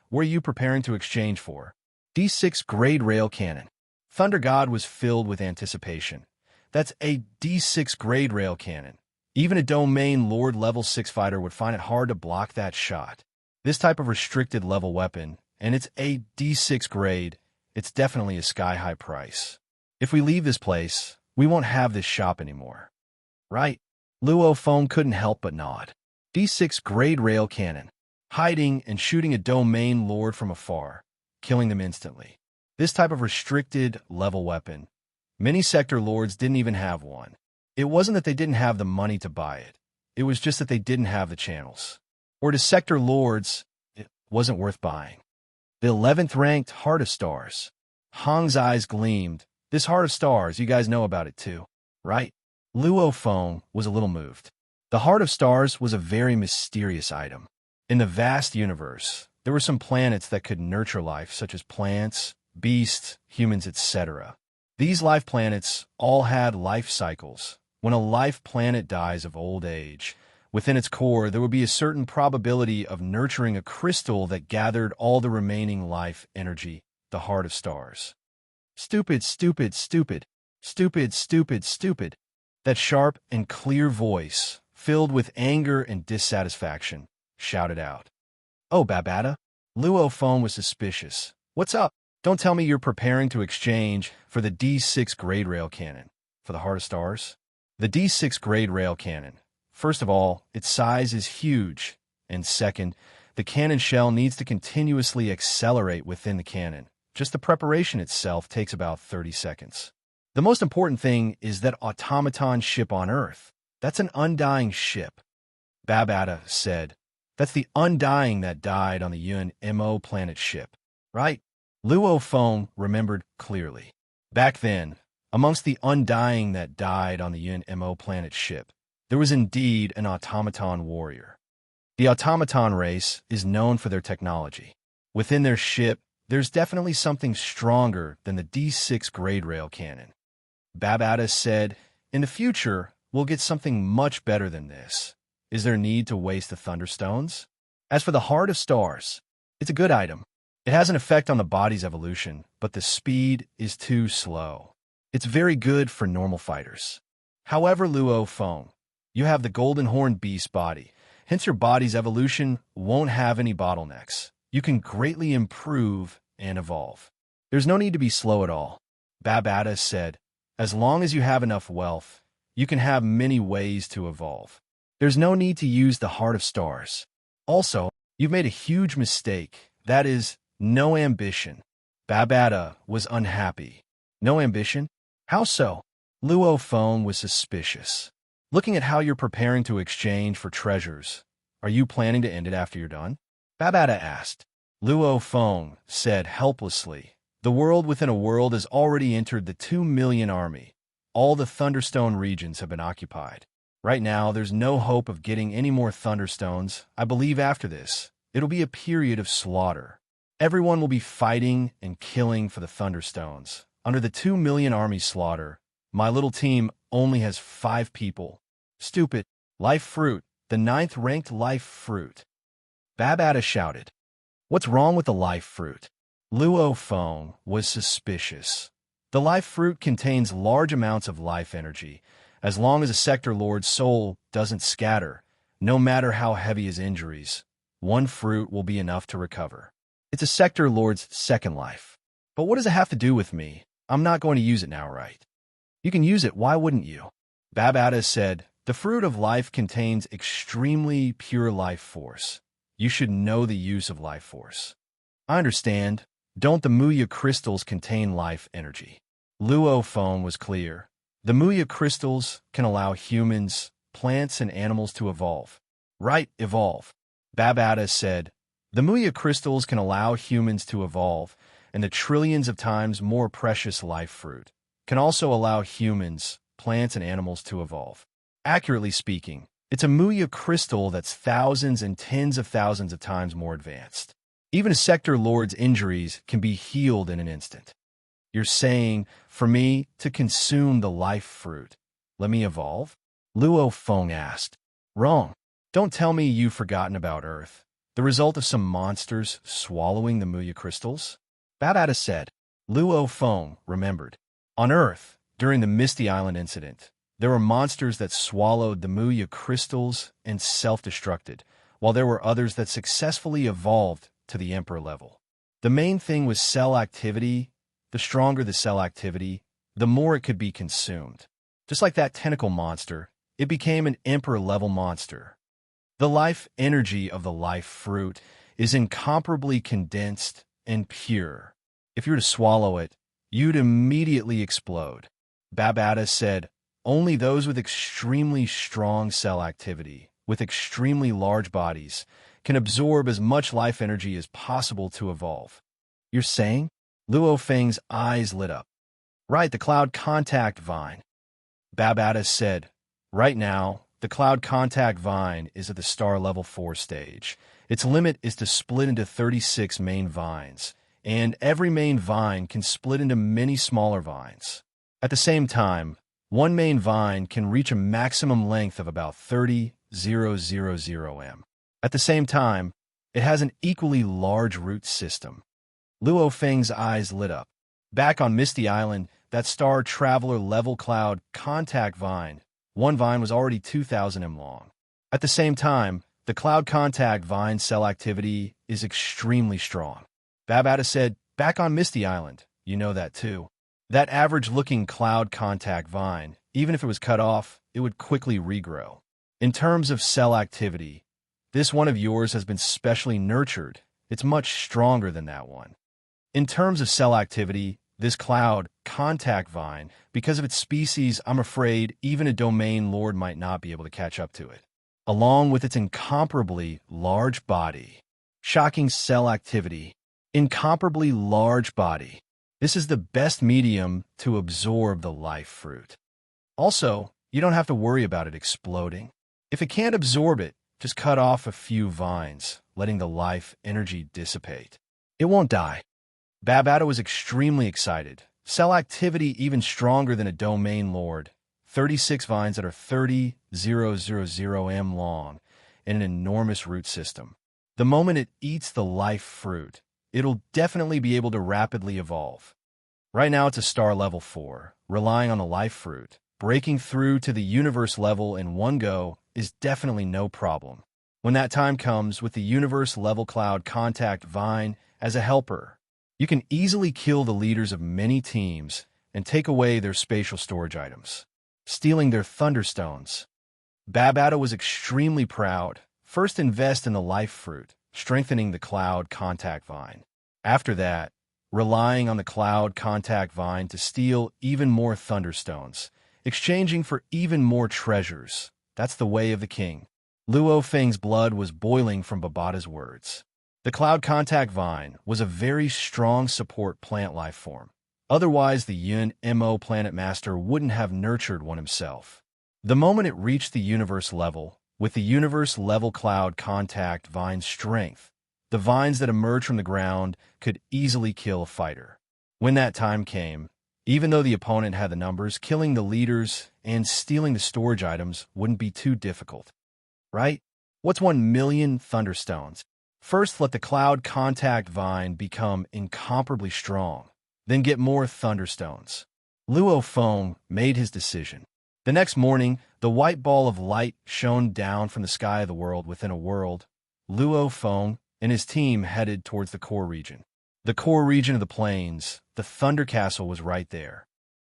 What are you preparing to exchange for? D6 grade rail cannon. Thunder God was filled with anticipation. That's a D6 grade rail cannon. Even a domain lord level 6 fighter would find it hard to block that shot. This type of restricted level weapon, and it's a D6 grade, it's definitely a sky-high price. If we leave this place, we won't have this shop anymore. Right? Luo Feng couldn't help but nod. D6 grade rail cannon. Hiding and shooting a domain lord from afar, killing them instantly. This type of restricted level weapon, many sector lords didn't even have one. It wasn't that they didn't have the money to buy it. It was just that they didn't have the channels. Or to sector lords, it wasn't worth buying. The 11th ranked Heart of Stars. Hong's eyes gleamed. This Heart of Stars, you guys know about it too, right? Luo Feng was a little moved. The Heart of Stars was a very mysterious item. In the vast universe, there were some planets that could nurture life, such as plants, beasts, humans, etc. These life planets all had life cycles. When a life planet dies of old age, within its core there would be a certain probability of nurturing a crystal that gathered all the remaining life energy, the Heart of Stars. Stupid, stupid, stupid, stupid, stupid, stupid. That sharp and clear voice, filled with anger and dissatisfaction, shouted out. Oh, Babata? Luo Feng was suspicious. What's up? Don't tell me you're preparing to exchange for the D6 grade rail cannon. For the Heart of Stars? The D6 grade rail cannon. First of all, its size is huge. And second, the cannon shell needs to continuously accelerate within the cannon. Just the preparation itself takes about 30 seconds. The most important thing is that automaton ship on Earth. That's an undying ship. Babata said. That's the undying that died on the UNMO planet ship, right? Luo Feng remembered clearly. Back then, amongst the undying that died on the UNMO planet ship, there was indeed an automaton warrior. The automaton race is known for their technology. Within their ship, There's definitely something stronger than the D6 grade rail cannon. Babata said, in the future, we'll get something much better than this. Is there need to waste the Thunderstones? As for the Heart of Stars, it's a good item. It has an effect on the body's evolution, but the speed is too slow. It's very good for normal fighters. However, Luo Feng, you have the Golden Horn Beast body, hence your body's evolution won't have any bottlenecks. You can greatly improve and evolve. There's no need to be slow at all. Babata said, as long as you have enough wealth, you can have many ways to evolve. There's no need to use the Heart of Stars. Also, you've made a huge mistake. That is, no ambition. Babata was unhappy. No ambition? How so? Luo Feng was suspicious. Looking at how you're preparing to exchange for treasures, are you planning to end it after you're done? Babata asked. Luo Feng said helplessly, the world within a world has already entered the 2 million army. All the Thunderstone regions have been occupied. Right now, there's no hope of getting any more Thunderstones. I believe after this, it'll be a period of slaughter. Everyone will be fighting and killing for the Thunderstones. Under the 2 million army slaughter, my little team only has 5 people. Stupid. Life fruit. The 9th-ranked life fruit. Babata shouted. What's wrong with the life fruit? Luo Feng was suspicious. The life fruit contains large amounts of life energy. As long as a sector lord's soul doesn't scatter, no matter how heavy his injuries, one fruit will be enough to recover. It's a sector lord's second life. But what does it have to do with me? I'm not going to use it now, right? You can use it, why wouldn't you? Babata said, the fruit of life contains extremely pure life force. You should know the use of life force. I understand. Don't the Muya crystals contain life energy? Luo Feng was clear. The Muya crystals can allow humans, plants, and animals to evolve. Right, evolve. Babata said, the Muya crystals can allow humans to evolve, and the trillions of times more precious life fruit can also allow humans, plants, and animals to evolve. Accurately speaking, it's a Muya crystal that's thousands and tens of thousands of times more advanced. Even a sector lord's injuries can be healed in an instant. You're saying, for me to consume the life fruit, let me evolve? Luo Feng asked. Wrong. Don't tell me you've forgotten about Earth, the result of some monsters swallowing the Muya crystals? Babata said. Luo Feng remembered. On Earth, during the Misty Island incident, there were monsters that swallowed the Muya crystals and self-destructed, while there were others that successfully evolved to the Emperor level. The main thing was cell activity. The stronger the cell activity, the more it could be consumed. Just like that tentacle monster, it became an Emperor-level monster. The life energy of the life fruit is incomparably condensed and pure. If you were to swallow it, you'd immediately explode. Babata said, only those with extremely strong cell activity, with extremely large bodies, can absorb as much life energy as possible to evolve. You're saying? Luo Feng's eyes lit up. Right, the Cloud Contact Vine. Babata said, right now, the Cloud Contact Vine is at the Star Level 4 stage. Its limit is to split into 36 main vines, and every main vine can split into many smaller vines. At the same time, one main vine can reach a maximum length of about 30,000 m. At the same time, it has an equally large root system. Luo Feng's eyes lit up. Back on Misty Island, that Star Traveler level Cloud Contact Vine, one vine was already 2,000 m long. At the same time, the Cloud Contact Vine cell activity is extremely strong. Babata said, back on Misty Island, you know that too. That average-looking Cloud Contact Vine, even if it was cut off, it would quickly regrow. In terms of cell activity, this one of yours has been specially nurtured. It's much stronger than that one. In terms of cell activity, this Cloud Contact Vine, because of its species, I'm afraid even a domain lord might not be able to catch up to it. Along with its incomparably large body. Shocking cell activity. Incomparably large body. This is the best medium to absorb the life fruit. Also, you don't have to worry about it exploding. If it can't absorb it, just cut off a few vines, letting the life energy dissipate. It won't die. Babata was extremely excited. Cell activity even stronger than a domain lord. 36 vines that are 30,000 m long and an enormous root system. The moment it eats the life fruit, it'll definitely be able to rapidly evolve. Right now it's a star level 4, relying on the life fruit. Breaking through to the universe level in one go is definitely no problem. When that time comes with the universe level cloud contact vine as a helper, you can easily kill the leaders of many teams and take away their spatial storage items, stealing their thunderstones. Babata was extremely proud. First invest in the life fruit, strengthening the cloud contact vine. After that, relying on the cloud contact vine to steal even more thunderstones, exchanging for even more treasures. That's the way of the king. Luo Feng's blood was boiling from Babata's words. The cloud contact vine was a very strong support plant life form. Otherwise, the Yun Mo planet master wouldn't have nurtured one himself. The moment it reached the universe level, with the universe level cloud contact vine strength, the vines that emerged from the ground could easily kill a fighter. When that time came, even though the opponent had the numbers, killing the leaders and stealing the storage items wouldn't be too difficult. Right? What's 1,000,000 thunderstones? First, let the cloud contact vine become incomparably strong. Then get more thunderstones. Luo Feng made his decision. The next morning, the white ball of light shone down from the sky of the world within a world. Luo Feng and his team headed towards the core region. The core region of the plains, the Thunder Castle was right there.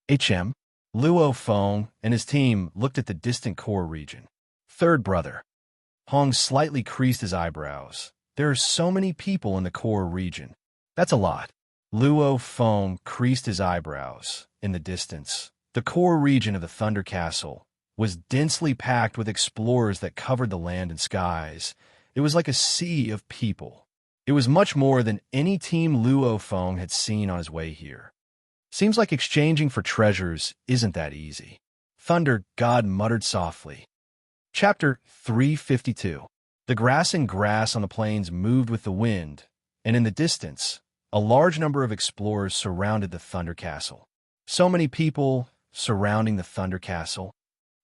Luo Feng and his team looked at the distant core region. Third brother. Hong slightly creased his eyebrows. There are so many people in the core region. That's a lot. Luo Feng creased his eyebrows. In the distance, the core region of the Thunder Castle was densely packed with explorers that covered the land and skies. It was like a sea of people. It was much more than any team Luo Feng had seen on his way here. Seems like exchanging for treasures isn't that easy. Thunder God muttered softly. Chapter 352. The grass on the plains moved with the wind, and in the distance, a large number of explorers surrounded the Thunder Castle. So many people surrounding the Thunder Castle.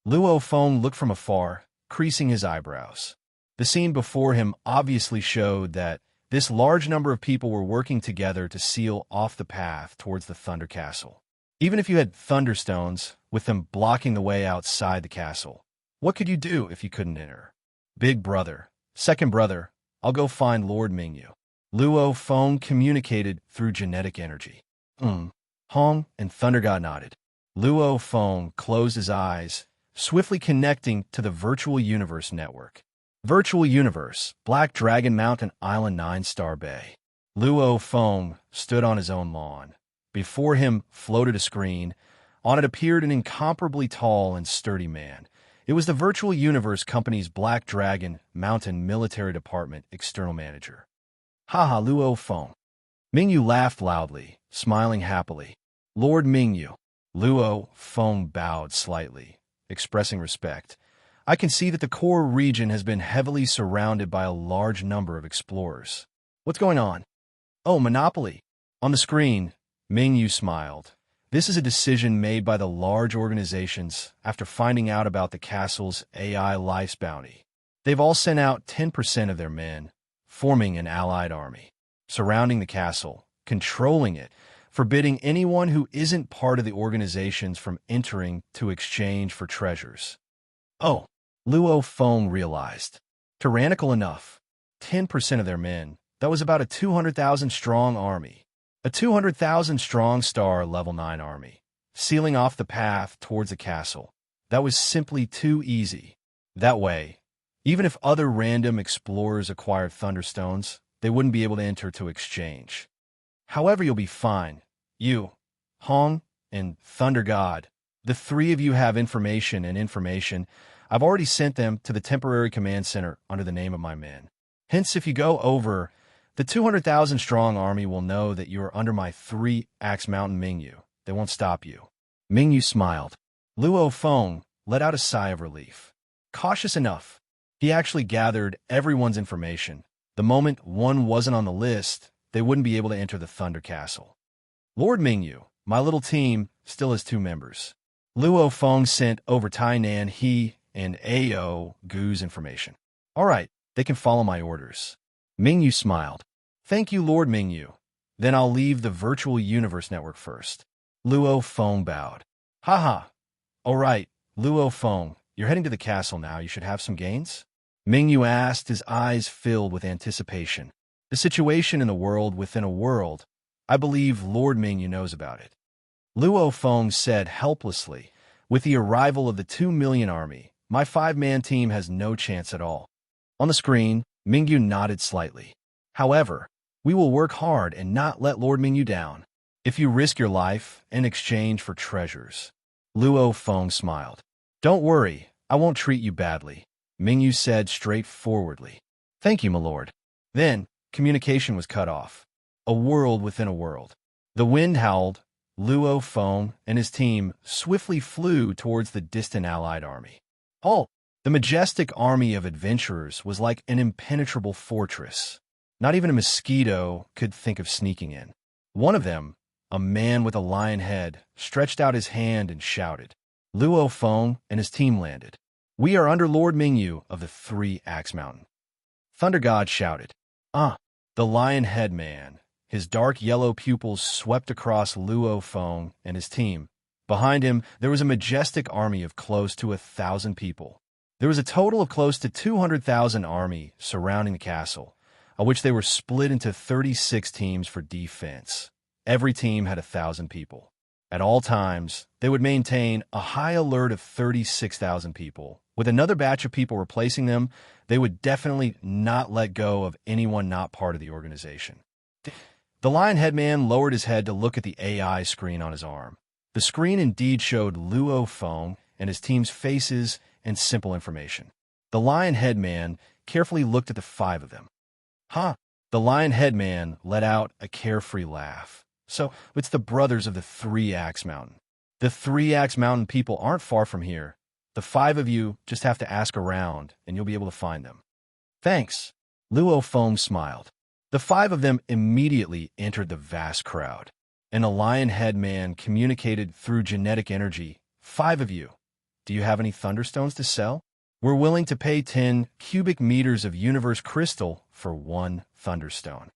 Luo Feng looked from afar, creasing his eyebrows. The scene before him obviously showed that this large number of people were working together to seal off the path towards the Thunder Castle. Even if you had thunderstones, with them blocking the way outside the castle, what could you do if you couldn't enter? Big brother, second brother, I'll go find Lord Mingyu. Luo Feng communicated through genetic energy. Hong and Thunder God nodded. Luo Feng closed his eyes, swiftly connecting to the Virtual Universe network. Virtual Universe, Black Dragon Mountain Island 9-Star Bay. Luo Feng stood on his own lawn. Before him floated a screen. On it appeared an incomparably tall and sturdy man. It was the Virtual Universe Company's Black Dragon Mountain Military Department External Manager. Haha, Luo Feng. Mingyu laughed loudly, smiling happily. Lord Mingyu. Luo Feng bowed slightly, expressing respect. I can see that the core region has been heavily surrounded by a large number of explorers. What's going on? Oh, Monopoly. On the screen, Mingyu smiled. This is a decision made by the large organizations after finding out about the castle's AI life's bounty. They've all sent out 10% of their men, forming an allied army, surrounding the castle, controlling it, forbidding anyone who isn't part of the organizations from entering to exchange for treasures. Oh, Luo Feng realized. Tyrannical enough. 10% of their men. That was about a 200,000-strong army. A 200,000-strong star level 9 army, sealing off the path towards the castle. That was simply too easy. That way, even if other random explorers acquired thunderstones, they wouldn't be able to enter to exchange. However, you'll be fine. You, Hong, and Thunder God, the three of you have information. I've already sent them to the temporary command center under the name of my men. Hence, if you go over, the 200,000-strong army will know that you are under my 3-axe Mountain Mingyu. They won't stop you. Mingyu smiled. Luo Feng let out a sigh of relief. Cautious enough. He actually gathered everyone's information. The moment one wasn't on the list, they wouldn't be able to enter the Thunder Castle. Lord Mingyu, my little team, still has 2 members. Luo Feng sent over Tainan He and Ao Gu's information. All right, they can follow my orders. Mingyu smiled. Thank you, Lord Mingyu. Then I'll leave the virtual universe network first. Luo Feng bowed. Haha. All right, Luo Feng, you're heading to the castle now. You should have some gains? Mingyu asked, his eyes filled with anticipation. The situation in the world within a world. I believe Lord Mingyu knows about it. Luo Feng said helplessly, with the arrival of the 2 million army, my 5-man team has no chance at all. On the screen, Mingyu nodded slightly. However, we will work hard and not let Lord Mingyu down. If you risk your life in exchange for treasures. Luo Feng smiled. Don't worry, I won't treat you badly, Mingyu said straightforwardly. Thank you, my lord. Then, communication was cut off. A world within a world. The wind howled. Luo Feng and his team swiftly flew towards the distant allied army. Halt! The majestic army of adventurers was like an impenetrable fortress. Not even a mosquito could think of sneaking in. One of them, a man with a lion head, stretched out his hand and shouted. Luo Feng and his team landed. We are under Lord Mingyu of the 3 Axe Mountain. Thunder God shouted. The lion head man. His dark yellow pupils swept across Luo Feng and his team. Behind him, there was a majestic army of close to 1,000 people. There was a total of close to 200,000 army surrounding the castle, of which they were split into 36 teams for defense. Every team had 1,000 people. At all times, they would maintain a high alert of 36,000 people. With another batch of people replacing them, they would definitely not let go of anyone not part of the organization. The lion head man lowered his head to look at the AI screen on his arm. The screen indeed showed Luo Feng and his team's faces and simple information. The lion head man carefully looked at the 5 of them. The lion head man let out a carefree laugh. So, it's the brothers of the 3 Axe Mountain. The 3 Axe Mountain people aren't far from here. The 5 of you just have to ask around, and you'll be able to find them. Thanks. Luo Feng smiled. The 5 of them immediately entered the vast crowd. And a lion head man communicated through genetic energy. 5 of you. Do you have any thunderstones to sell? We're willing to pay 10 cubic meters of universe crystal for 1 thunderstone.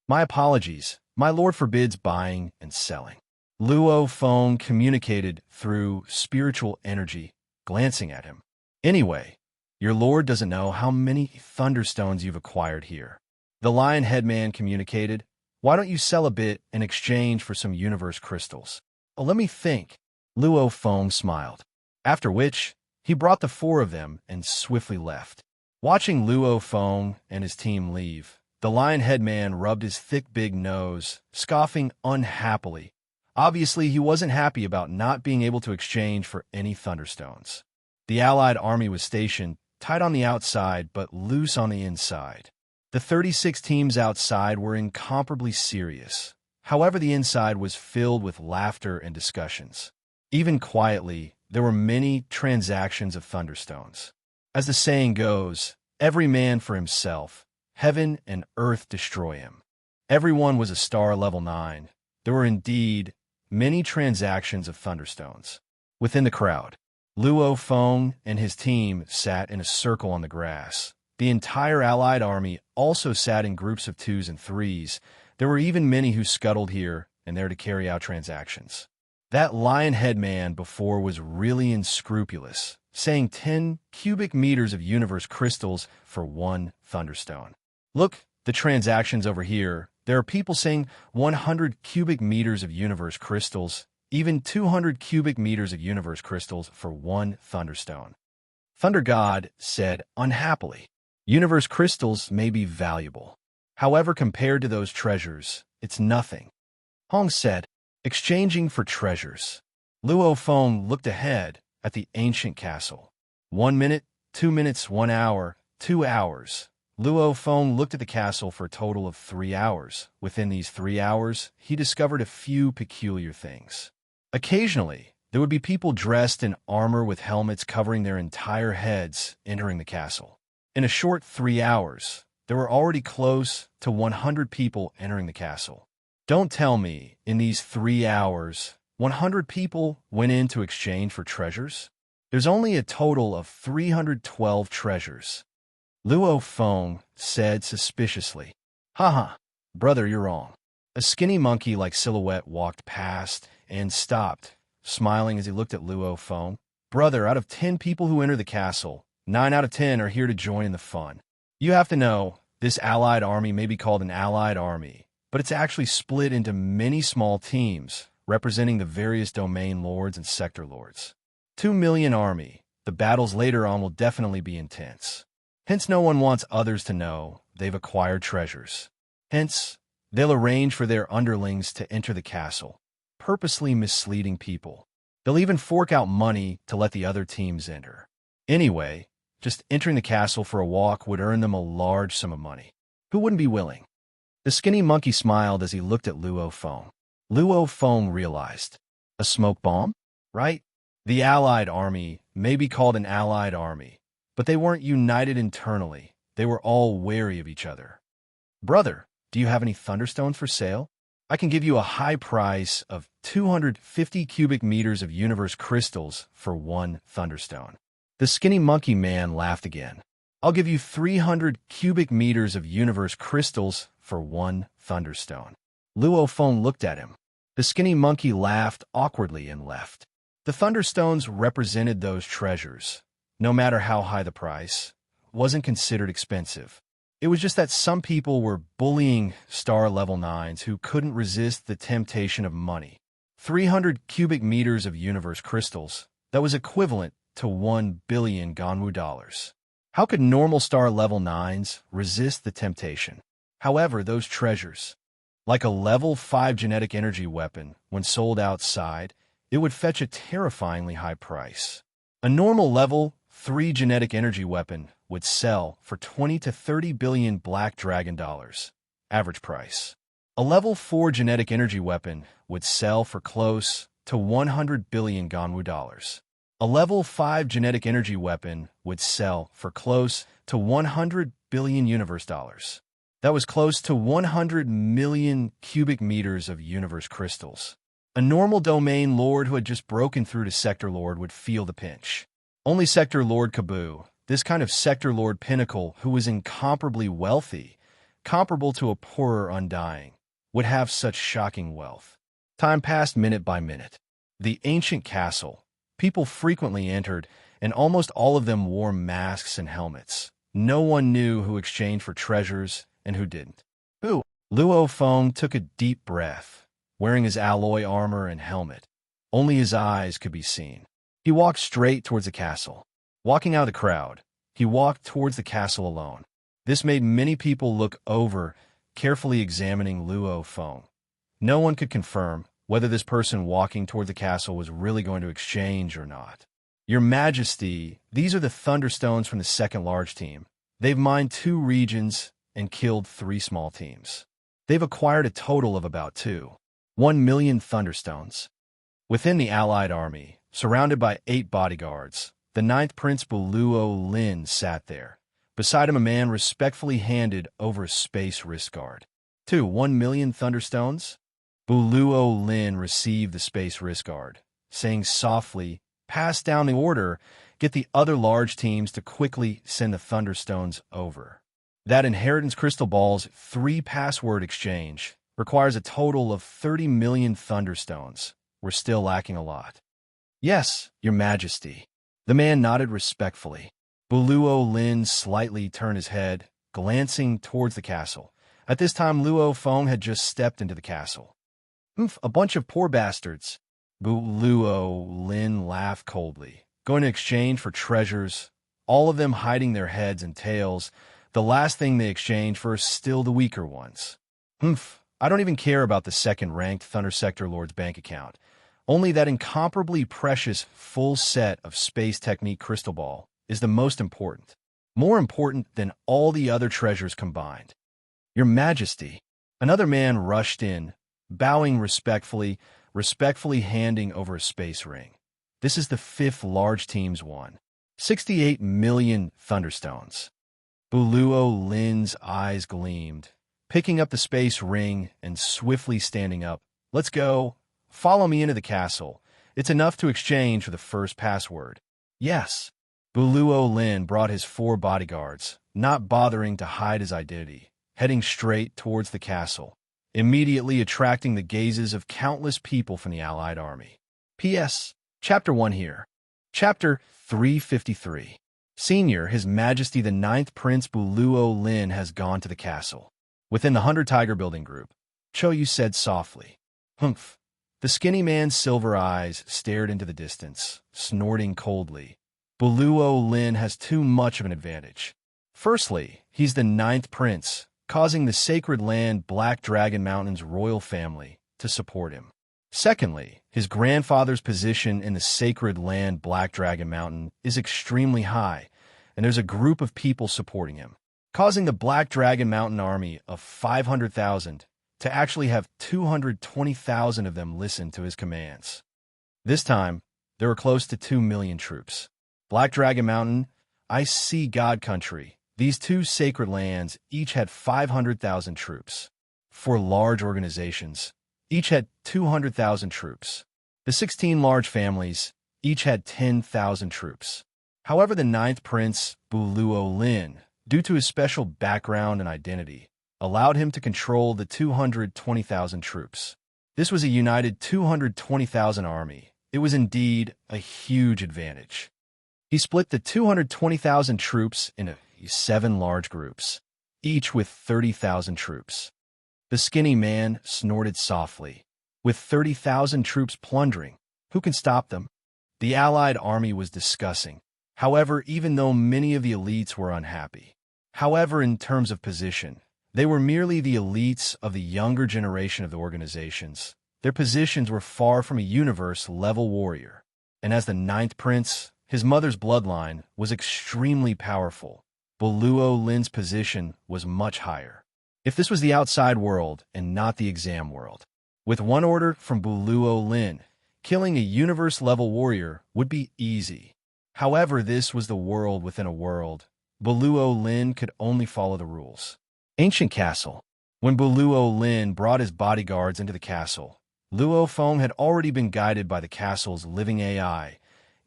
My apologies. My lord forbids buying and selling. Luo Feng communicated through spiritual energy, glancing at him. Anyway, your lord doesn't know how many thunderstones you've acquired here. The lion head man communicated, why don't you sell a bit in exchange for some universe crystals? Let me think. Luo Feng smiled. After which, he brought the 4 of them and swiftly left. Watching Luo Feng and his team leave, the lion head man rubbed his thick big nose, scoffing unhappily. Obviously, he wasn't happy about not being able to exchange for any thunderstones. The allied army was stationed, tight on the outside but loose on the inside. The 36 teams outside were incomparably serious. However, the inside was filled with laughter and discussions. Even quietly, there were many transactions of thunderstones. As the saying goes, every man for himself, heaven and earth destroy him. Everyone was a star level 9. There were indeed many transactions of thunderstones. Within the crowd, Luo Feng and his team sat in a circle on the grass. The entire allied army also sat in groups of 2s and 3s. There were even many who scuttled here and there to carry out transactions. That lion head man before was really unscrupulous, saying 10 cubic meters of universe crystals for 1 thunderstone. Look, the transactions over here. There are people saying 100 cubic meters of universe crystals, even 200 cubic meters of universe crystals for 1 thunderstone. Thunder God said unhappily, universe crystals may be valuable. However, compared to those treasures, it's nothing. Hong said, exchanging for treasures. Luo Feng looked ahead at the ancient castle. 1 minute, 2 minutes, 1 hour, 2 hours. Luo Feng looked at the castle for a total of 3 hours. Within these 3 hours, he discovered a few peculiar things. Occasionally, there would be people dressed in armor with helmets covering their entire heads entering the castle. In a short 3 hours, there were already close to 100 people entering the castle. Don't tell me, in these 3 hours, 100 people went in to exchange for treasures? There's only a total of 312 treasures. Luo Feng said suspiciously. Haha, brother, you're wrong. A skinny monkey-like silhouette walked past and stopped, smiling as he looked at Luo Feng. Brother, out of 10 people who enter the castle, 9 out of 10 are here to join in the fun. You have to know, this allied army may be called an allied army, but it's actually split into many small teams, representing the various domain lords and sector lords. 2 million army. The battles later on will definitely be intense. Hence, no one wants others to know they've acquired treasures. Hence, they'll arrange for their underlings to enter the castle, purposely misleading people. They'll even fork out money to let the other teams enter. Anyway, just entering the castle for a walk would earn them a large sum of money. Who wouldn't be willing? The skinny monkey smiled as he looked at Luo Feng. Luo Feng realized. A smoke bomb? Right? The allied army may be called an allied army, but they weren't united internally. They were all wary of each other. Brother, do you have any thunderstones for sale? I can give you a high price of 250 cubic meters of universe crystals for 1 thunderstone. The skinny monkey man laughed again. I'll give you 300 cubic meters of universe crystals for 1 thunderstone. Luo Feng looked at him. The skinny monkey laughed awkwardly and left. The thunderstones represented those treasures. No matter how high the price, wasn't considered expensive. It was just that some people were bullying star level 9s who couldn't resist the temptation of money. 300 cubic meters of universe crystals, that was equivalent to 1 billion Ganwu dollars. How could normal star level 9s resist the temptation? However, those treasures, like a level 5 genetic energy weapon, when sold outside, it would fetch a terrifyingly high price. A normal level 3 genetic energy weapon would sell for 20 to 30 billion Black Dragon dollars, average price. A level 4 genetic energy weapon would sell for close to 100 billion Ganwu dollars. A level 5 genetic energy weapon would sell for close to 100 billion universe dollars. That was close to 100 million cubic meters of universe crystals. A normal domain lord who had just broken through to Sector Lord would feel the pinch. Only Sector Lord Kaboo, this kind of Sector Lord pinnacle who was incomparably wealthy, comparable to a poorer Undying, would have such shocking wealth. Time passed minute by minute. The ancient castle. People frequently entered, and almost all of them wore masks and helmets. No one knew who exchanged for treasures and who didn't. Who? Luo Feng took a deep breath, wearing his alloy armor and helmet. Only his eyes could be seen. He walked straight towards the castle. Walking out of the crowd, he walked towards the castle alone. This made many people look over, carefully examining Luo Feng. No one could confirm whether this person walking toward the castle was really going to exchange or not. Your Majesty, these are the Thunderstones from the second large team. They've mined 2 regions and killed 3 small teams. They've acquired a total of about 1 million Thunderstones. Within the allied army, surrounded by 8 bodyguards, the 9th Prince Buluo Lin sat there. Beside him, a man respectfully handed over a space wrist guard. 1 million Thunderstones? Buluo Lin received the space wrist guard, saying softly, pass down the order, get the other large teams to quickly send the Thunderstones over. That Inheritance Crystal Ball's 3 password exchange requires a total of 30 million Thunderstones. We're still lacking a lot. Yes, Your Majesty. The man nodded respectfully. Buluo Lin slightly turned his head, glancing towards the castle. At this time, Luo Feng had just stepped into the castle. A bunch of poor bastards. Buluo Lin laughed coldly. Going to exchange for treasures, all of them hiding their heads and tails. The last thing they exchange for is still the weaker ones. I don't even care about the second-ranked Thunder Sector Lord's bank account. Only that incomparably precious full set of Space Technique Crystal Ball is the most important. More important than all the other treasures combined. Your Majesty. Another man rushed in, bowing respectfully handing over a space ring. This is the 5th large team's one. 68 million Thunderstones. Buluo Lin's eyes gleamed, picking up the space ring and swiftly standing up. Let's go. Follow me into the castle. It's enough to exchange for the first password. Yes. Buluo Lin brought his 4 bodyguards, not bothering to hide his identity, heading straight towards the castle, immediately attracting the gazes of countless people from the Allied army. P.S. Chapter 1 here. Chapter 353. Senior, His Majesty the Ninth Prince Buluo Lin has gone to the castle. Within the Hunter Tiger building group, Choyu said softly. Humph. The skinny man's silver eyes stared into the distance, snorting coldly. Buluo Lin has too much of an advantage. Firstly, he's the 9th prince, causing the sacred land Black Dragon Mountain's royal family to support him. Secondly, his grandfather's position in the sacred land Black Dragon Mountain is extremely high, and there's a group of people supporting him, causing the Black Dragon Mountain army of 500,000 to actually have 220,000 of them listen to his commands. This time, there were close to 2 million troops. Black Dragon Mountain, Ice Sea God Country, these 2 sacred lands each had 500,000 troops. 4 large organizations each had 200,000 troops. The 16 large families each had 10,000 troops. However, the 9th Prince, Buluo Lin, due to his special background and identity, allowed him to control the 220,000 troops. This was a united 220,000 army. It was indeed a huge advantage. He split the 220,000 troops into 7 large groups, each with 30,000 troops. The skinny man snorted softly. With 30,000 troops plundering, who can stop them? The Allied army was discussing. However, even though many of the elites were unhappy. However, in terms of position, they were merely the elites of the younger generation of the organizations. Their positions were far from a universe-level warrior. And as the 9th prince, his mother's bloodline was extremely powerful. Buluo Lin's position was much higher. If this was the outside world and not the exam world, with one order from Buluo Lin, killing a universe-level warrior would be easy. However, this was the world within a world. Buluo Lin could only follow the rules. Ancient Castle. When Buluo Lin brought his bodyguards into the castle, Luo Feng had already been guided by the castle's living AI,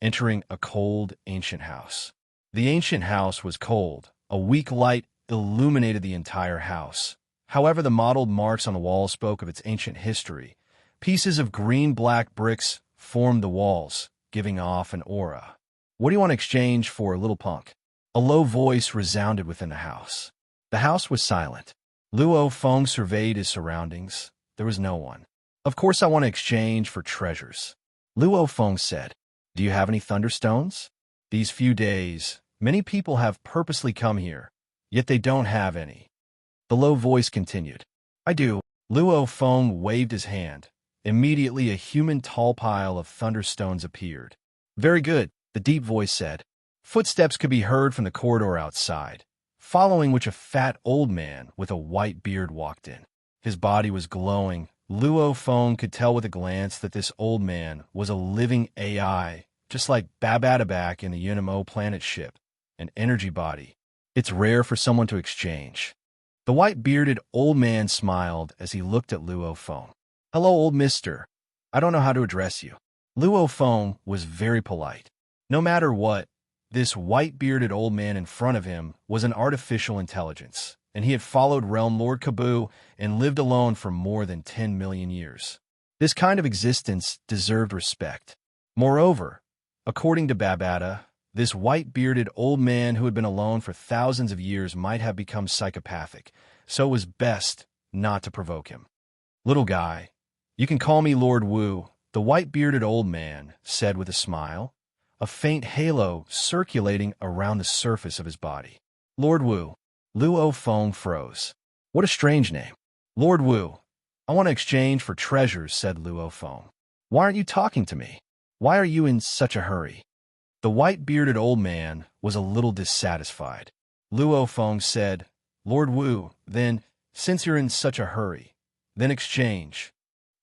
entering a cold, ancient house. The ancient house was cold. A weak light illuminated the entire house. However, the mottled marks on the walls spoke of its ancient history. Pieces of green-black bricks formed the walls, giving off an aura. What do you want to exchange for, little punk? A low voice resounded within the house. The house was silent. Luo Feng surveyed his surroundings. There was no one. Of course I want to exchange for treasures. Luo Feng said, do you have any thunderstones? These few days, many people have purposely come here, yet they don't have any. The low voice continued. I do. Luo Feng waved his hand. Immediately a human tall pile of thunderstones appeared. Very good, the deep voice said. Footsteps could be heard from the corridor outside, following which a fat old man with a white beard walked in. His body was glowing. Luo Feng could tell with a glance that this old man was a living AI, just like Babatabak in the Unimo planet ship, an energy body. It's rare for someone to exchange. The white-bearded old man smiled as he looked at Luo Feng. Hello, old mister. I don't know how to address you. Luo Feng was very polite. No matter what, this white-bearded old man in front of him was an artificial intelligence, and he had followed Realm Lord Kabu and lived alone for more than 10 million years. This kind of existence deserved respect. Moreover, according to Babata, this white-bearded old man who had been alone for thousands of years might have become psychopathic, so it was best not to provoke him. Little guy, you can call me Lord Wu, the white-bearded old man said with a smile, a faint halo circulating around the surface of his body. Lord Wu. Luo Feng froze. What a strange name. Lord Wu. I want to exchange for treasures, said Luo Feng. Why aren't you talking to me? Why are you in such a hurry? The white-bearded old man was a little dissatisfied. Luo Feng said, Lord Wu, then, since you're in such a hurry, then exchange.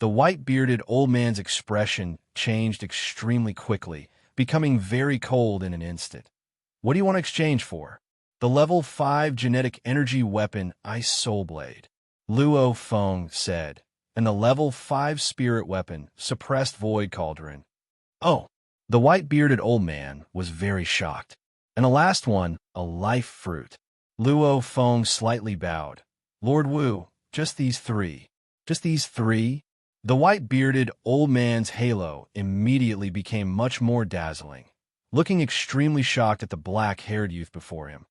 The white-bearded old man's expression changed extremely quickly, becoming very cold in an instant. What do you want to exchange for? The level 5 genetic energy weapon Ice Soul Blade, Luo Feng said, and the level 5 spirit weapon Suppressed Void Cauldron. Oh, the white-bearded old man was very shocked. And the last one, a life fruit. Luo Feng slightly bowed. Lord Wu, just these three. Just these three? The white-bearded old man's halo immediately became much more dazzling, looking extremely shocked at the black-haired youth before him.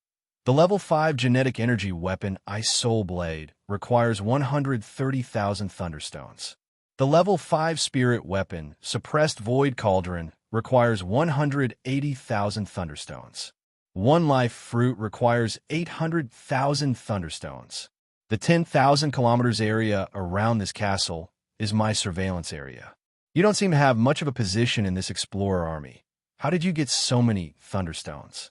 The level 5 genetic energy weapon Ice Soul Blade requires 130,000 Thunderstones. The level 5 spirit weapon Suppressed Void Cauldron requires 180,000 Thunderstones. One life fruit requires 800,000 Thunderstones. The 10,000 kilometers area around this castle is my surveillance area. You don't seem to have much of a position in this explorer army. How did you get so many Thunderstones?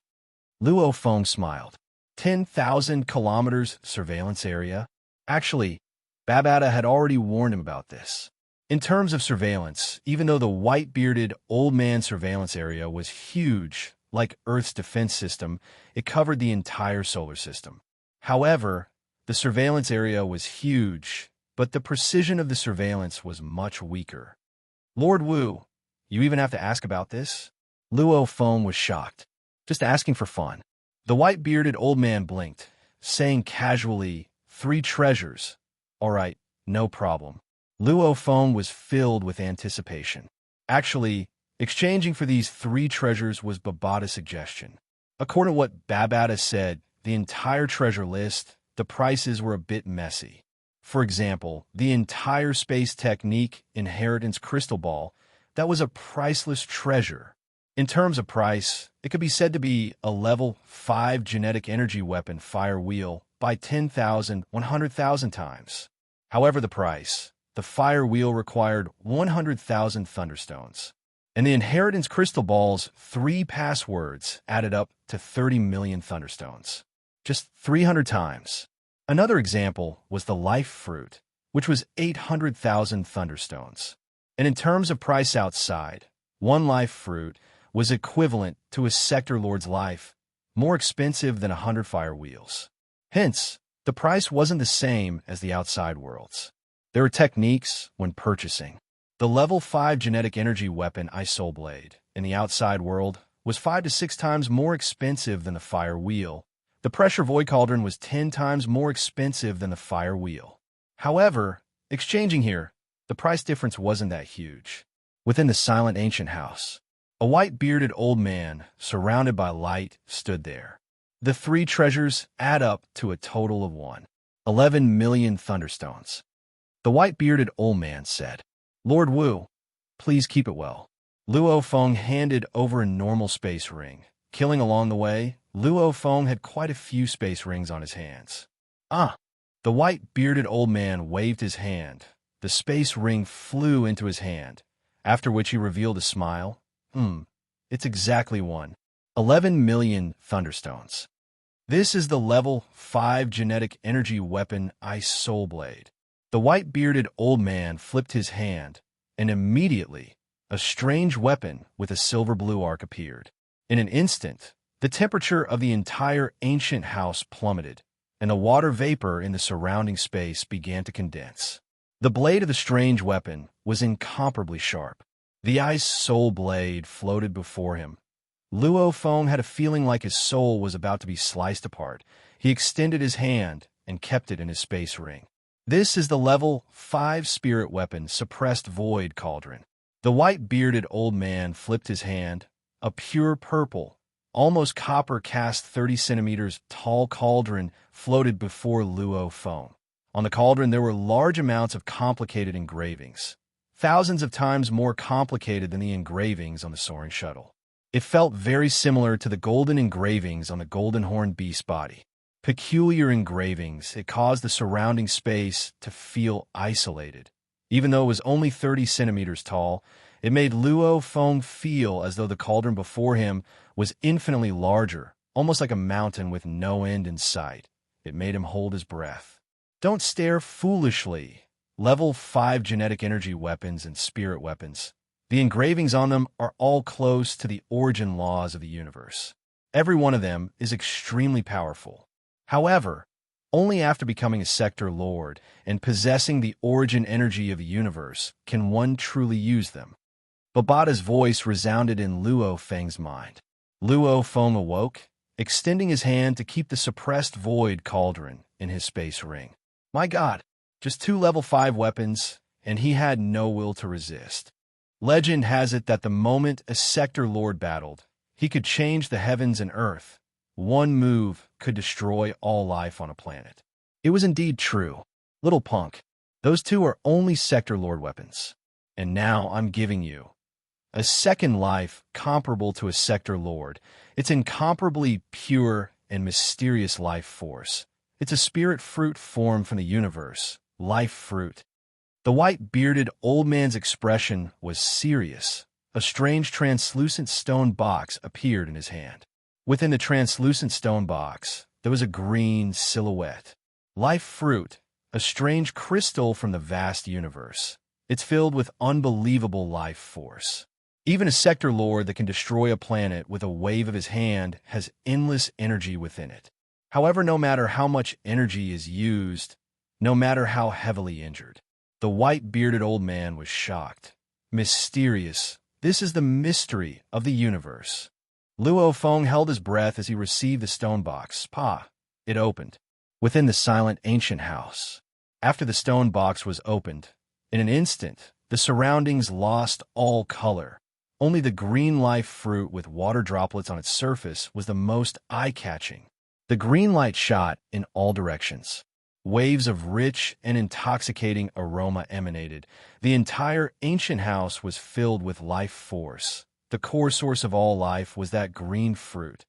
Luo Feng smiled. 10,000 kilometers surveillance area? Actually, Babata had already warned him about this. In terms of surveillance, even though the white-bearded old man surveillance area was huge, like Earth's defense system, it covered the entire solar system. However, the surveillance area was huge, but the precision of the surveillance was much weaker. Lord Wu, you even have to ask about this? Luo Feng was shocked. Just asking for fun. The white-bearded old man blinked, saying casually, 3 treasures. All right, no problem. Luo Feng was filled with anticipation. Actually, exchanging for these 3 treasures was Babata's suggestion. According to what Babata said, the entire treasure list, the prices were a bit messy. For example, the entire space technique inheritance crystal ball, that was a priceless treasure. In terms of price, it could be said to be a level 5 genetic energy weapon fire wheel by 10,000, 100,000 times. However, the fire wheel required 100,000 Thunderstones. And the inheritance crystal ball's 3 passwords added up to 30 million Thunderstones. Just 300 times. Another example was the life fruit, which was 800,000 Thunderstones. And in terms of price outside, one life fruit was equivalent to a sector lord's life, more expensive than 100 fire wheels. Hence, the price wasn't the same as the outside worlds. There were techniques when purchasing. The level 5 genetic energy weapon Ice Soul Blade in the outside world was 5 to 6 times more expensive than the fire wheel. The pressure void cauldron was 10 times more expensive than the fire wheel. However, exchanging here, the price difference wasn't that huge. Within the silent ancient house, a white-bearded old man, surrounded by light, stood there. The 3 treasures add up to a total of 11 million Thunderstones. The white-bearded old man said, Lord Wu, please keep it well. Luo Feng handed over a normal space ring. Killing along the way, Luo Feng had quite a few space rings on his hands. Ah! The white-bearded old man waved his hand. The space ring flew into his hand, after which he revealed a smile. It's exactly 11 million Thunderstones. This is the level 5 genetic energy weapon Ice Soul Blade. The white-bearded old man flipped his hand, and immediately, a strange weapon with a silver-blue arc appeared. In an instant, the temperature of the entire ancient house plummeted, and the water vapor in the surrounding space began to condense. The blade of the strange weapon was incomparably sharp. The Ice Soul Blade floated before him. Luo Feng had a feeling like his soul was about to be sliced apart. He extended his hand and kept it in his space ring. This is the level 5 spirit weapon Suppressed Void Cauldron. The white-bearded old man flipped his hand. A pure purple, almost copper cast 30 centimeters tall cauldron floated before Luo Feng. On the cauldron there were large amounts of complicated engravings. Thousands of times more complicated than the engravings on the soaring shuttle. It felt very similar to the golden engravings on the golden horned beast body. Peculiar engravings, it caused the surrounding space to feel isolated. Even though it was only 30 centimeters tall, it made Luo Feng feel as though the cauldron before him was infinitely larger, almost like a mountain with no end in sight. It made him hold his breath. Don't stare foolishly. Level 5 genetic energy weapons and spirit weapons. The engravings on them are all close to the origin laws of the universe. Every one of them is extremely powerful. However, only after becoming a sector lord and possessing the origin energy of the universe can one truly use them. Babata's voice resounded in Luo Feng's mind. Luo Feng awoke, extending his hand to keep the suppressed void cauldron in his space ring. My God, just 2 level 5 weapons, and he had no will to resist. Legend has it that the moment a sector lord battled, he could change the heavens and earth. One move could destroy all life on a planet. It was indeed true. Little punk, those 2 are only sector lord weapons. And now I'm giving you a second life comparable to a sector lord. It's incomparably pure and mysterious life force. It's a spirit fruit formed from the universe, life fruit. The white-bearded old man's expression was serious. A strange translucent stone box appeared in his hand. Within the translucent stone box, there was a green silhouette. Life fruit, a strange crystal from the vast universe. It's filled with unbelievable life force. Even a sector lord that can destroy a planet with a wave of his hand has endless energy within it. However, no matter how much energy is used, no matter how heavily injured, the white-bearded old man was shocked. Mysterious. This is the mystery of the universe. Luo Feng held his breath as he received the stone box. It opened. Within the silent ancient house. After the stone box was opened, in an instant, the surroundings lost all color. Only the green life fruit with water droplets on its surface was the most eye-catching. The green light shot in all directions. Waves of rich and intoxicating aroma emanated. The entire ancient house was filled with life force. The core source of all life was that green fruit.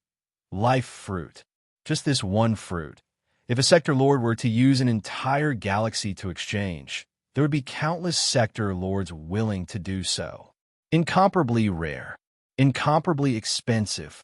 Life fruit. Just this one fruit. If a sector lord were to use an entire galaxy to exchange, there would be countless sector lords willing to do so. Incomparably rare. Incomparably expensive.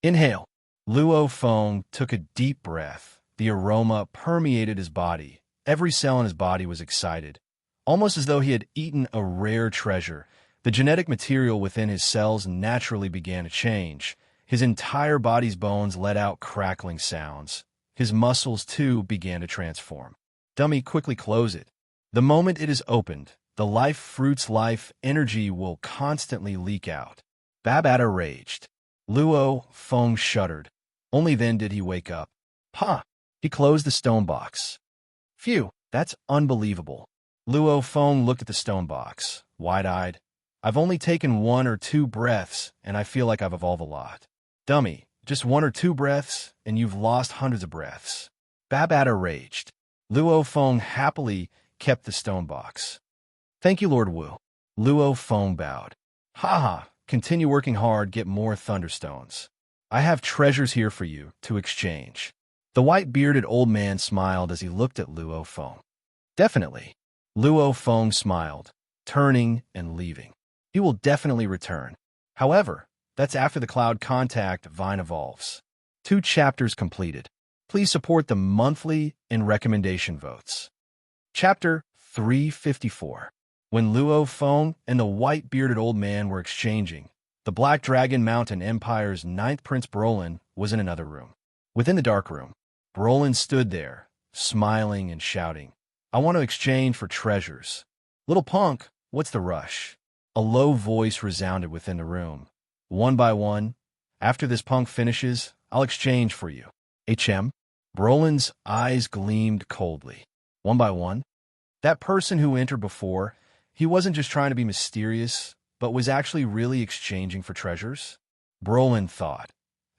Inhale. Luo Feng took a deep breath. The aroma permeated his body. Every cell in his body was excited, almost as though he had eaten a rare treasure. The genetic material within his cells naturally began to change. His entire body's bones let out crackling sounds. His muscles, too, began to transform. Dummy, quickly close it. The moment it is opened, the life fruit's life energy will constantly leak out. Babata raged. Luo Feng shuddered. Only then did he wake up. He closed the stone box. Phew, that's unbelievable. Luo Feng looked at the stone box, wide-eyed. I've only taken 1 or 2 breaths, and I feel like I've evolved a lot. Dummy, just 1 or 2 breaths, and you've lost hundreds of breaths. Babata raged. Luo Feng happily kept the stone box. Thank you, Lord Wu. Luo Feng bowed. Continue working hard, get more thunderstones. I have treasures here for you to exchange. The white-bearded old man smiled as he looked at Luo Feng. Definitely. Luo Feng smiled, turning and leaving. He will definitely return. However, that's after the cloud contact vine evolves. 2 chapters completed. Please support the monthly and recommendation votes. Chapter 354. When Luo Feng and the white-bearded old man were exchanging, the Black Dragon Mountain Empire's 9th Prince Brolin was in another room. Within the dark room, Brolin stood there, smiling and shouting, I want to exchange for treasures. Little punk, what's the rush? A low voice resounded within the room. One by one, after this punk finishes, I'll exchange for you. HM? Brolin's eyes gleamed coldly. One by one? That person who entered before, he wasn't just trying to be mysterious, but was actually really exchanging for treasures? Brolin thought,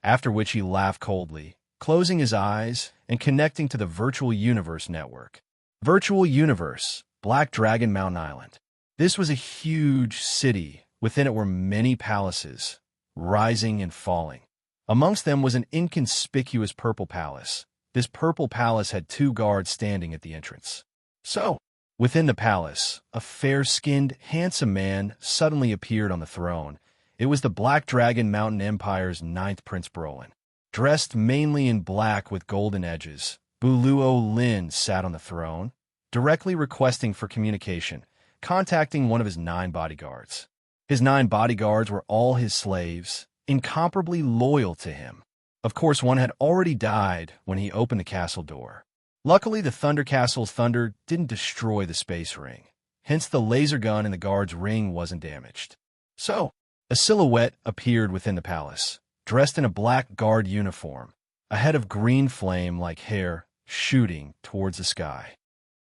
after which he laughed coldly, closing his eyes and connecting to the Virtual Universe network. Virtual Universe, Black Dragon Mountain Island. This was a huge city. Within it were many palaces, rising and falling. Amongst them was an inconspicuous purple palace. This purple palace had 2 guards standing at the entrance. So, within the palace, a fair-skinned, handsome man suddenly appeared on the throne. It was the Black Dragon Mountain Empire's 9th Prince Brolin. Dressed mainly in black with golden edges, Buluo Lin sat on the throne, directly requesting for communication, contacting one of his 9 bodyguards. His 9 bodyguards were all his slaves, incomparably loyal to him. Of course, one had already died when he opened the castle door. Luckily, the Thunder Castle's thunder didn't destroy the space ring. Hence, the laser gun in the guard's ring wasn't damaged. So, a silhouette appeared within the palace, dressed in a black guard uniform, a head of green flame like hair shooting towards the sky.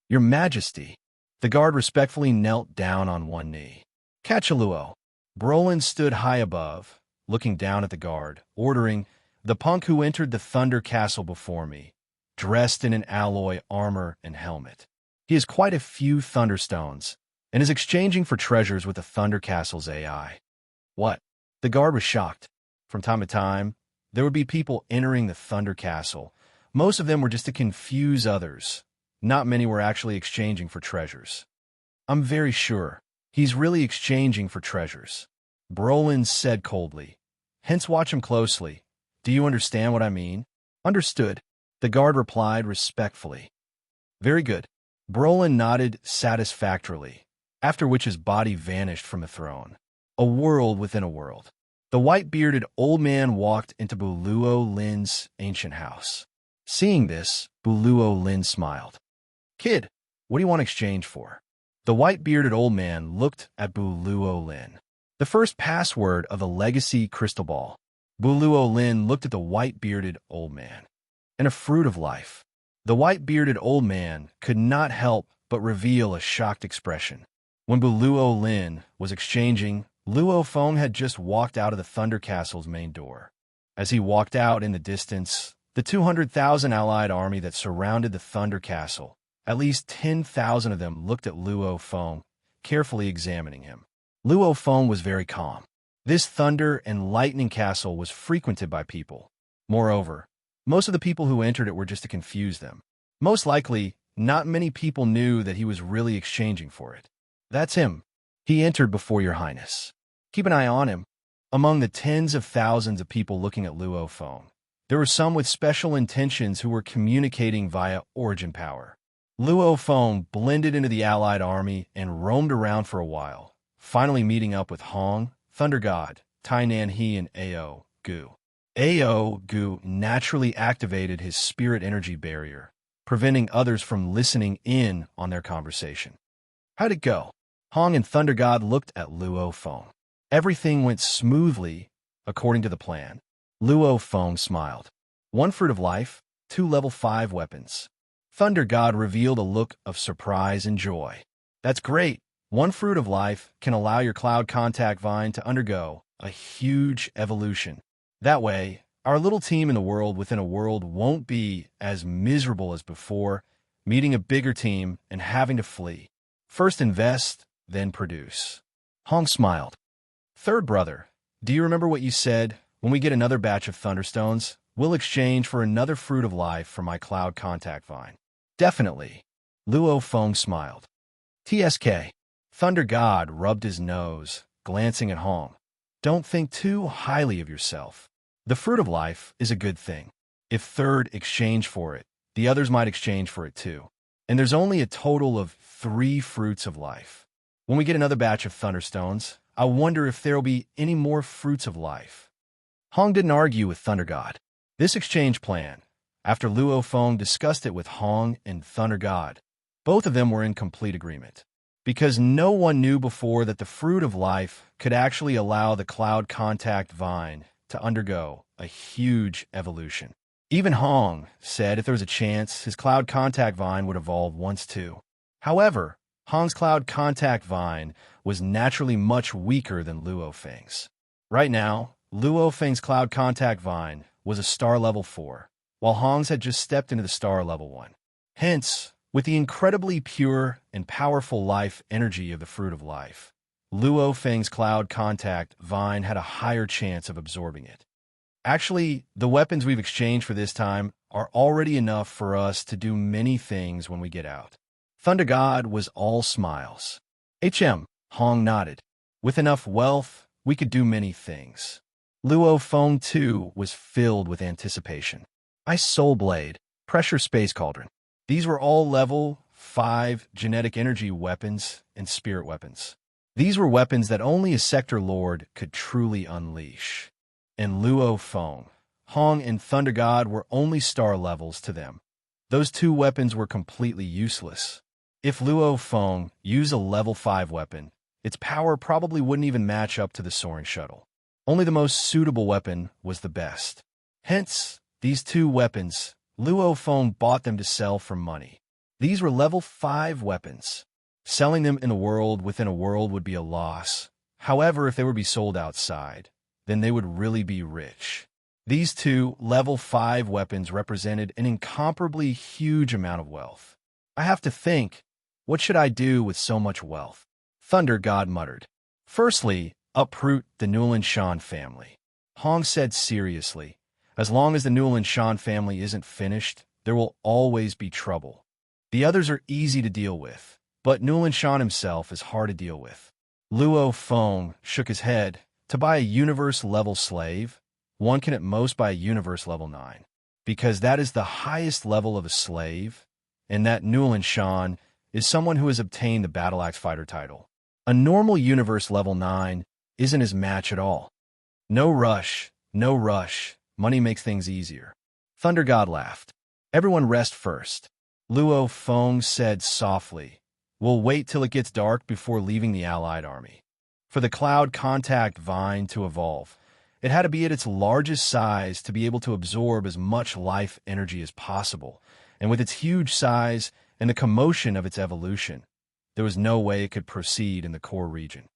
Your Majesty. The guard respectfully knelt down on one knee. Catchaluo. Brolin stood high above, looking down at the guard, ordering, "The punk who entered the Thunder Castle before me, dressed in an alloy armor and helmet. He has quite a few Thunderstones, and is exchanging for treasures with the Thunder Castle's AI." What? The guard was shocked. From time to time, there would be people entering the Thunder Castle. Most of them were just to confuse others. Not many were actually exchanging for treasures. "I'm very sure. He's really exchanging for treasures," Brolin said coldly. "Hence watch him closely. Do you understand what I mean?" "Understood," the guard replied respectfully. "Very good." Brolin nodded satisfactorily, after which his body vanished from the throne. A world within a world. The white-bearded old man walked into Buluo Lin's ancient house. Seeing this, Buluo Lin smiled. "Kid, what do you want to exchange for?" The white-bearded old man looked at Buluo Lin. "The first password of the legacy crystal ball." Buluo Lin looked at the white-bearded old man. "And a fruit of life." The white-bearded old man could not help but reveal a shocked expression. When Buluo Lin was exchanging, Luo Feng had just walked out of the Thunder Castle's main door. As he walked out in the distance, the 200,000 allied army that surrounded the Thunder Castle, at least 10,000 of them looked at Luo Feng, carefully examining him. Luo Feng was very calm. This thunder and lightning castle was frequented by people. Moreover, most of the people who entered it were just to confuse them. Most likely, not many people knew that he was really exchanging for it. "That's him. He entered before your highness. Keep an eye on him." Among the tens of thousands of people looking at Luo Feng, there were some with special intentions who were communicating via origin power. Luo Feng blended into the allied army and roamed around for a while, finally meeting up with Hong, Thunder God, Tainan He, and Ao Gu. Ao Gu naturally activated his spirit energy barrier, preventing others from listening in on their conversation. "How'd it go?" Hong and Thunder God looked at Luo Feng. "Everything went smoothly, according to the plan." Luo Feng smiled. "1 fruit of life, 2 level 5 weapons." Thunder God revealed a look of surprise and joy. "That's great. 1 fruit of life can allow your cloud contact vine to undergo a huge evolution. That way, our little team in the world within a world won't be as miserable as before, meeting a bigger team and having to flee. First invest, then produce." Hong smiled. "Third brother, do you remember what you said? When we get another batch of Thunderstones, we'll exchange for another fruit of life for my cloud contact vine." "Definitely." Luo Feng smiled. "TSK." Thunder God rubbed his nose, glancing at Hong. "Don't think too highly of yourself. The fruit of life is a good thing. If third exchange for it, the others might exchange for it too. And there's only a total of 3 fruits of life. When we get another batch of Thunderstones, I wonder if there'll be any more fruits of life." Hong didn't argue with Thunder God. This exchange plan, after Luo Feng discussed it with Hong and Thunder God, both of them were in complete agreement. Because no one knew before that the fruit of life could actually allow the cloud contact vine to undergo a huge evolution. Even Hong said if there was a chance, his cloud contact vine would evolve once too. However, Hong's cloud contact vine was naturally much weaker than Luo Feng's. Right now, Luo Feng's cloud contact vine was a star level 4, while Hong's had just stepped into the star level 1. Hence, with the incredibly pure and powerful life energy of the fruit of life, Luo Feng's cloud contact vine had a higher chance of absorbing it. Actually, the weapons we've exchanged for this time are already enough for us to do many things when we get out. Thunder God was all smiles. Hong nodded. "With enough wealth, we could do many things." Luo Feng, too, was filled with anticipation. Ice Soul Blade, Pressure Space Cauldron. These were all level 5 genetic energy weapons and spirit weapons. These were weapons that only a Sector Lord could truly unleash. And Luo Feng, Hong and Thunder God were only star levels to them. Those two weapons were completely useless. If Luo Feng used a level 5 weapon, its power probably wouldn't even match up to the soaring shuttle. Only the most suitable weapon was the best. Hence, these two weapons, Luo Feng bought them to sell for money. These were level 5 weapons. Selling them in a world within a world would be a loss. However, if they were to be sold outside, then they would really be rich. These two level 5 weapons represented an incomparably huge amount of wealth. I have to think, what should I do with so much wealth? Thunder God muttered. Firstly, uproot the Newland Shan family. Hong said seriously, as long as the Newland Shan family isn't finished, there will always be trouble. The others are easy to deal with, but Newland Shan himself is hard to deal with. Luo Feng shook his head. To buy a universe-level slave, one can at most buy a universe level 9, because that is the highest level of a slave, and that Newland Shan is someone who has obtained the Battle Axe Fighter title. A normal universe level 9 isn't his match at all. No rush, no rush. Money makes things easier. Thunder God laughed. Everyone rest first. Luo Feng said softly, we'll wait till it gets dark before leaving the Allied army. For the Cloud Contact Vine to evolve, it had to be at its largest size to be able to absorb as much life energy as possible, and with its huge size and the commotion of its evolution, there was no way it could proceed in the core region.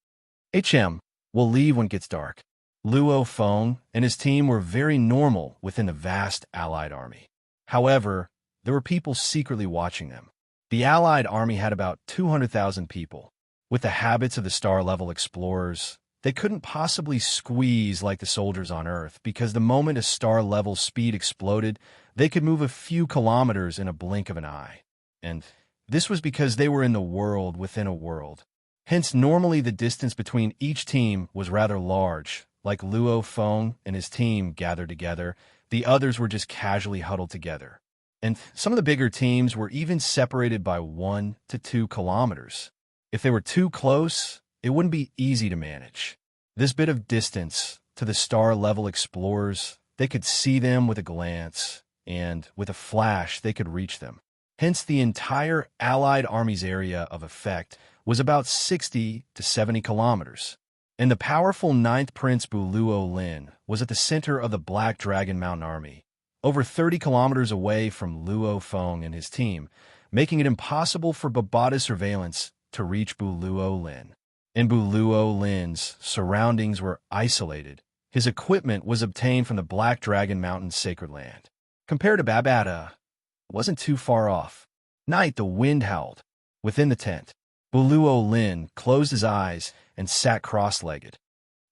We'll leave when it gets dark. Luo Feng and his team were very normal within the vast Allied army. However, there were people secretly watching them. The Allied army had about 200,000 people. With the habits of the star-level explorers, they couldn't possibly squeeze like the soldiers on Earth, because the moment a star-level speed exploded, they could move a few kilometers in a blink of an eye. And this was because they were in the world within a world. Hence, normally the distance between each team was rather large. Like Luo Feng and his team gathered together, the others were just casually huddled together. And some of the bigger teams were even separated by 1 to 2 kilometers. If they were too close, it wouldn't be easy to manage. This bit of distance to the star-level explorers, they could see them with a glance, and with a flash they could reach them. Hence, the entire Allied army's area of effect was about 60 to 70 kilometers. And the powerful 9th Prince Buluo Lin was at the center of the Black Dragon Mountain Army, over 30 kilometers away from Luo Feng and his team, making it impossible for Babata's surveillance to reach Buluo Lin. In Buluo Lin's surroundings were isolated. His equipment was obtained from the Black Dragon Mountain sacred land. Compared to Babata, it wasn't too far off. Night, the wind howled. Within the tent, Buluo Lin closed his eyes and sat cross-legged.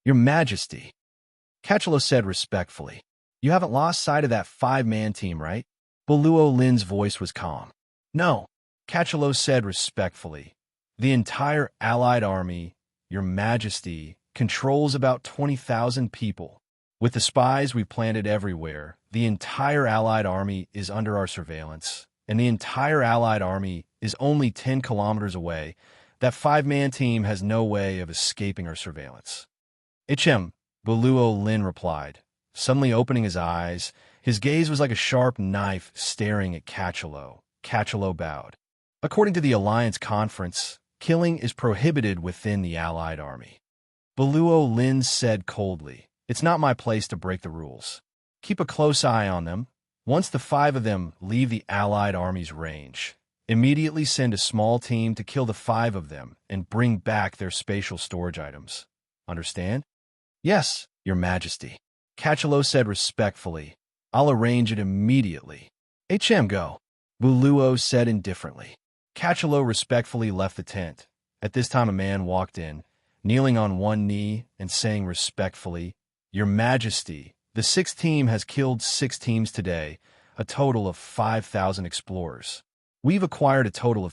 Your Majesty, Cachalo said respectfully, you haven't lost sight of that 5-man team, right? Buluo Lin's voice was calm. No, Cachalo said respectfully. The entire Allied army, Your Majesty, controls about 20,000 people. With the spies we planted everywhere, the entire Allied army is under our surveillance, and the entire Allied army is only 10 kilometers away. That 5-man team has no way of escaping our surveillance. Buluo Lin replied, suddenly opening his eyes. His gaze was like a sharp knife staring at Cachalo. Cachalo bowed. According to the Alliance Conference, killing is prohibited within the Allied army. Buluo Lin said coldly, it's not my place to break the rules. Keep a close eye on them. Once the 5 of them leave the Allied army's range, immediately send a small team to kill the 5 of them and bring back their spatial storage items. Understand? Yes, Your Majesty. Cachalo said respectfully. I'll arrange it immediately. Go. Buluo said indifferently. Cachalo respectfully left the tent. At this time a man walked in, kneeling on one knee and saying respectfully, Your Majesty, the 6th team has killed 6 teams today, a total of 5,000 explorers. We've acquired a total of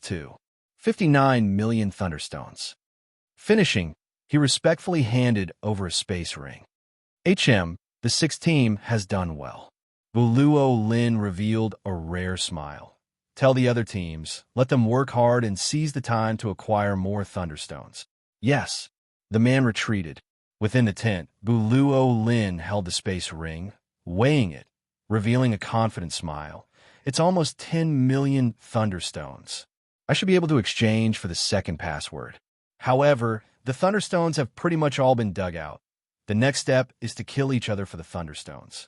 59 million thunderstones. Finishing, he respectfully handed over a space ring. The 6th team has done well. Buluo Lin revealed a rare smile. Tell the other teams, let them work hard and seize the time to acquire more thunderstones. Yes. The man retreated. Within the tent, Buluo Lin held the space ring, weighing it, revealing a confident smile. It's almost 10 million thunderstones. I should be able to exchange for the second password. However, the thunderstones have pretty much all been dug out. The next step is to kill each other for the thunderstones.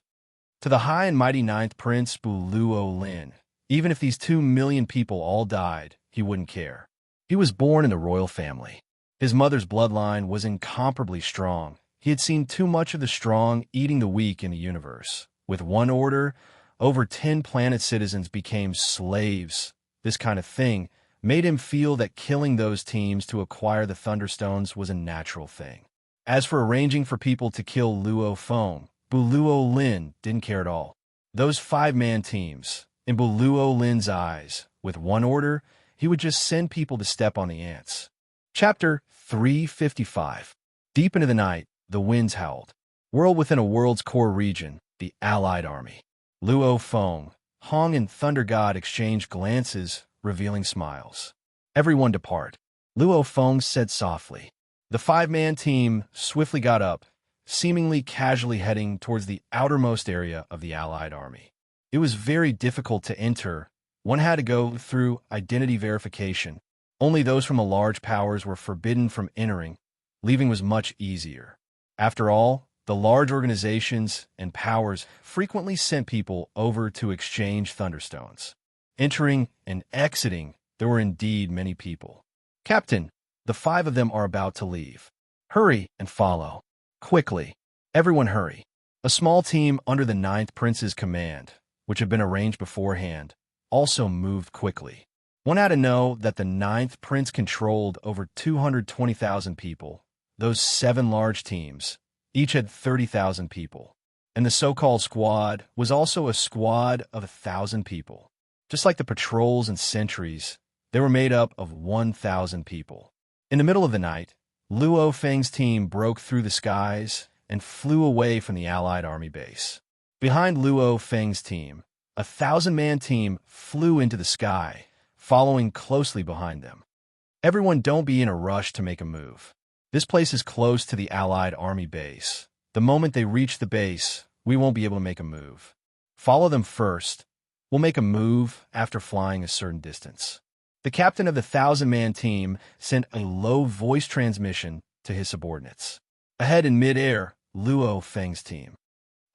To the high and mighty ninth prince Buluo Lin, even if these 2 million people all died, he wouldn't care. He was born in a royal family. His mother's bloodline was incomparably strong. He had seen too much of the strong eating the weak in the universe. With one order, over 10 planet citizens became slaves. This kind of thing made him feel that killing those teams to acquire the Thunderstones was a natural thing. As for arranging for people to kill Luo Feng, Buluo Lin didn't care at all. Those 5-man teams, in Buluo Lin's eyes, with one order, he would just send people to step on the ants. Chapter 355. Deep into the night, the winds howled. Whirled within a world's core region, the Allied army. Luo Feng, Hong and Thunder God exchanged glances, revealing smiles. Everyone depart. Luo Feng said softly. The 5-man team swiftly got up, seemingly casually heading towards the outermost area of the Allied army. It was very difficult to enter. One had to go through identity verification. Only those from the large powers were forbidden from entering. Leaving was much easier. After all, the large organizations and powers frequently sent people over to exchange Thunderstones. Entering and exiting, there were indeed many people. Captain, the 5 of them are about to leave. Hurry and follow. Quickly. Everyone hurry. A small team under the 9th Prince's command, which had been arranged beforehand, also moved quickly. One had to know that the 9th Prince controlled over 220,000 people. Those 7 large teams, each had 30,000 people. And the so-called squad was also a squad of 1,000 people. Just like the patrols and sentries, they were made up of 1,000 people. In the middle of the night, Luo Feng's team broke through the skies and flew away from the Allied army base. Behind Luo Feng's team, a 1,000-man team flew into the sky, following closely behind them. Everyone don't be in a rush to make a move. This place is close to the Allied army base. The moment they reach the base, we won't be able to make a move. Follow them first. We'll make a move after flying a certain distance. The captain of the 1,000-man team sent a low voice transmission to his subordinates. Ahead in mid-air, Luo Feng's team.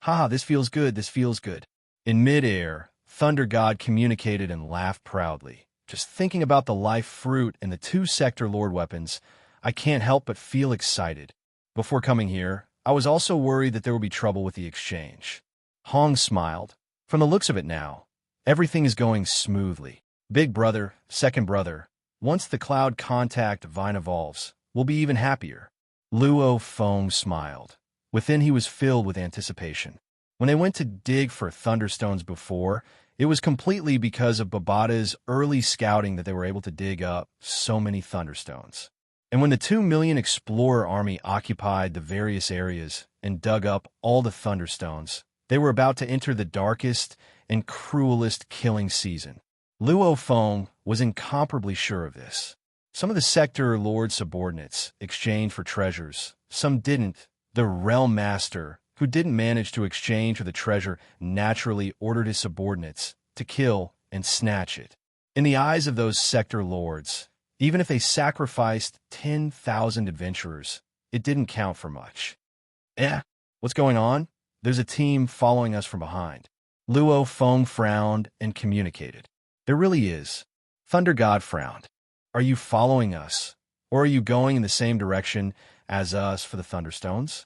Haha, this feels good, this feels good. In mid-air, Thunder God communicated and laughed proudly. Just thinking about the life fruit and the 2 Sector Lord weapons, I can't help but feel excited. Before coming here, I was also worried that there would be trouble with the exchange. Hong smiled. From the looks of it now, everything is going smoothly. Big brother, second brother, once the cloud contact vine evolves, we'll be even happier. Luo Feng smiled. Within he was filled with anticipation. When they went to dig for Thunderstones before, it was completely because of Babada's early scouting that they were able to dig up so many Thunderstones. And when the 2 million explorer army occupied the various areas and dug up all the Thunderstones, they were about to enter the darkest and cruelest killing season. Luo Feng was incomparably sure of this. Some of the Sector Lord subordinates exchanged for treasures. Some didn't. The Realm Master, who didn't manage to exchange for the treasure, naturally ordered his subordinates to kill and snatch it. In the eyes of those Sector Lords, even if they sacrificed 10,000 adventurers, it didn't count for much. What's going on? There's a team following us from behind. Luo Feng frowned and communicated. There really is. Thunder God frowned. Are you following us, or are you going in the same direction as us for the Thunderstones?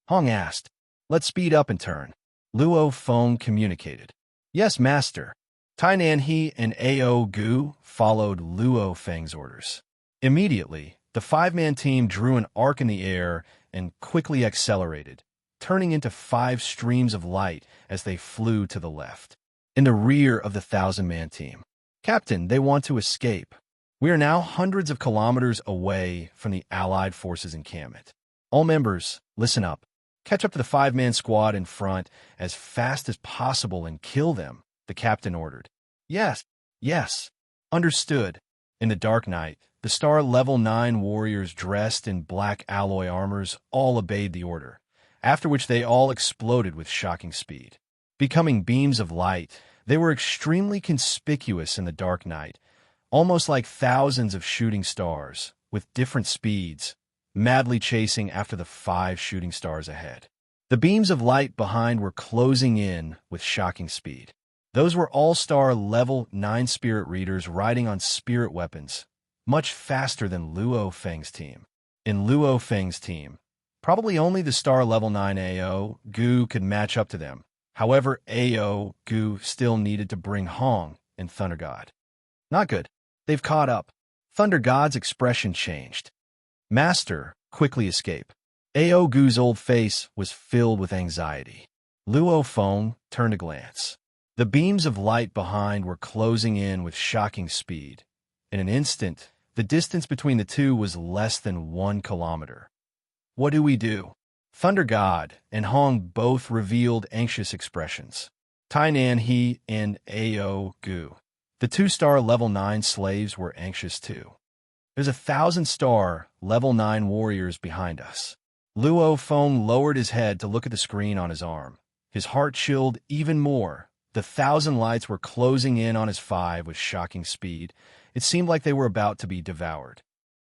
Hong asked. Let's speed up and turn. Luo Feng communicated. Yes, Master. Tainan He and Ao Gu followed Luo Feng's orders. Immediately, the 5-man team drew an arc in the air and quickly accelerated, turning into 5 streams of light as they flew to the left. In the rear of the 1,000-man team. Captain, they want to escape. We are now hundreds of kilometers away from the Allied forces' encampment. All members, listen up. Catch up to the 5-man squad in front as fast as possible and kill them, the captain ordered. Yes. Understood. In the dark night, the Star Level 9 warriors dressed in black alloy armors all obeyed the order. after which they all exploded with shocking speed. Becoming beams of light, they were extremely conspicuous in the dark night, almost like thousands of shooting stars, with different speeds, madly chasing after the 5 shooting stars ahead. The beams of light behind were closing in with shocking speed. Those were all-star level 9 spirit readers riding on spirit weapons, much faster than Luo Feng's team. In Luo Feng's team, probably only the star level 9 AO Gu could match up to them. However, AO Gu still needed to bring Hong and Thunder God. Not good. They've caught up. Thunder God's expression changed. Master, quickly escape. AO Gu's old face was filled with anxiety. Luo Feng turned a glance. The beams of light behind were closing in with shocking speed. In an instant, the distance between the two was less than 1 kilometer. What do we do? Thunder God and Hong both revealed anxious expressions. Tainan He and AO Gu, the 2-star level 9 slaves, were anxious too. There's 1,000-star level 9 warriors behind us. Luo Feng lowered his head to look at the screen on his arm. His heart chilled even more. The 1,000 lights were closing in on his 5 with shocking speed. It seemed like they were about to be devoured.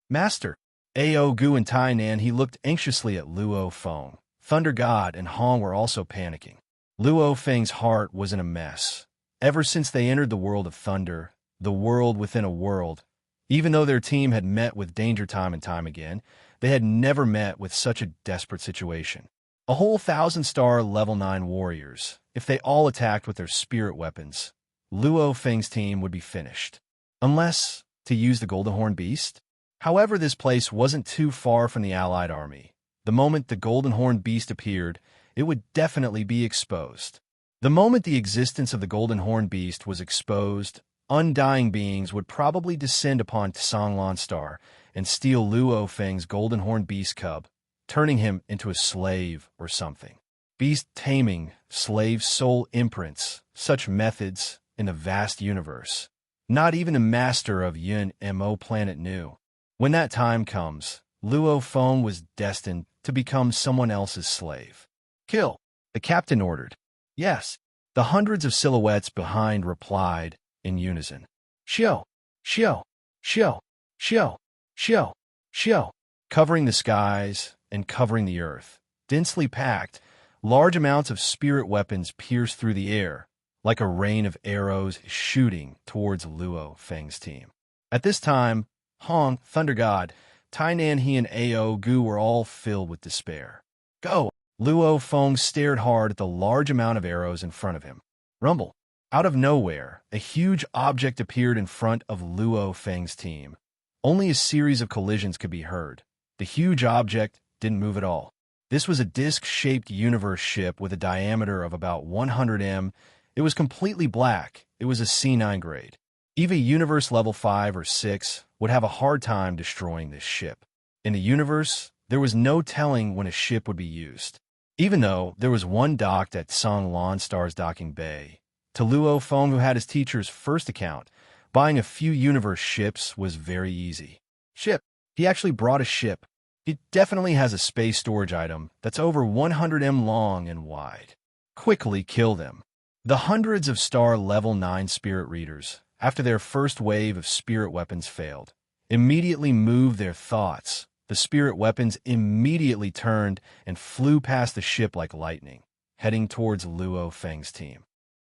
Master, AO Gu and Tainan He looked anxiously at Luo Feng. Thunder God and Hong were also panicking. Luo Feng's heart was in a mess. Ever since they entered the world of thunder, the world within a world, even though their team had met with danger time and time again, they had never met with such a desperate situation. A whole 1,000-star level 9 warriors. If they all attacked with their spirit weapons, Luo Feng's team would be finished. Unless to use the Golden Horn Beast? However, this place wasn't too far from the Allied army. The moment the Golden Horn Beast appeared, it would definitely be exposed. The moment the existence of the Golden Horn Beast was exposed, undying beings would probably descend upon Tsanglan Star and steal Luo Feng's Golden Horn Beast cub, turning him into a slave or something. Beast taming, slave soul imprints, such methods in the vast universe. Not even a master of Yun Mo planet knew. When that time comes, Luo Feng was destined to become someone else's slave. Kill, the captain ordered. Yes, the hundreds of silhouettes behind replied in unison. Xiao, xiao, xiao, xiao, xiao, xiao. Covering the skies and covering the earth, densely packed, large amounts of spirit weapons pierced through the air, like a rain of arrows shooting towards Luo Feng's team. At this time, Hong, Thunder God, Tainan He and AO Gu were all filled with despair. Go! Luo Feng stared hard at the large amount of arrows in front of him. Rumble. Out of nowhere, a huge object appeared in front of Luo Feng's team. Only a series of collisions could be heard. The huge object didn't move at all. This was a disc-shaped universe ship with a diameter of about 100 m. It was completely black. It was a C9 grade. Even Universe level 5 or 6 would have a hard time destroying this ship. In the universe, there was no telling when a ship would be used. Even though there was one docked at Tsanglan Star's docking bay, to Luo Feng, who had his teacher's first account, buying a few universe ships was very easy. Ship. He actually brought a ship. It definitely has a space storage item that's over 100 m long and wide. Quickly kill them. The hundreds of star level 9 spirit readers, after their first wave of spirit weapons failed, immediately moved their thoughts. The spirit weapons immediately turned and flew past the ship like lightning, heading towards Luo Feng's team.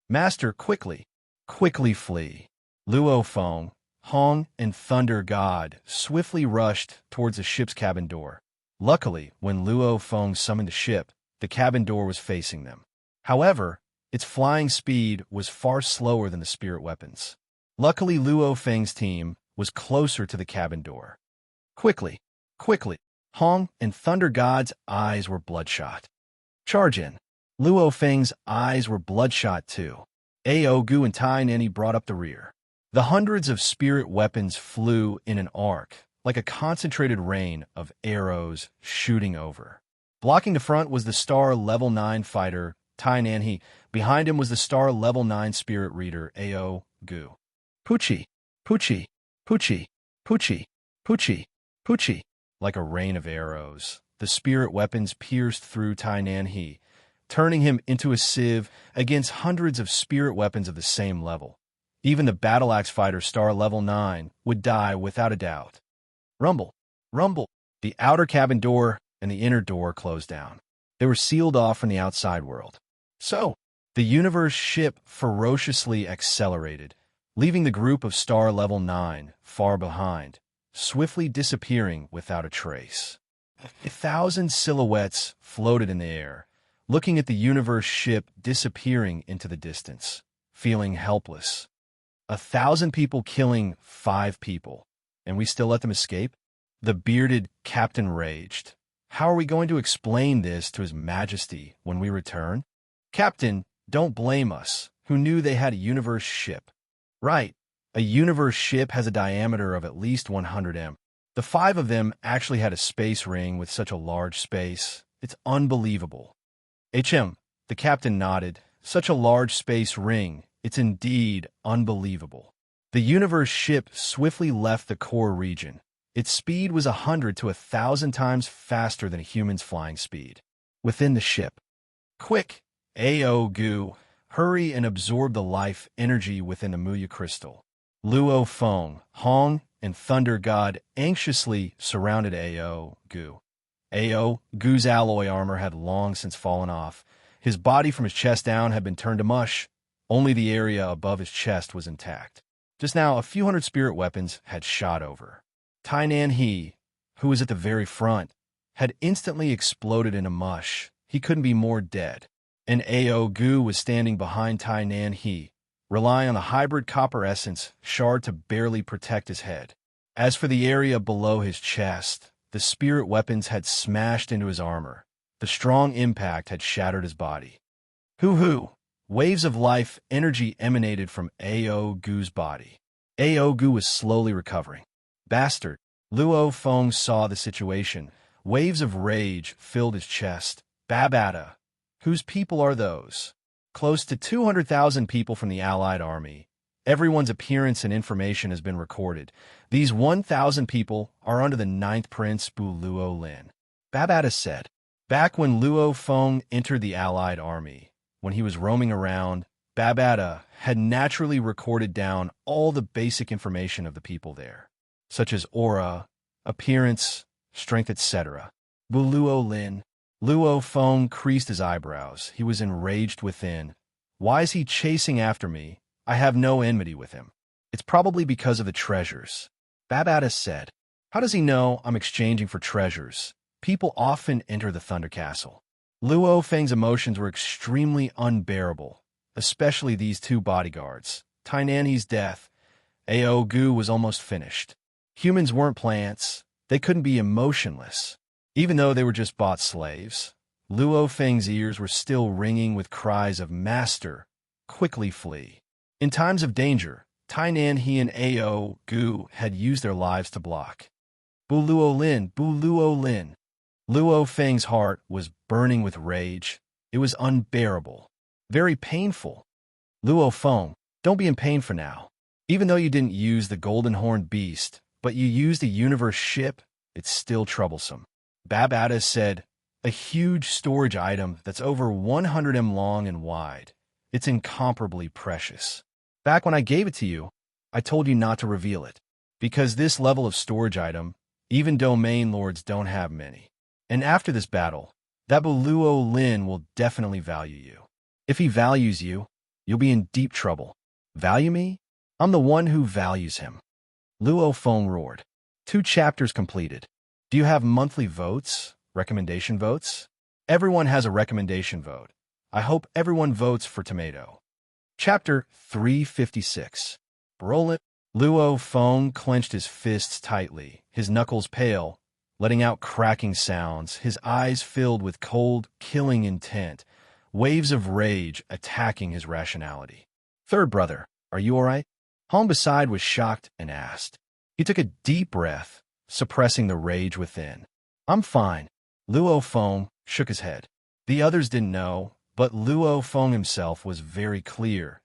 Master, quickly flee. Luo Feng, Hong, and Thunder God swiftly rushed towards the ship's cabin door. Luckily, when Luo Feng summoned the ship, the cabin door was facing them. However, its flying speed was far slower than the spirit weapons. Luckily, Luo Feng's team was closer to the cabin door. Quickly, Hong and Thunder God's eyes were bloodshot. Charge in. Luo Feng's eyes were bloodshot too. AO Gu and Tainan He brought up the rear. The hundreds of spirit weapons flew in an arc, like a concentrated rain of arrows shooting over. Blocking the front was the star level 9 fighter, Tainan He. Behind him was the star level 9 spirit reader, AO Gu. Pucci, Pucci, Pucci, Pucci, Pucci, Pucci. Like a rain of arrows, the spirit weapons pierced through Tai Nan He, turning him into a sieve against hundreds of spirit weapons of the same level. Even the battle axe fighter star level 9 would die without a doubt. Rumble, rumble. The outer cabin door and the inner door closed down. They were sealed off from the outside world. So, the universe ship ferociously accelerated, leaving the group of star level 9 far behind, swiftly disappearing without a trace. 1,000 silhouettes floated in the air, looking at the universe ship disappearing into the distance, feeling helpless. 1,000 people killing 5 people, and we still let them escape? The bearded captain raged. How are we going to explain this to His Majesty when we return? Captain, don't blame us, who knew they had a universe ship. Right, a universe ship has a diameter of at least 100 m. The 5 of them actually had a space ring with such a large space. It's unbelievable. The captain nodded. Such a large space ring. It's indeed unbelievable. The universe ship swiftly left the core region. Its speed was 100 to 1,000 times faster than a human's flying speed. Within the ship. Quick, Ao-gu, hurry and absorb the life energy within the Muya crystal. Luo Feng, Hong, and Thunder God anxiously surrounded Ao-gu. Ao-gu's alloy armor had long since fallen off. His body from his chest down had been turned to mush. Only the area above his chest was intact. Just now, a few hundred spirit weapons had shot over. Tai Nan He, who was at the very front, had instantly exploded into mush. He couldn't be more dead. And Ao-gu was standing behind Tai Nan He, relying on the hybrid copper essence shard to barely protect his head. As for the area below his chest, the spirit weapons had smashed into his armor. The strong impact had shattered his body. Hoo-hoo! Waves of life energy emanated from Ao-gu's body. Ao-gu was slowly recovering. Bastard! Luo Feng saw the situation. Waves of rage filled his chest. Babata! Whose people are those? Close to 200,000 people from the Allied army. Everyone's appearance and information has been recorded. These 1,000 people are under the 9th Prince Bu Luo Lin. Babata said. Back when Luo Feng entered the Allied army, when he was roaming around, Babata had naturally recorded down all the basic information of the people there, such as aura, appearance, strength, etc. Bu Luo Lin. Luo Feng creased his eyebrows. He was enraged within. Why is he chasing after me? I have no enmity with him. It's probably because of the treasures. Babata said. How does he know I'm exchanging for treasures? People often enter the Thunder Castle. Luo Feng's emotions were extremely unbearable, especially these 2 bodyguards. Tai Nan He's death. Ao-gu was almost finished. Humans weren't plants. They couldn't be emotionless. Even though they were just bought slaves, Luo Feng's ears were still ringing with cries of "Master, quickly flee." In times of danger, Tai Nan He and Ao-gu had used their lives to block. Bu Luo Lin, Bu Luo Lin. Luo Feng's heart was burning with rage. It was unbearable. Very painful. Luo Feng, don't be in pain for now. Even though you didn't use the golden horned beast, but you used a universe ship, it's still troublesome. Babata said, a huge storage item that's over 100 m long and wide. It's incomparably precious. Back when I gave it to you, I told you not to reveal it, because this level of storage item, even domain lords don't have many. And after this battle, that Bu Luo Lin will definitely value you. If he values you, you'll be in deep trouble. Value me? I'm the one who values him. Luo Feng roared. 2 chapters completed. Do you have monthly votes? Recommendation votes? Everyone has a recommendation vote. I hope everyone votes for Tomato. Chapter 356. Roll it. Luo Feng clenched his fists tightly, his knuckles pale, letting out cracking sounds, his eyes filled with cold, killing intent, waves of rage attacking his rationality. Third brother, are you all right? Hong beside was shocked and asked. He took a deep breath, suppressing the rage within. I'm fine. Luo Feng shook his head. The others didn't know, but Luo Feng himself was very clear.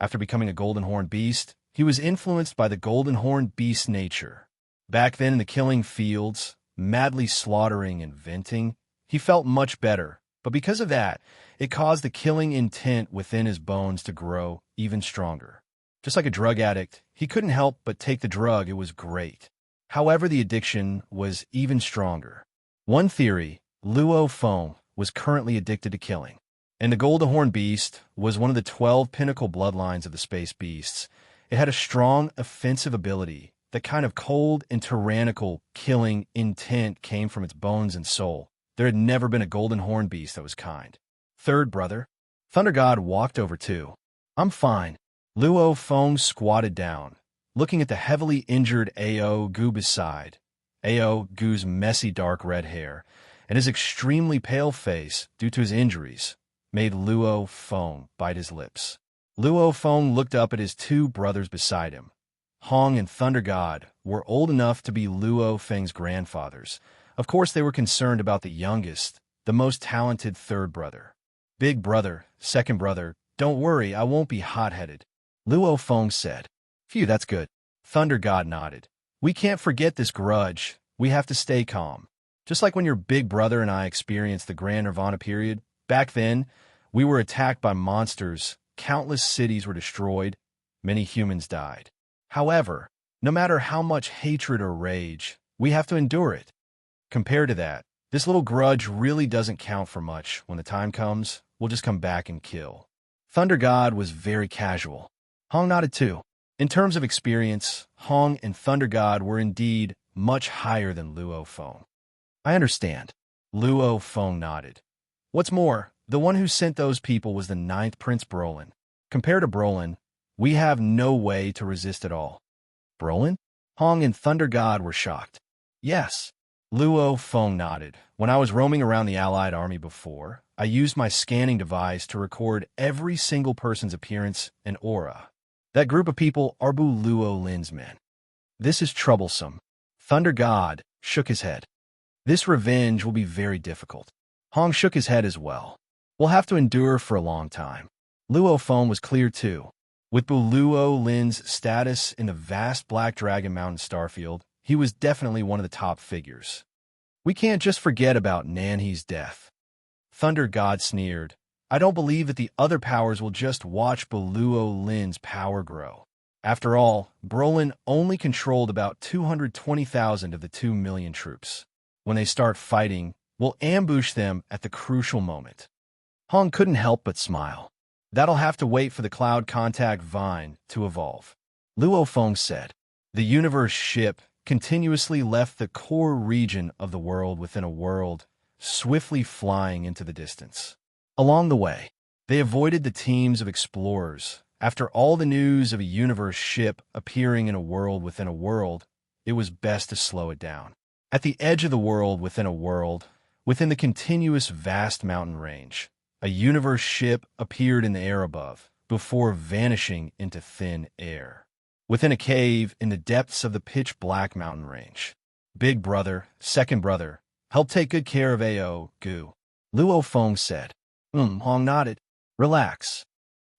After becoming a golden horned beast, he was influenced by the golden horned beast's nature. Back then in the killing fields, madly slaughtering and venting, he felt much better, but because of that, it caused the killing intent within his bones to grow even stronger. Just like a drug addict, he couldn't help but take the drug. It was great. However, the addiction was even stronger. One theory, Luo Feng was currently addicted to killing. And the Golden Horn Beast was one of the 12 pinnacle bloodlines of the space beasts. It had a strong offensive ability. That kind of cold and tyrannical killing intent came from its bones and soul. There had never been a Golden Horn Beast that was kind. Third brother, Thunder God walked over too. I'm fine. Luo Feng squatted down, looking at the heavily injured Ao Gu beside. Ao Gu's messy dark red hair and his extremely pale face due to his injuries made Luo Feng bite his lips. Luo Feng looked up at his two brothers beside him. Hong and Thunder God were old enough to be Luo Feng's grandfathers. Of course, they were concerned about the youngest, the most talented third brother. Big brother, second brother, don't worry, I won't be hot-headed, Luo Feng said. Phew, that's good. Thunder God nodded. We can't forget this grudge. We have to stay calm. Just like when your big brother and I experienced the Grand Nirvana period, back then, we were attacked by monsters, countless cities were destroyed, many humans died. However, no matter how much hatred or rage, we have to endure it. Compared to that, this little grudge really doesn't count for much. When the time comes, we'll just come back and kill. Thunder God was very casual. Hong nodded too. In terms of experience, Hong and Thunder God were indeed much higher than Luo Feng. I understand. Luo Feng nodded. What's more, the one who sent those people was the 9th Prince Brolin. Compared to Brolin, we have no way to resist at all. Brolin? Hong and Thunder God were shocked. Yes. Luo Feng nodded. When I was roaming around the Allied army before, I used my scanning device to record every single person's appearance and aura. That group of people are Bu Luo Lin's men. This is troublesome. Thunder God shook his head. This revenge will be very difficult. Hong shook his head as well. We'll have to endure for a long time. Luo Feng was clear too. With Bu Luo Lin's status in the vast Black Dragon Mountain starfield, he was definitely one of the top figures. We can't just forget about Nanhee's death. Thunder God sneered. I don't believe that the other powers will just watch Bu Luo Lin's power grow. After all, Brolin only controlled about 220,000 of the 2 million troops. When they start fighting, we'll ambush them at the crucial moment. Hong couldn't help but smile. That'll have to wait for the cloud contact vine to evolve. Luo Feng said. The universe ship continuously left the core region of the world within a world, swiftly flying into the distance. Along the way, they avoided the teams of explorers. After all the news of a universe ship appearing in a world within a world, it was best to slow it down. At the edge of the world, within the continuous vast mountain range, a universe ship appeared in the air above, before vanishing into thin air. Within a cave in the depths of the pitch-black mountain range, Big Brother, Second Brother, help take good care of Ao Gu. Luo Feng said. Hong nodded. Relax.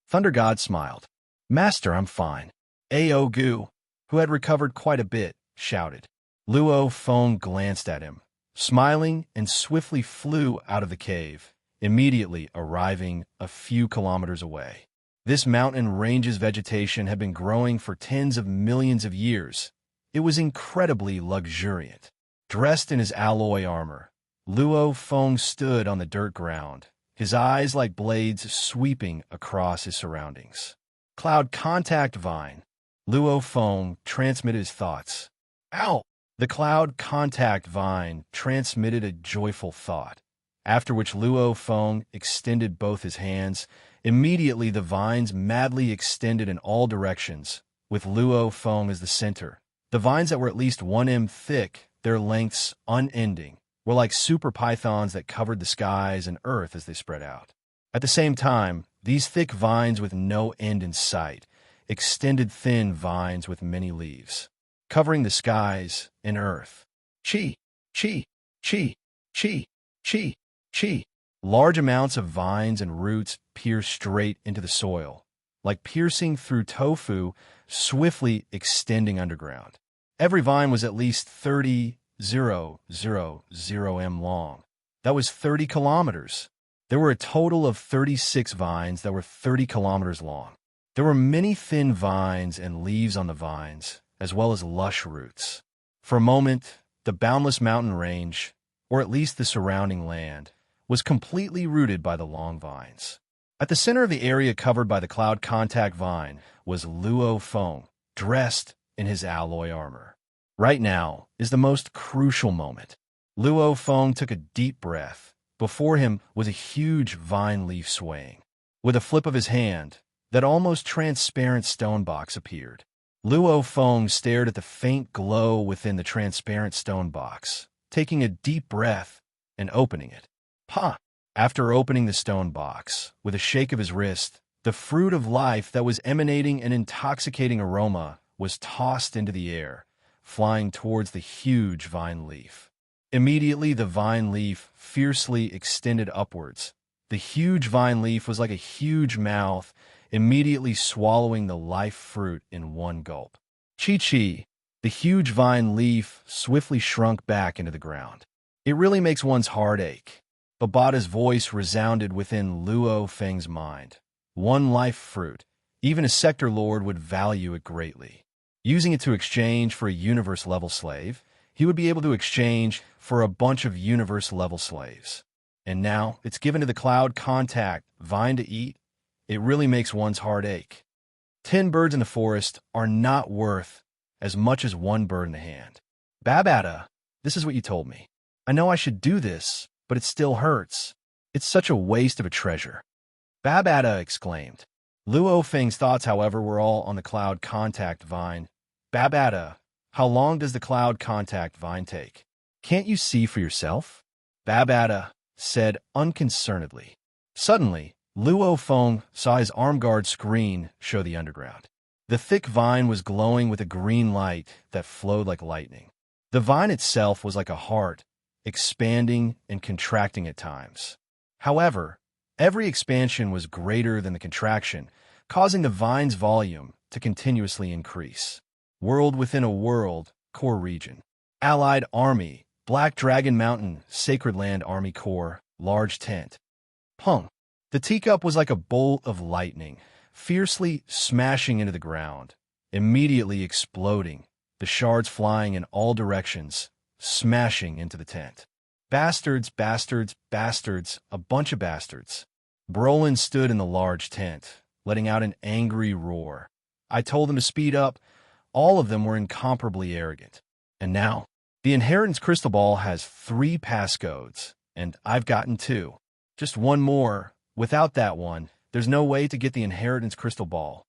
Thunder God smiled. Master, I'm fine. Ao Gu, who had recovered quite a bit, shouted. Luo Feng glanced at him, smiling, and swiftly flew out of the cave, immediately arriving a few kilometers away. This mountain range's vegetation had been growing for tens of millions of years. It was incredibly luxuriant. Dressed in his alloy armor, Luo Feng stood on the dirt ground, his eyes like blades sweeping across his surroundings. Cloud contact vine. Luo Feng transmitted his thoughts. Ow! The cloud contact vine transmitted a joyful thought, after which Luo Feng extended both his hands. Immediately the vines madly extended in all directions, with Luo Feng as the center. The vines that were at least 1 m thick, their lengths unending, were like super pythons that covered the skies and earth as they spread out. At the same time, these thick vines with no end in sight extended thin vines with many leaves, covering the skies and earth. Chi, chi, chi, chi, chi, chi. Large amounts of vines and roots pierced straight into the soil, like piercing through tofu, swiftly extending underground. Every vine was at least 30 0.000m long. That was 30 kilometers. There were a total of 36 vines that were 30 kilometers long. There were many thin vines and leaves on the vines, as well as lush roots. For a moment, the boundless mountain range, or at least the surrounding land, was completely rooted by the long vines. At the center of the area covered by the cloud contact vine was Luo Feng, dressed in his alloy armor. Right now is the most crucial moment. Luo Feng took a deep breath. Before him was a huge vine leaf swaying. With a flip of his hand, that almost transparent stone box appeared. Luo Feng stared at the faint glow within the transparent stone box, taking a deep breath and opening it. Pa! After opening the stone box, with a shake of his wrist, the fruit of life that was emanating an intoxicating aroma was tossed into the air, flying towards the huge vine leaf. Immediately, the vine leaf fiercely extended upwards. The huge vine leaf was like a huge mouth, immediately swallowing the life fruit in one gulp. Chi-chi, the huge vine leaf swiftly shrunk back into the ground. It really makes one's heart ache. Babata's voice resounded within Luo Feng's mind. One life fruit, even a sector lord would value it greatly. Using it to exchange for a universe-level slave, he would be able to exchange for a bunch of universe-level slaves. And now, it's given to the cloud contact vine to eat. It really makes one's heart ache. 10 birds in the forest are not worth as much as one bird in the hand. Babata, this is what you told me. I know I should do this, but it still hurts. It's such a waste of a treasure. Babata exclaimed. Luo Feng's thoughts, however, were all on the cloud contact vine. Babata, how long does the cloud contact vine take? Can't you see for yourself? Babata said unconcernedly. Suddenly, Luo Feng saw his arm guard screen show the underground. The thick vine was glowing with a green light that flowed like lightning. The vine itself was like a heart, expanding and contracting at times. However, every expansion was greater than the contraction, causing the vine's volume to continuously increase. World within a world, core region. Allied Army, Black Dragon Mountain, Sacred Land Army Corps, large tent. Pung. The teacup was like a bolt of lightning, fiercely smashing into the ground, immediately exploding, the shards flying in all directions, smashing into the tent. Bastards, bastards, bastards, a bunch of bastards. Brolin stood in the large tent, letting out an angry roar. I told them to speed up. All of them were incomparably arrogant. And now, the inheritance crystal ball has 3 passcodes, and I've gotten 2. Just one more. Without that one, there's no way to get the inheritance crystal ball.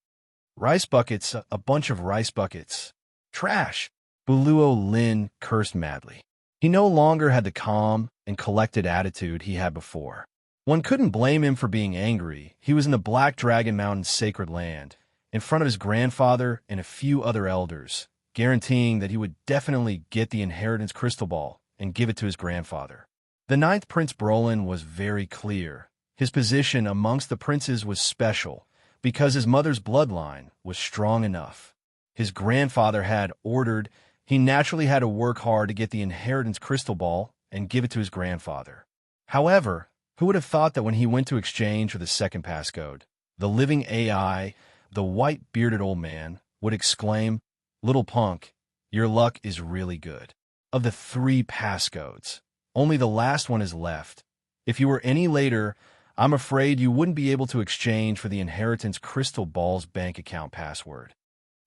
Rice buckets, a bunch of rice buckets. Trash! Buluo Lin cursed madly. He no longer had the calm and collected attitude he had before. One couldn't blame him for being angry. He was in the Black Dragon Mountain sacred land, in front of his grandfather and a few other elders, guaranteeing that he would definitely get the inheritance crystal ball and give it to his grandfather. The 9th Prince Brolin was very clear. His position amongst the princes was special because his mother's bloodline was strong enough. His grandfather had ordered. He naturally had to work hard to get the inheritance crystal ball and give it to his grandfather. However, who would have thought that when he went to exchange for the second passcode, the living AI, the white-bearded old man, would exclaim, "Little punk, your luck is really good. Of the 3 passcodes, only the last one is left. If you were any later, I'm afraid you wouldn't be able to exchange for the inheritance crystal ball's bank account password."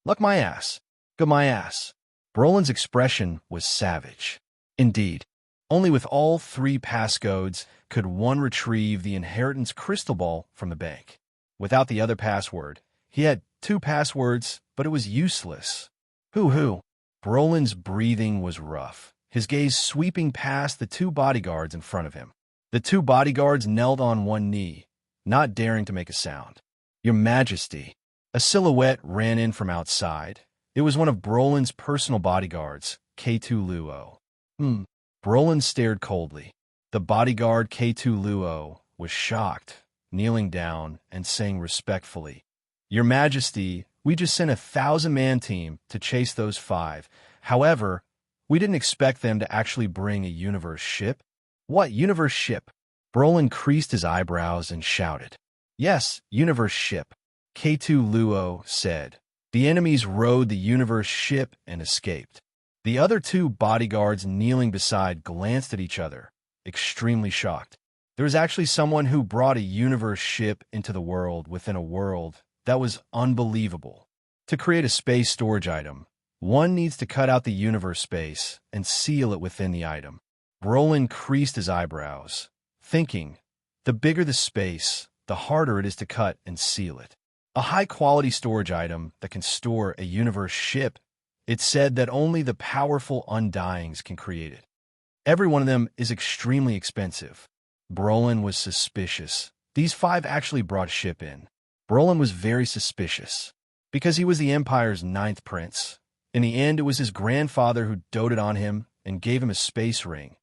Luck my ass. Good my ass. Brolin's expression was savage. Indeed, only with all 3 passcodes could one retrieve the inheritance crystal ball from the bank. Without the other password, he had 2 passwords, but it was useless. Hoo-hoo. Brolin's breathing was rough, his gaze sweeping past the 2 bodyguards in front of him. The 2 bodyguards knelt on one knee, not daring to make a sound. "Your Majesty." A silhouette ran in from outside. It was one of Brolin's personal bodyguards, K2 Luo. Brolin stared coldly. The bodyguard K2 Luo was shocked, kneeling down and saying respectfully, "Your Majesty, we just sent a 1,000-man team to chase those 5. However, We didn't expect them to actually bring a universe ship. What universe ship? Brolin creased his eyebrows and shouted. Yes, universe ship, K2 Luo said. The enemies rode the universe ship and escaped. The other two bodyguards kneeling beside glanced at each other, extremely shocked. There was actually someone who brought a universe ship into the world within a world. That was unbelievable. To create a space storage item, one needs to cut out the universe space and seal it within the item. Brolin creased his eyebrows, thinking, the bigger the space, the harder it is to cut and seal it. A high-quality storage item that can store a universe ship, it said that only the powerful Undyings can create it. Every one of them is extremely expensive. Brolin was suspicious. These 5 actually brought a ship in. Brolin was very suspicious, because he was the Empire's 9th prince. In the end, it was his grandfather who doted on him and gave him a space ring,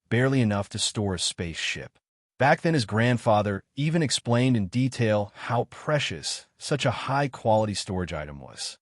barely enough to store a spaceship. Back then, his grandfather even explained in detail how precious such a high-quality storage item was.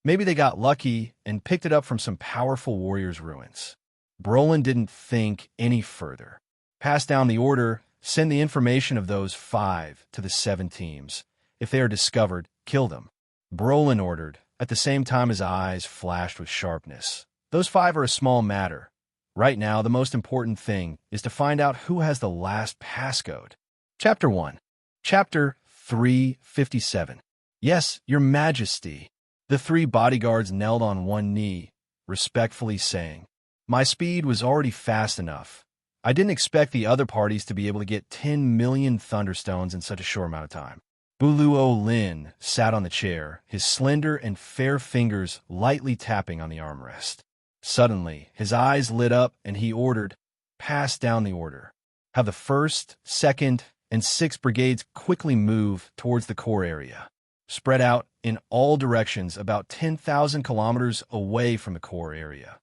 Maybe they got lucky and picked it up from some powerful warrior's ruins. Brolin didn't think any further. Pass down the order, send the information of those 5 to the 7 teams. If they are discovered, kill them. Brolin ordered, at the same time his eyes flashed with sharpness. Those 5 are a small matter. Right now, the most important thing is to find out who has the last passcode. Chapter 1. Chapter 357. Yes, Your Majesty. The 3 bodyguards knelt on one knee, respectfully saying, My speed was already fast enough. I didn't expect the other parties to be able to get 10 million thunderstones in such a short amount of time. Buluo Lin sat on the chair, his slender and fair fingers lightly tapping on the armrest. Suddenly, his eyes lit up and he ordered, Pass down the order. Have the 1st, 2nd, and 6th brigades quickly move towards the core area. Spread out in all directions about 10,000 kilometers away from the core area.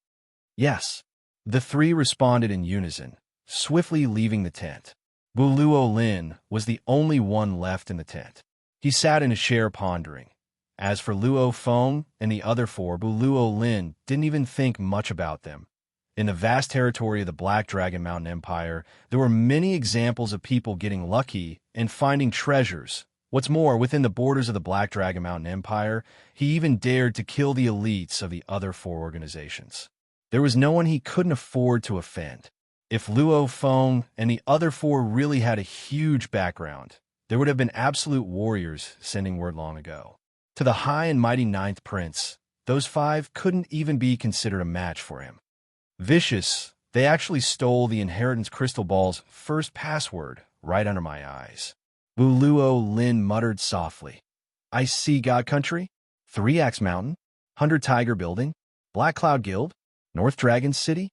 Yes. The 3 responded in unison, swiftly leaving the tent. Buluo Lin was the only one left in the tent. He sat in a chair pondering. As for Luo Feng and the other 4, Buluo Lin didn't even think much about them. In the vast territory of the Black Dragon Mountain Empire, there were many examples of people getting lucky and finding treasures. What's more, within the borders of the Black Dragon Mountain Empire, he even dared to kill the elites of the other 4 organizations. There was no one he couldn't afford to offend. If Luo Feng and the other 4 really had a huge background, there would have been absolute warriors sending word long ago. To the high and mighty 9th prince, those 5 couldn't even be considered a match for him. Vicious, they actually stole the inheritance crystal ball's first password right under my eyes. Buluo Lin muttered softly. I see God Country, 3 Axe Mountain, 100 Tiger Building, Black Cloud Guild, North Dragon City?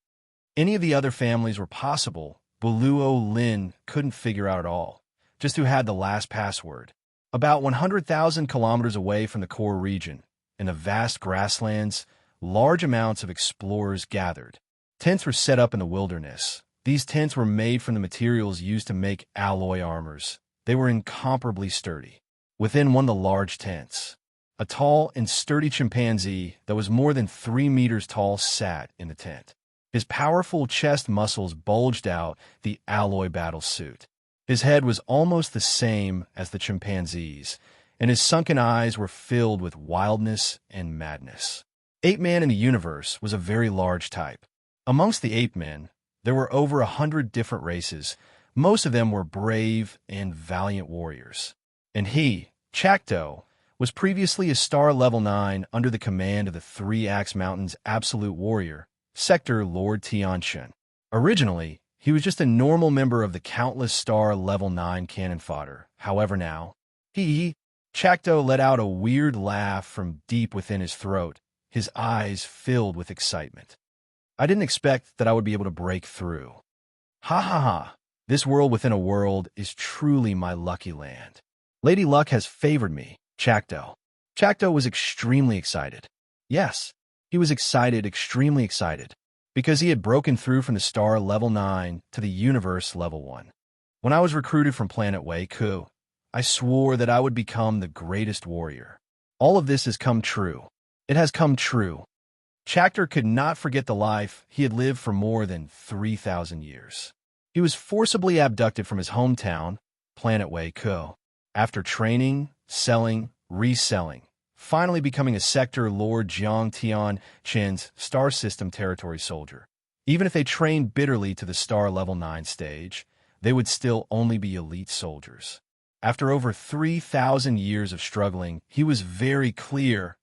Any of the other families were possible. Buluo Lin couldn't figure out at all, just who had the last password. About 100,000 kilometers away from the core region, in the vast grasslands, large amounts of explorers gathered. Tents were set up in the wilderness. These tents were made from the materials used to make alloy armors. They were incomparably sturdy. Within one of the large tents, a tall and sturdy chimpanzee that was more than 3 meters tall sat in the tent. His powerful chest muscles bulged out the alloy battle suit. His head was almost the same as the chimpanzee's, and his sunken eyes were filled with wildness and madness. Ape-man in the universe was a very large type. Amongst the ape-men, there were over 100 different races. Most of them were brave and valiant warriors. And he, Chacto, was previously a star level 9 under the command of the 3 Axe Mountains Absolute Warrior, Sector Lord Tianchen. Originally, he was just a normal member of the countless star level 9 cannon fodder. However now, Chacto let out a weird laugh from deep within his throat, his eyes filled with excitement. I didn't expect that I would be able to break through. Ha ha ha, this world within a world is truly my lucky land. Lady Luck has favored me, Chacto. Chacto was extremely excited. Yes, he was excited, extremely excited, because he had broken through from the star level 9 to the universe level 1. When I was recruited from planet Wei-Ku, I swore that I would become the greatest warrior. All of this has come true. It has come true. Chacter could not forget the life he had lived for more than 3,000 years. He was forcibly abducted from his hometown, Planet Way Co. After training, selling, reselling, finally becoming a Sector Lord Jiang Tian Chin's star system territory soldier. Even if they trained bitterly to the star level 9 stage, they would still only be elite soldiers. After over 3,000 years of struggling, he was very clear.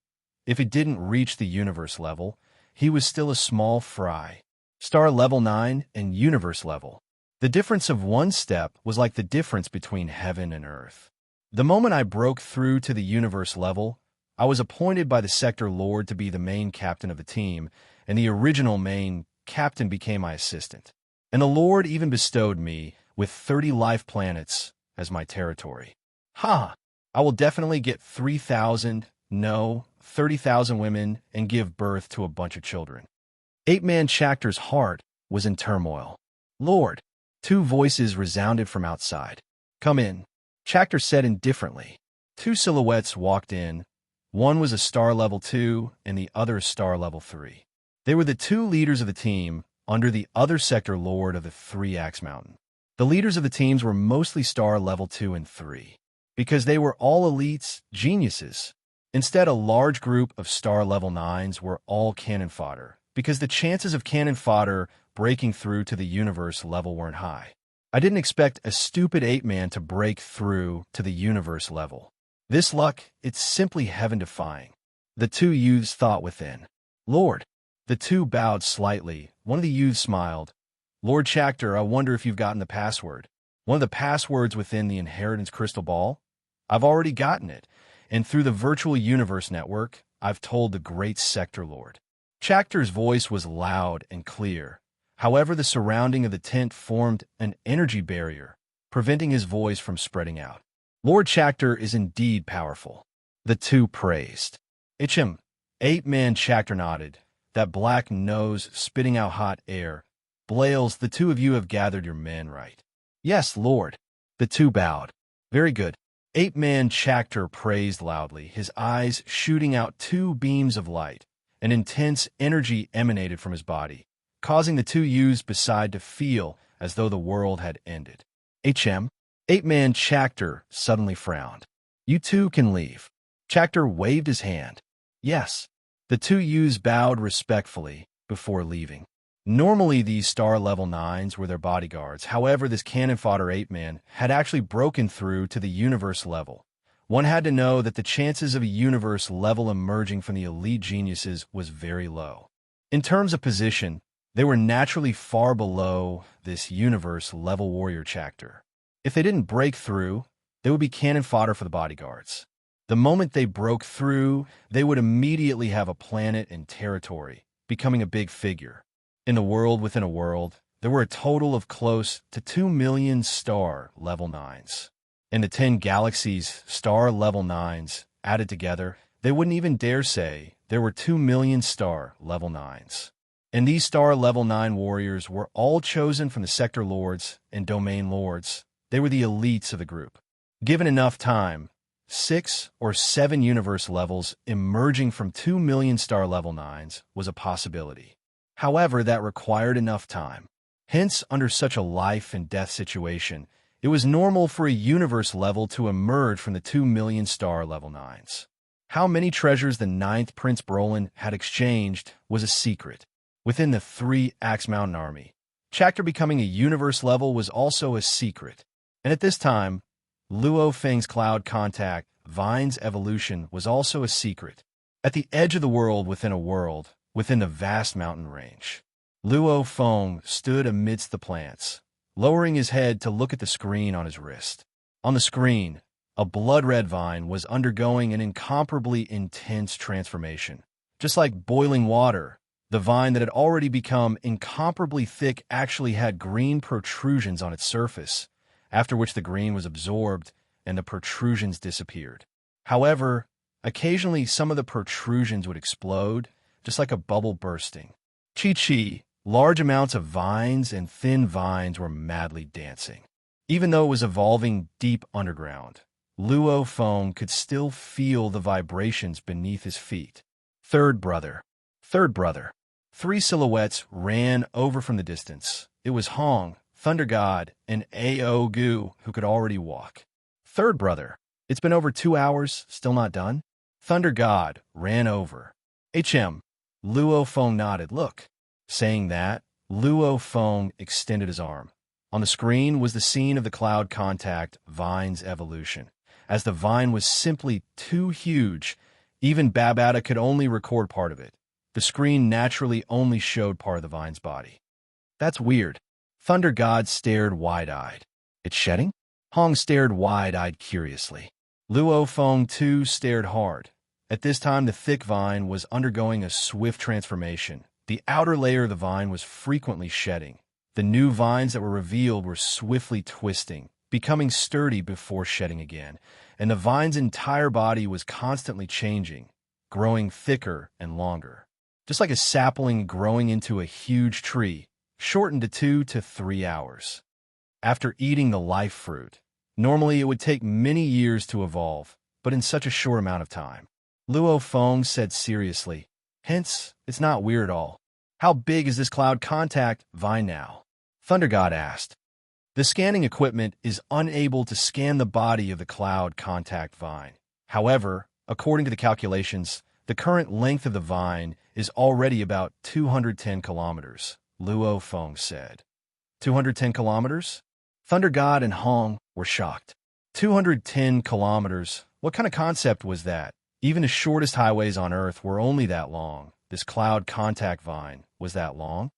If he didn't reach the universe level, he was still a small fry. Star level 9 and universe level. The difference of one step was like the difference between heaven and earth. The moment I broke through to the universe level, I was appointed by the Sector Lord to be the main captain of the team, and the original main captain became my assistant. And the Lord even bestowed me with 30 life planets as my territory. Ha! I will definitely get 3,000, no, 30,000 women and give birth to a bunch of children. Ape-Man Chacter's heart was in turmoil. Lord! Two voices resounded from outside. Come in, Chacter said indifferently. Two silhouettes walked in. One was a star level 2 and the other a star level 3. They were the two leaders of the team under the other Sector Lord of the Three-Axe Mountain. The leaders of the teams were mostly star level 2 and 3, because they were all elites, geniuses. Instead, a large group of star level 9s were all cannon fodder, because the chances of cannon fodder breaking through to the universe level weren't high. I didn't expect a stupid ape-man to break through to the universe level. This luck, it's simply heaven-defying. The two youths thought within. Lord. The two bowed slightly. One of the youths smiled. Lord Chacter, I wonder if you've gotten the password. One of the passwords within the inheritance crystal ball? I've already gotten it, and through the virtual universe network, I've told the great Sector Lord. Chacter's voice was loud and clear. However, the surrounding of the tent formed an energy barrier, preventing his voice from spreading out. Lord Chacter is indeed powerful. The two praised. Itchem. Ape-Man Chacter nodded, that black nose spitting out hot air. Blales, the two of you have gathered your men, right? Yes, Lord. The two bowed. Very good. Ape-Man Chacter praised loudly, his eyes shooting out two beams of light. An intense energy emanated from his body, causing the two youths beside to feel as though the world had ended. HM? Ape-Man Chacter suddenly frowned. You two can leave. Chacter waved his hand. Yes. The two youths bowed respectfully before leaving. Normally, these star level 9s were their bodyguards. However, this cannon fodder ape-man had actually broken through to the universe level. One had to know that the chances of a universe level emerging from the elite geniuses was very low. In terms of position, they were naturally far below this universe level warrior Chacter. If they didn't break through, they would be cannon fodder for the bodyguards. The moment they broke through, they would immediately have a planet and territory, becoming a big figure. In the world within a world, there were a total of close to 2 million star level 9s. In the 10 galaxies star level 9s added together, they wouldn't even dare say there were 2 million star level 9s. And these star level 9 warriors were all chosen from the Sector Lords and Domain Lords. They were the elites of the group. Given enough time, 6 or 7 universe levels emerging from 2 million star level 9s was a possibility. However, that required enough time. Hence, under such a life and death situation, it was normal for a universe level to emerge from the 2 million star level 9s. How many treasures the 9th Prince Brolin had exchanged was a secret. Within the Three-Axe Mountain Army, Chacter becoming a universe level was also a secret. And at this time, Luo Feng's cloud contact, Vine's evolution, was also a secret. At the edge of the world, within the vast mountain range, Luo Feng stood amidst the plants, lowering his head to look at the screen on his wrist. On the screen, a blood-red vine was undergoing an incomparably intense transformation. Just like boiling water, the vine that had already become incomparably thick actually had green protrusions on its surface, after which the green was absorbed and the protrusions disappeared. However, occasionally some of the protrusions would explode, just like a bubble bursting. Chi-chi, large amounts of vines and thin vines were madly dancing. Even though it was evolving deep underground, Luo Feng could still feel the vibrations beneath his feet. Third brother. Third brother. Three silhouettes ran over from the distance. It was Hong, Thunder God, and Aogu, who could already walk. Third brother. It's been over 2 hours, still not done? Thunder God ran over. Luo Feng nodded. Look. Saying that, Luo Feng extended his arm. On the screen was the scene of the cloud contact vine's evolution. As the vine was simply too huge, even Babata could only record part of it. The screen naturally only showed part of the vine's body. That's weird. Thunder God stared wide-eyed. It's shedding? Hong stared wide-eyed curiously. Luo Feng too stared hard. At this time, the thick vine was undergoing a swift transformation. The outer layer of the vine was frequently shedding. The new vines that were revealed were swiftly twisting, becoming sturdy before shedding again, and the vine's entire body was constantly changing, growing thicker and longer. Just like a sapling growing into a huge tree, shortened to 2 to 3 hours. After eating the life fruit, normally it would take many years to evolve, but in such a short amount of time. Luo Feng said seriously, hence, it's not weird at all. How big is this cloud contact vine now? Thunder God asked. The scanning equipment is unable to scan the body of the cloud contact vine. However, according to the calculations, the current length of the vine is already about 210 kilometers, Luo Feng said. 210 kilometers? Thunder God and Hong were shocked. 210 kilometers? What kind of concept was that? Even the shortest highways on Earth were only that long. This cloud contact vine was that long?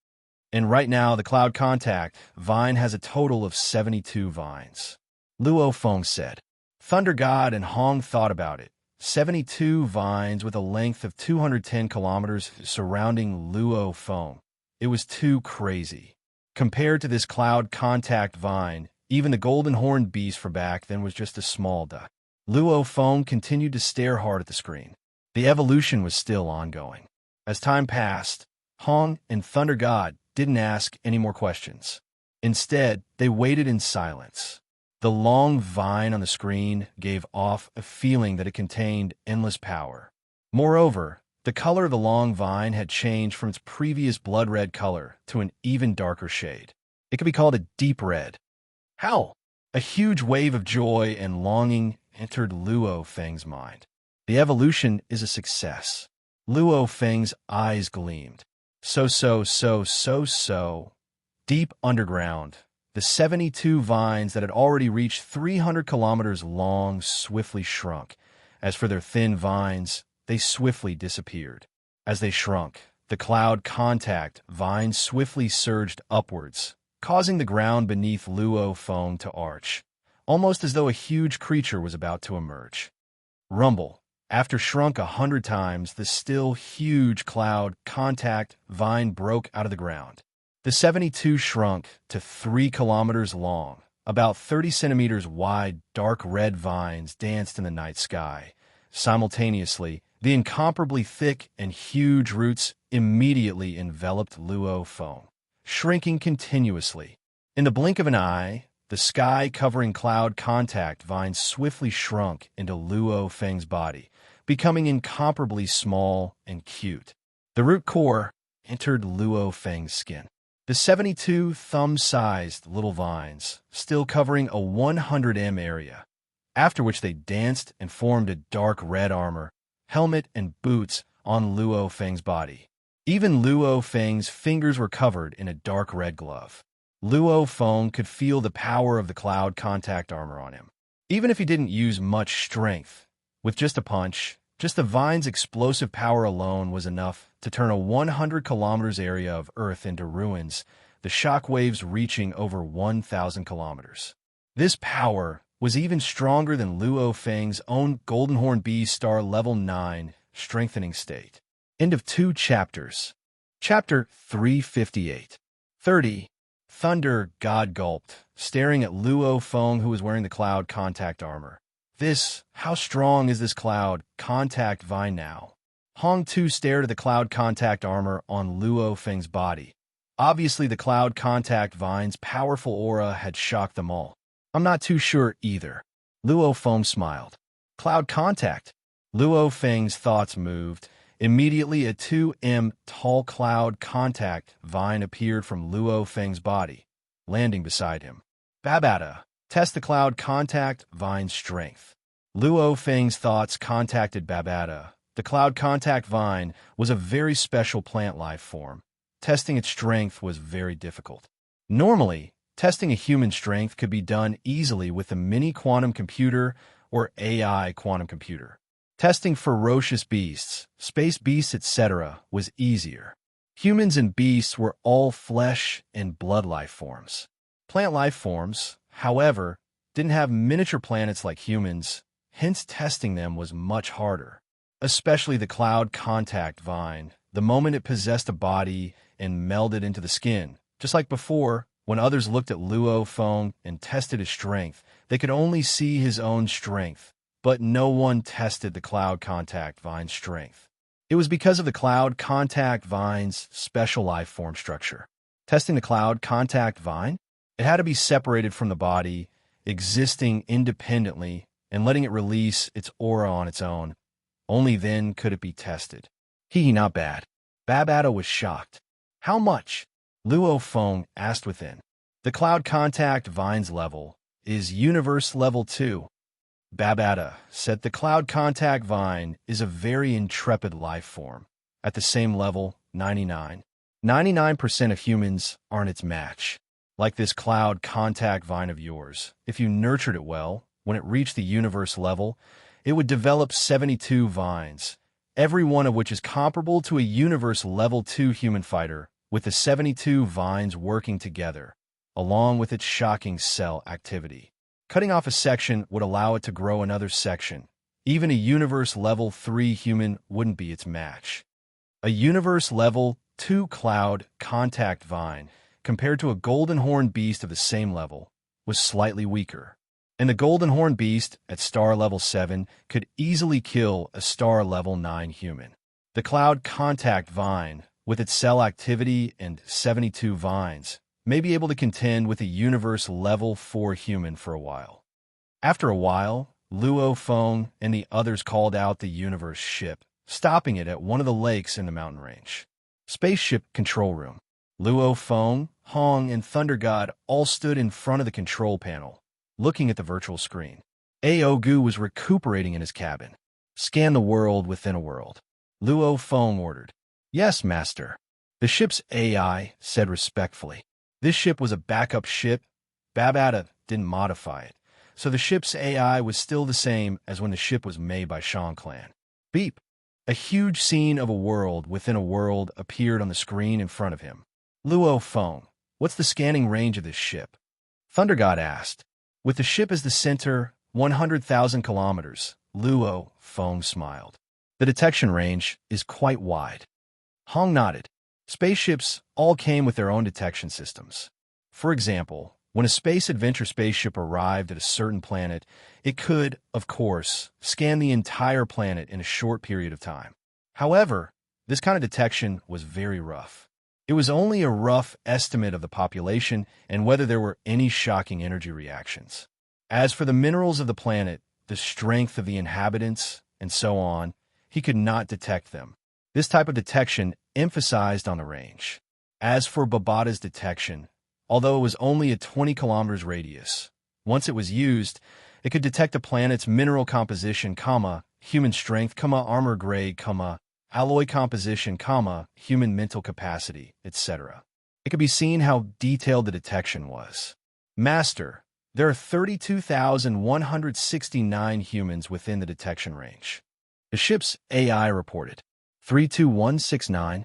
And right now, the cloud contact vine has a total of 72 vines. Luo Feng said. Thunder God and Hong thought about it. 72 vines with a length of 210 kilometers surrounding Luo Feng. It was too crazy. Compared to this cloud contact vine, even the golden horned beast from back then was just a small duck. Luo Feng continued to stare hard at the screen. The evolution was still ongoing. As time passed, Hong and Thunder God didn't ask any more questions. Instead, they waited in silence. The long vine on the screen gave off a feeling that it contained endless power. Moreover, the color of the long vine had changed from its previous blood red color to an even darker shade. It could be called a deep red. How? A huge wave of joy and longing entered Luo Feng's mind. The evolution is a success. Luo Feng's eyes gleamed. So. Deep underground, the 72 vines that had already reached 300 kilometers long swiftly shrunk. As for their thin vines, they swiftly disappeared. As they shrunk, the cloud contact vines swiftly surged upwards, causing the ground beneath Luo Feng to arch, almost as though a huge creature was about to emerge. Rumble. After shrunk 100 times, the still huge cloud contact vine broke out of the ground. The 72 shrunk to 3 kilometers long. About 30 centimeters wide, dark red vines danced in the night sky. Simultaneously, the incomparably thick and huge roots immediately enveloped Luo Feng, shrinking continuously. In the blink of an eye, the sky-covering cloud contact vines swiftly shrunk into Luo Feng's body, becoming incomparably small and cute. The root core entered Luo Feng's skin. The 72 thumb-sized little vines, still covering a 100 m area, after which they danced and formed a dark red armor, helmet, and boots on Luo Feng's body. Even Luo Feng's fingers were covered in a dark red glove. Luo Feng could feel the power of the cloud contact armor on him. Even if he didn't use much strength, with just a punch, just the vine's explosive power alone was enough to turn a 100 kilometers area of Earth into ruins, the shock waves reaching over 1,000 kilometers. This power was even stronger than Luo Feng's own Golden Horn B Star Level 9 strengthening state. End of 2 chapters. Chapter 358. 30. Thunder God gulped, staring at Luo Feng, who was wearing the cloud contact armor. How strong is this cloud contact vine now? Hong too stared at the cloud contact armor on Luo Feng's body. Obviously, the cloud contact vine's powerful aura had shocked them all. I'm not too sure either. Luo Feng smiled. Cloud contact. Luo Feng's thoughts moved. Immediately, a 2 m tall cloud contact vine appeared from Luo Feng's body, landing beside him. Babata, test the cloud contact vine's strength. Luo Feng's thoughts contacted Babata. The cloud contact vine was a very special plant life form. Testing its strength was very difficult. Normally, testing a human strength could be done easily with a mini quantum computer or AI quantum computer. Testing ferocious beasts, space beasts, etc. was easier. Humans and beasts were all flesh and blood life forms. Plant life forms, however, didn't have miniature planets like humans, hence testing them was much harder. Especially the cloud contact vine, the moment it possessed a body and melded into the skin. Just like before, when others looked at Luo Feng and tested his strength, they could only see his own strength, but no one tested the cloud contact vine's strength. It was because of the cloud contact vine's special life form structure. Testing the cloud contact vine, it had to be separated from the body, existing independently, and letting it release its aura on its own. Only then could it be tested. Not bad. Babata was shocked. How much? Luo Feng asked within. The cloud contact vine's level is universe level 2. Babata said the cloud contact vine is a very intrepid life form. At the same level, 99% of humans aren't its match. Like this cloud contact vine of yours, if you nurtured it well, when it reached the universe level, it would develop 72 vines, every one of which is comparable to a universe level 2 human fighter, with the 72 vines working together, along with its shocking cell activity. Cutting off a section would allow it to grow another section. Even a universe level 3 human wouldn't be its match. A universe level 2 cloud contact vine, compared to a golden horn beast of the same level, was slightly weaker. And the golden horn beast at star level 7 could easily kill a star level 9 human. The cloud contact vine, with its cell activity and 72 vines, may be able to contend with a universe level 4 human for a while. After a while, Luo Feng and the others called out the universe ship, stopping it at one of the lakes in the mountain range. Spaceship control room. Luo Feng, Hong, and Thunder God all stood in front of the control panel, looking at the virtual screen. Aogu was recuperating in his cabin. Scan the world within a world. Luo Feng ordered. Yes, master. The ship's AI said respectfully. This ship was a backup ship. Babata didn't modify it, so the ship's AI was still the same as when the ship was made by Shang Clan. Beep. A huge scene of a world within a world appeared on the screen in front of him. Luo Feng, what's the scanning range of this ship? Thunder God asked. With the ship as the center, 100,000 kilometers, Luo Feng smiled. The detection range is quite wide. Hong nodded. Spaceships all came with their own detection systems. For example, when a space adventure spaceship arrived at a certain planet, it could, of course, scan the entire planet in a short period of time. However, this kind of detection was very rough. It was only a rough estimate of the population and whether there were any shocking energy reactions. As for the minerals of the planet, the strength of the inhabitants, and so on, he could not detect them. This type of detection emphasized on the range. As for Babata's detection, although it was only a 20 kilometers radius, once it was used, it could detect a planet's mineral composition, human strength, armor grade, alloy composition, human mental capacity, etc. It could be seen how detailed the detection was. Master, there are 32,169 humans within the detection range. The ship's AI reported. 32169.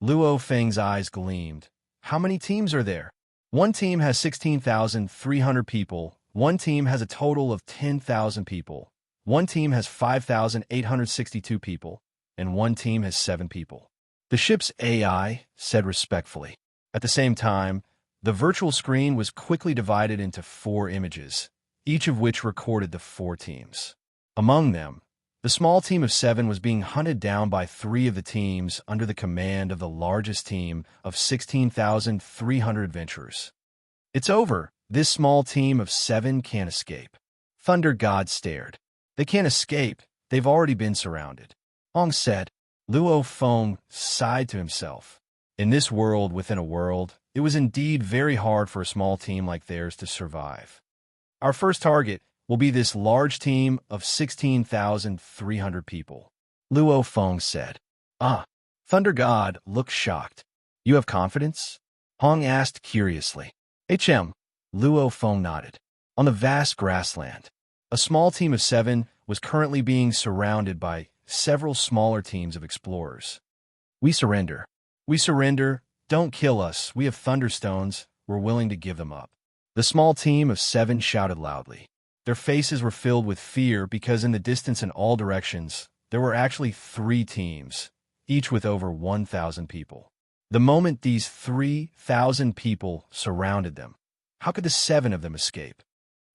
Luo Feng's eyes gleamed. How many teams are there? One team has 16,300 people. One team has a total of 10,000 people. One team has 5,862 people. And one team has 7 people. The ship's AI said respectfully. At the same time, the virtual screen was quickly divided into 4 images, each of which recorded the 4 teams. Among them, the small team of 7 was being hunted down by 3 of the teams under the command of the largest team of 16,300 adventurers. It's over. This small team of 7 can't escape. Thunder God stared. They can't escape. They've already been surrounded. Hong said. Luo Feng sighed to himself. In this world within a world, it was indeed very hard for a small team like theirs to survive. Our first target will be this large team of 16,300 people, Luo Feng said. Ah, Thunder God looked shocked. You have confidence? Hong asked curiously. Luo Feng nodded. On the vast grassland, a small team of 7 was currently being surrounded by several smaller teams of explorers. We surrender. We surrender. Don't kill us. We have thunderstones. We're willing to give them up. The small team of 7 shouted loudly. Their faces were filled with fear because in the distance in all directions, there were actually 3 teams, each with over 1,000 people. The moment these 3,000 people surrounded them, how could the 7 of them escape?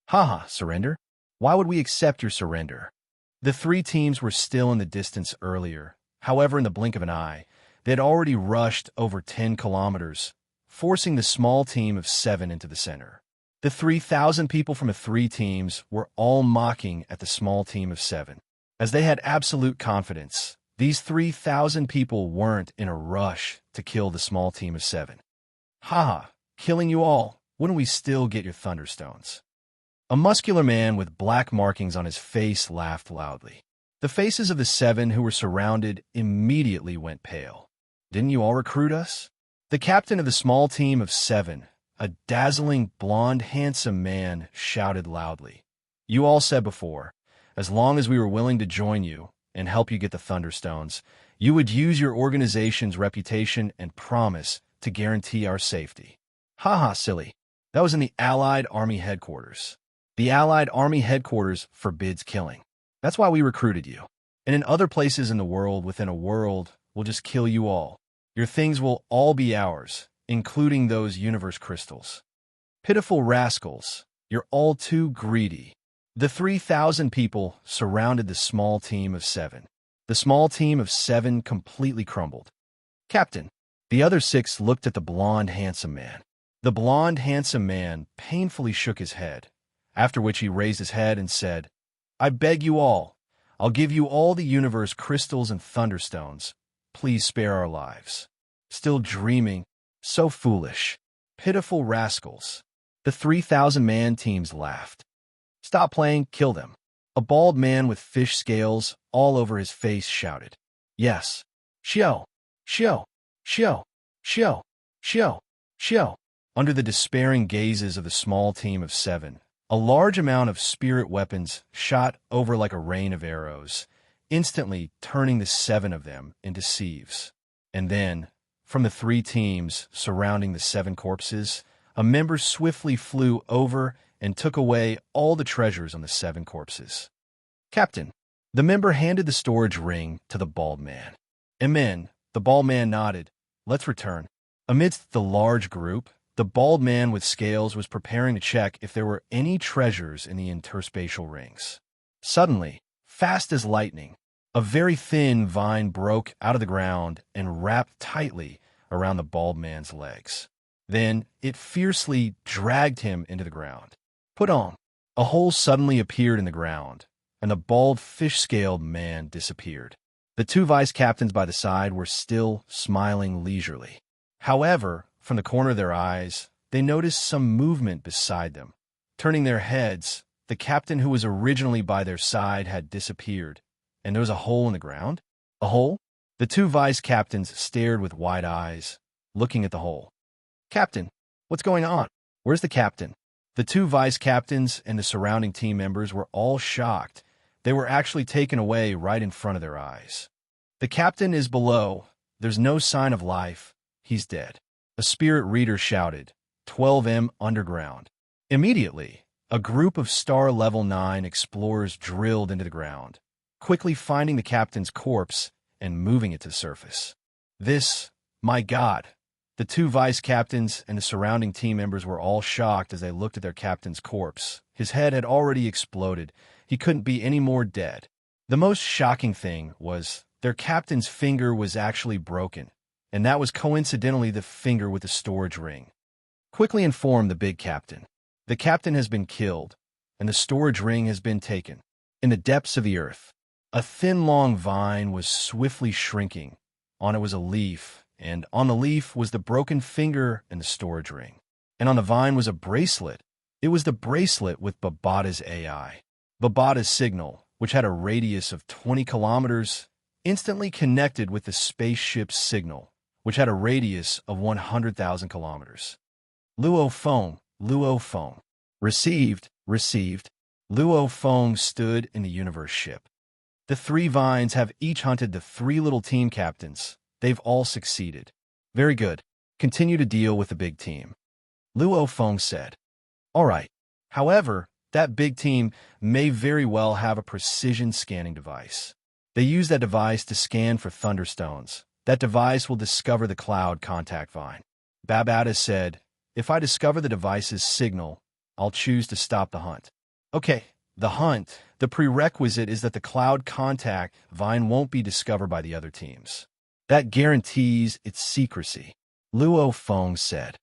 Haha, surrender? Why would we accept your surrender? The 3 teams were still in the distance earlier. However, in the blink of an eye, they had already rushed over 10 kilometers, forcing the small team of 7 into the center. The 3,000 people from the 3 teams were all mocking at the small team of 7. As they had absolute confidence, these 3,000 people weren't in a rush to kill the small team of 7. Haha, killing you all, wouldn't we still get your thunderstones? A muscular man with black markings on his face laughed loudly. The faces of the 7 who were surrounded immediately went pale. Didn't you all recruit us? The captain of the small team of 7, a dazzling, blonde, handsome man, shouted loudly. You all said before, as long as we were willing to join you and help you get the thunderstones, you would use your organization's reputation and promise to guarantee our safety. Haha, silly. That was in the Allied Army headquarters. The Allied Army headquarters forbids killing. That's why we recruited you. And in other places in the world within a world, we'll just kill you all. Your things will all be ours, including those universe crystals. Pitiful rascals, you're all too greedy. The 3,000 people surrounded the small team of 7. The small team of 7 completely crumbled. Captain, the other 6 looked at the blonde, handsome man. The blonde, handsome man painfully shook his head, after which he raised his head and said, I beg you all, I'll give you all the universe crystals and thunderstones. Please spare our lives. Still dreaming, so foolish. Pitiful rascals. The 3,000-man teams laughed. Stop playing, kill them. A bald man with fish scales all over his face shouted. Yes. Xiao, Xiao, Xiao, Xiao, Xiao, Xiao. Under the despairing gazes of the small team of 7, a large amount of spirit weapons shot over like a rain of arrows, instantly turning the 7 of them into sieves. And then, from the 3 teams surrounding the 7 corpses, a member swiftly flew over and took away all the treasures on the 7 corpses. Captain, the member handed the storage ring to the bald man. Amen, the bald man nodded. Let's return. Amidst the large group, the bald man with scales was preparing to check if there were any treasures in the interspatial rings. Suddenly, fast as lightning, a very thin vine broke out of the ground and wrapped tightly around the bald man's legs. Then it fiercely dragged him into the ground. Put on. A hole suddenly appeared in the ground, and the bald fish-scaled man disappeared. The 2 vice captains by the side were still smiling leisurely. However, from the corner of their eyes, they noticed some movement beside them. Turning their heads, the captain who was originally by their side had disappeared, and there was a hole in the ground? A hole? The 2 vice captains stared with wide eyes, looking at the hole. Captain, what's going on? Where's the captain? The 2 vice captains and the surrounding team members were all shocked. They were actually taken away right in front of their eyes. The captain is below. There's no sign of life. He's dead. A spirit reader shouted, 12M underground. Immediately, a group of Star Level 9 explorers drilled into the ground, quickly finding the captain's corpse and moving it to the surface. This, my God! The 2 vice captains and the surrounding team members were all shocked as they looked at their captain's corpse. His head had already exploded. He couldn't be any more dead. The most shocking thing was their captain's finger was actually broken, and that was coincidentally the finger with the storage ring. Quickly inform the big captain. The captain has been killed, and the storage ring has been taken. In the depths of the earth, A thin, long vine was swiftly shrinking. On it was a leaf, and on the leaf was the broken finger and the storage ring. And on the vine was a bracelet. It was the bracelet with Babada's AI. Babada's signal, which had a radius of 20 kilometers, instantly connected with the spaceship's signal, which had a radius of 100,000 kilometers. Luo Feng. Received. Luo Feng stood in the universe ship. The three vines have each hunted the three little team captains. They've all succeeded. Very good. Continue to deal with the big team. Luo Feng said. All right. However, that big team may very well have a precision scanning device. They use that device to scan for thunderstones. That device will discover the cloud contact vine. Babada said, if I discover the device's signal, I'll choose to stop the hunt. Okay, the hunt. The prerequisite is that the cloud contact vine won't be discovered by the other teams. That guarantees its secrecy. Luo Feng said.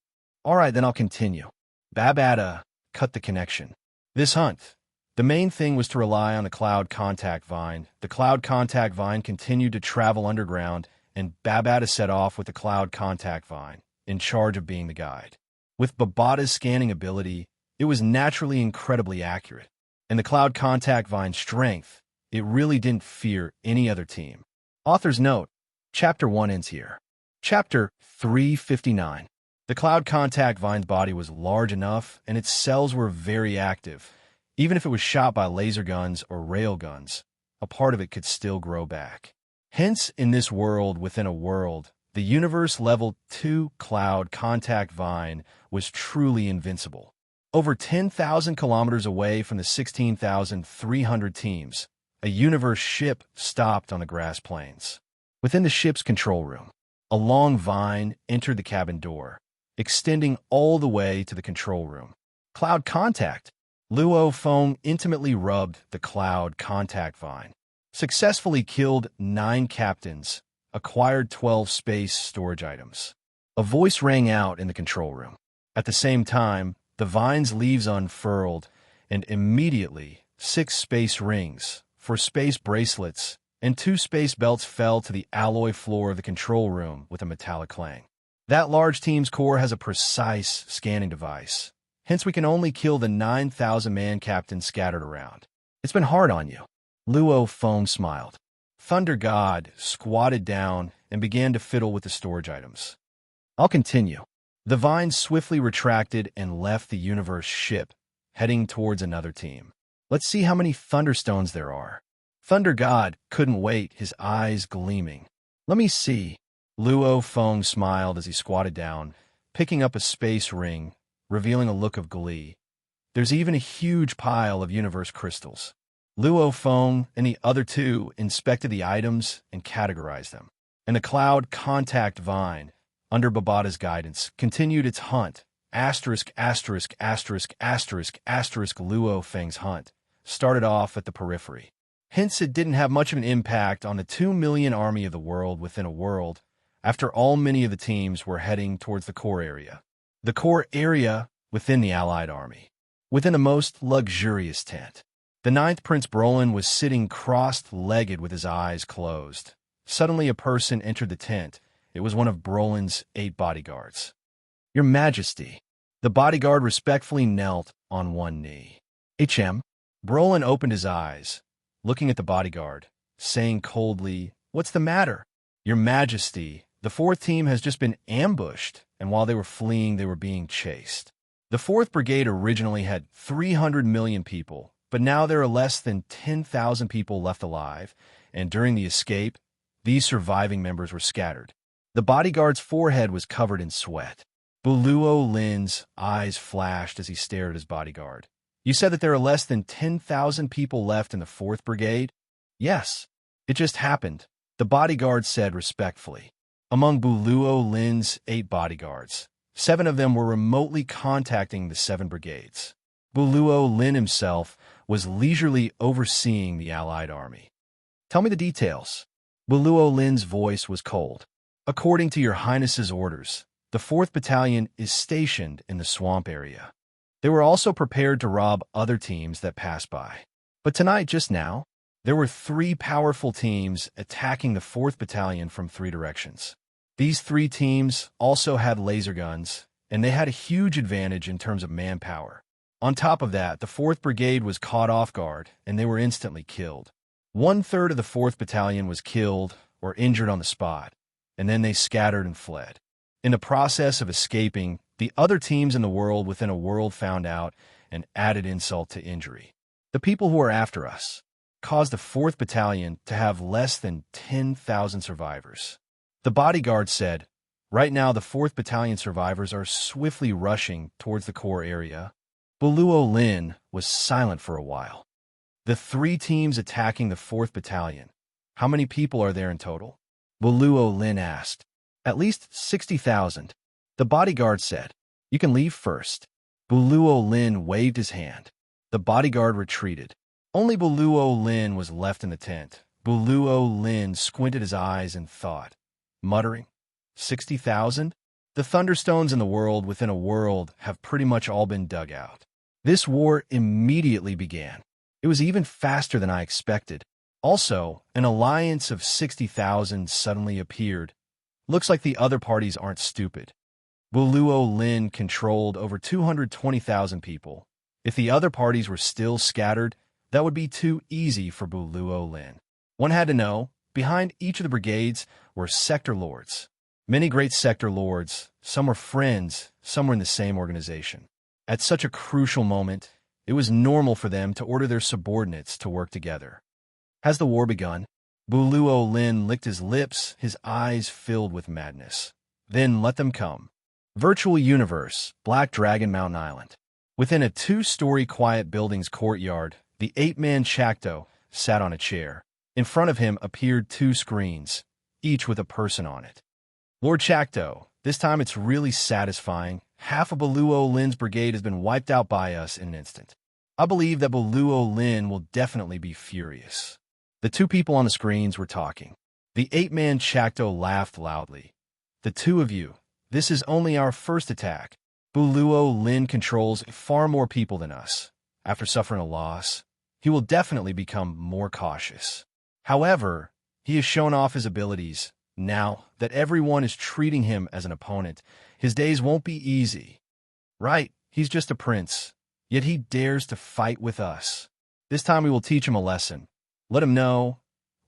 All right, then I'll continue. Babada cut the connection. This hunt. The main thing was to rely on the cloud contact vine. The cloud contact vine continued to travel underground, and Babada set off with the cloud contact vine, in charge of being the guide. With Babada's scanning ability, it was naturally incredibly accurate. And the cloud contact vine's strength, it really didn't fear any other team. Author's note, Chapter 1 ends here. Chapter 359. The cloud contact vine's body was large enough, and its cells were very active. Even if it was shot by laser guns or rail guns, a part of it could still grow back. Hence, in this world within a world, the universe level 2 cloud contact vine was truly invincible. Over 10,000 kilometers away from the 16,300 teams, a universe ship stopped on the grass plains. Within the ship's control room, a long vine entered the cabin door, extending all the way to the control room. Cloud contact. Luo Feng intimately rubbed the cloud contact vine, successfully killed 9 captains, acquired 12 space storage items. A voice rang out in the control room. At the same time, the vine's leaves unfurled, and immediately 6 space rings, 4 space bracelets, and 2 space belts fell to the alloy floor of the control room with a metallic clang. That large team's core has a precise scanning device. Hence, we can only kill the 9,000-man captains scattered around. It's been hard on you. Luo Feng smiled. Thunder God squatted down and began to fiddle with the storage items. I'll continue. The vine swiftly retracted and left the universe ship, heading towards another team. Let's see how many thunderstones there are. Thunder God couldn't wait, his eyes gleaming. Let me see. Luo Feng smiled as he squatted down, picking up a space ring, revealing a look of glee. There's even a huge pile of universe crystals. Luo Feng and the other 2 inspected the items and categorized them. And the cloud contact vine, under Babada's guidance, continued its hunt. Luo Feng's hunt started off at the periphery. Hence, it didn't have much of an impact on the 2 million army of the world within a world. After all, many of the teams were heading towards the core area. The core area within the Allied army, within a most luxurious tent. The 9th Prince Brolin was sitting crossed-legged with his eyes closed. Suddenly, a person entered the tent. It was one of Brolin's 8 bodyguards. Your Majesty. The bodyguard respectfully knelt on one knee. HM. Brolin opened his eyes, looking at the bodyguard, saying coldly, What's the matter? Your Majesty, the 4th team has just been ambushed, and while they were fleeing, they were being chased. The 4th Brigade originally had 300 million people, but now there are less than 10,000 people left alive, and during the escape, these surviving members were scattered. The bodyguard's forehead was covered in sweat. Buluo Lin's eyes flashed as he stared at his bodyguard. You said that there are less than 10,000 people left in the 4th Brigade? Yes, it just happened, the bodyguard said respectfully. Among Buluo Lin's 8 bodyguards, 7 of them were remotely contacting the 7 brigades. Buluo Lin himself was leisurely overseeing the Allied army. Tell me the details. Buluo Lin's voice was cold. According to your Highness's orders, the 4th Battalion is stationed in the swamp area. They were also prepared to rob other teams that passed by. But tonight, just now, There were three powerful teams attacking the 4th Battalion from three directions. These three teams also had laser guns, and they had a huge advantage in terms of manpower. On top of that, the 4th Brigade was caught off guard, and they were instantly killed. 1/3 of the 4th Battalion was killed or injured on the spot, and then they scattered and fled. In the process of escaping, the other teams in the world within a world found out and added insult to injury. The people who are after us caused the 4th Battalion to have less than 10,000 survivors. The bodyguard said, "Right now the 4th Battalion survivors are swiftly rushing towards the core area." Buluo Lin was silent for a while. The three teams attacking the 4th Battalion. How many people are there in total? Buluo Lin asked. At least 60,000. The bodyguard said, "You can leave first." Buluo Lin waved his hand. The bodyguard retreated. Only Buluo Lin was left in the tent. Buluo Lin squinted his eyes and thought, muttering, 60,000? The thunderstones in the world within a world have pretty much all been dug out. This war immediately began. It was even faster than I expected. Also, an alliance of 60,000 suddenly appeared. Looks like the other parties aren't stupid. Buluo Lin controlled over 220,000 people. If the other parties were still scattered, that would be too easy for Buluo Lin. One had to know, behind each of the brigades were sector lords. Many great sector lords, some were friends, some were in the same organization. At such a crucial moment, it was normal for them to order their subordinates to work together. Has the war begun? Buluo Lin licked his lips, his eyes filled with madness. Then let them come. Virtual Universe, Black Dragon Mountain Island. Within a 2-story quiet building's courtyard, the 8-man Chacto sat on a chair. In front of him appeared 2 screens, each with a person on it. Lord Chacto, this time it's really satisfying. Half of Buluo Lin's brigade has been wiped out by us in an instant. I believe that Buluo Lin will definitely be furious. The 2 people on the screens were talking. The 8-man Chacto laughed loudly. The 2 of you, this is only our first attack. Buluo Lin controls far more people than us. After suffering a loss, he will definitely become more cautious. However, he has shown off his abilities. Now that everyone is treating him as an opponent, his days won't be easy. Right, he's just a prince, yet he dares to fight with us. This time we will teach him a lesson. Let him know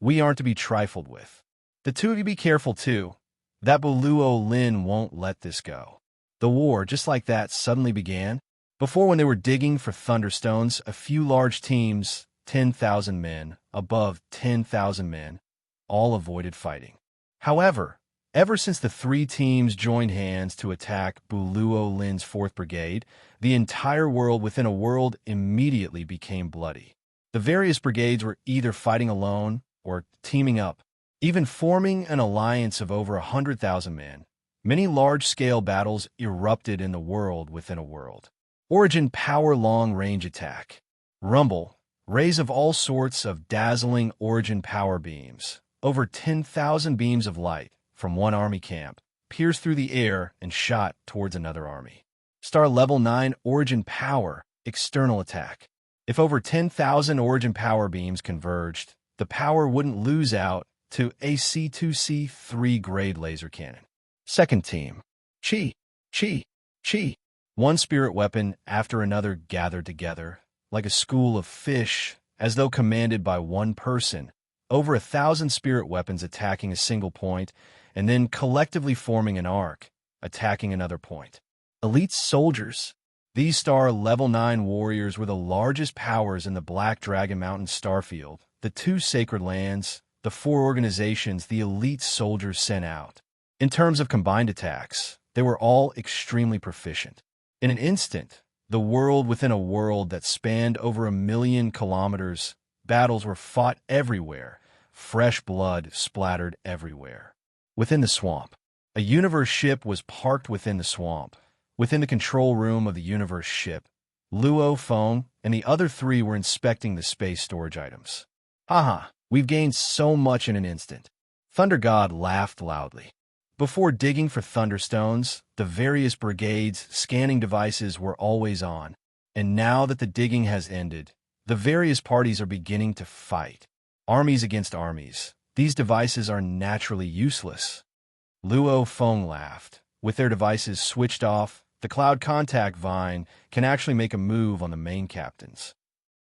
we aren't to be trifled with. The 2 of you be careful too. That Buluo Lin won't let this go. The war, just like that, suddenly began. Before, when they were digging for thunderstones, a few large teams, 10,000 men, above 10,000 men, all avoided fighting. However, ever since the 3 teams joined hands to attack Buluo Lin's 4th Brigade, the entire world within a world immediately became bloody. The various brigades were either fighting alone or teaming up, even forming an alliance of over 100,000 men. Many large-scale battles erupted in the world within a world. Origin Power Long-Range Attack. Rumble. Rays of all sorts of dazzling origin power beams. Over 10,000 beams of light from one army camp pierced through the air and shot towards another army. Star Level 9 Origin Power External Attack. If over 10,000 origin power beams converged, the power wouldn't lose out to a C2C3 grade laser cannon. Second team. Chi. One spirit weapon after another gathered together, like a school of fish, as though commanded by one person. Over 1,000 spirit weapons attacking a single point, and then collectively forming an arc, attacking another point. Elite soldiers. These Star Level 9 warriors were the largest powers in the Black Dragon Mountain starfield, the 2 sacred lands, the 4 organizations the elite soldiers sent out. In terms of combined attacks, they were all extremely proficient. In an instant, the world within a world that spanned over 1,000,000 kilometers, battles were fought everywhere. Fresh blood splattered everywhere. Within the swamp, a universe ship was parked within the swamp. Within the control room of the universe ship, Luo Feng and the other 3 were inspecting the space storage items. Haha, we've gained so much in an instant. Thunder God laughed loudly. Before digging for thunderstones, the various brigades' scanning devices were always on. And now that the digging has ended, the various parties are beginning to fight. Armies against armies. These devices are naturally useless. Luo Feng laughed. With their devices switched off, the cloud contact vine can actually make a move on the main captains.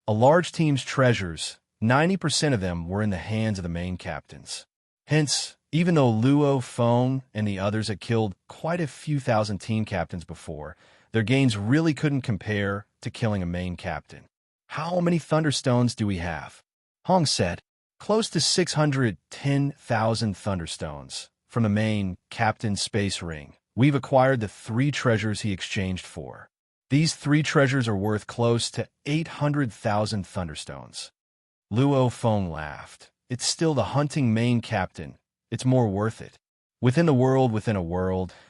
A large team's treasures, 90% of them were in the hands of the main captains. Hence, even though Luo Feng and the others had killed quite a few thousand team captains before, their gains really couldn't compare to killing a main captain. How many Thunderstones do we have? Hong said. Close to 610,000 Thunderstones from the main captain's space ring. We've acquired the 3 treasures he exchanged for. These 3 treasures are worth close to 800,000 Thunderstones. Luo Feng laughed. It's still the hunting main captain. It's more worth it. Within a world,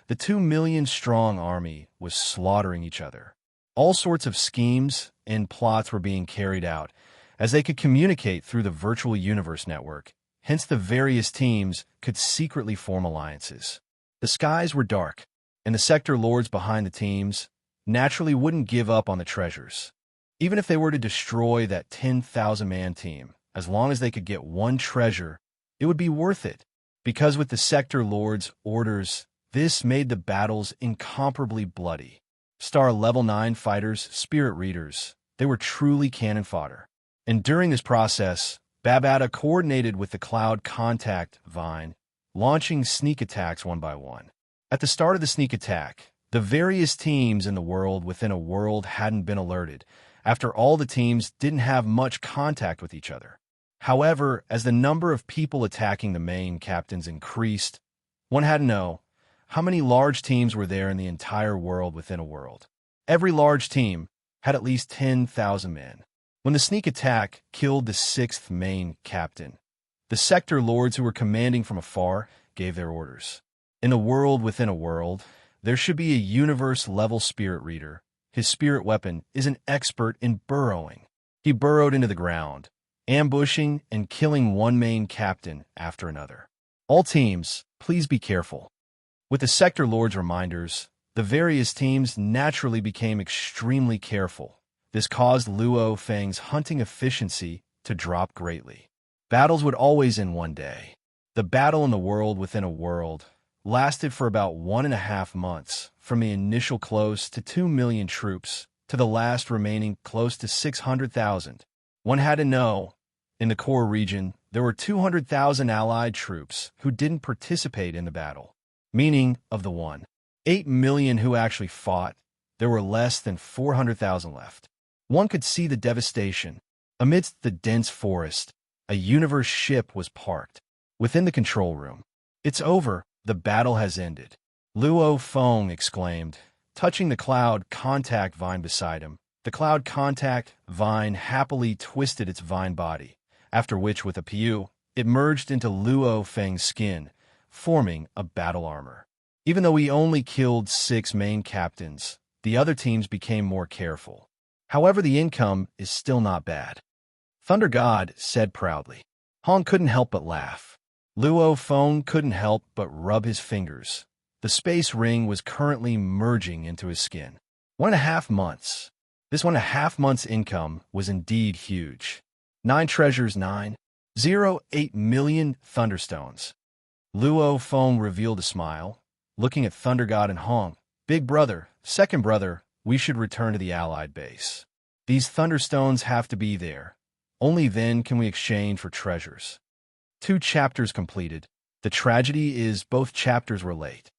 the 2 million strong army was slaughtering each other. All sorts of schemes and plots were being carried out, as they could communicate through the virtual universe network. Hence, the various teams could secretly form alliances. The skies were dark, and the sector lords behind the teams naturally wouldn't give up on the treasures. Even if they were to destroy that 10,000-man team, as long as they could get 1 treasure, it would be worth it. Because with the sector lords' orders, this made the battles incomparably bloody. Star level 9 fighters, spirit readers, they were truly cannon fodder. And during this process, Babata coordinated with the cloud contact vine, launching sneak attacks one by one. At the start of the sneak attack, the various teams in the world within a world hadn't been alerted, after all the teams didn't have much contact with each other. However, as the number of people attacking the main captains increased, one had to know how many large teams were there in the entire world within a world. Every large team had at least 10,000 men. When the sneak attack killed the 6th main captain, the sector lords who were commanding from afar gave their orders. In a world within a world, there should be a universe-level spirit reader. His spirit weapon is an expert in burrowing. He burrowed into the ground, ambushing and killing one main captain after another. All teams, please be careful. With the sector lords' reminders, the various teams naturally became extremely careful. This caused Luo Feng's hunting efficiency to drop greatly. Battles would always end one day. The battle in the world within a world lasted for about 1.5 months, from the initial close to 2 million troops to the last remaining close to 600,000. One had to know, in the core region, there were 200,000 allied troops who didn't participate in the battle, meaning of the 8 million who actually fought, there were less than 400,000 left. One could see the devastation. Amidst the dense forest, a universe ship was parked. Within the control room. It's over. The battle has ended. Luo Feng exclaimed, touching the cloud contact vine beside him. The cloud contact vine happily twisted its vine body, after which, with a pew, it merged into Luo Feng's skin, forming a battle armor. Even though he only killed 6 main captains, the other teams became more careful. However, the income is still not bad. Thunder God said proudly. Hong couldn't help but laugh. Luo Feng couldn't help but rub his fingers. The space ring was currently merging into his skin. 1.5 months. This 1.5 months' income was indeed huge. 9 treasures, 9.08 million Thunderstones. Luo Feng revealed a smile, looking at Thunder God and Hong. Big brother, second brother, we should return to the Allied base. These Thunderstones have to be there. Only then can we exchange for treasures. 2 chapters completed. The tragedy is both chapters were late.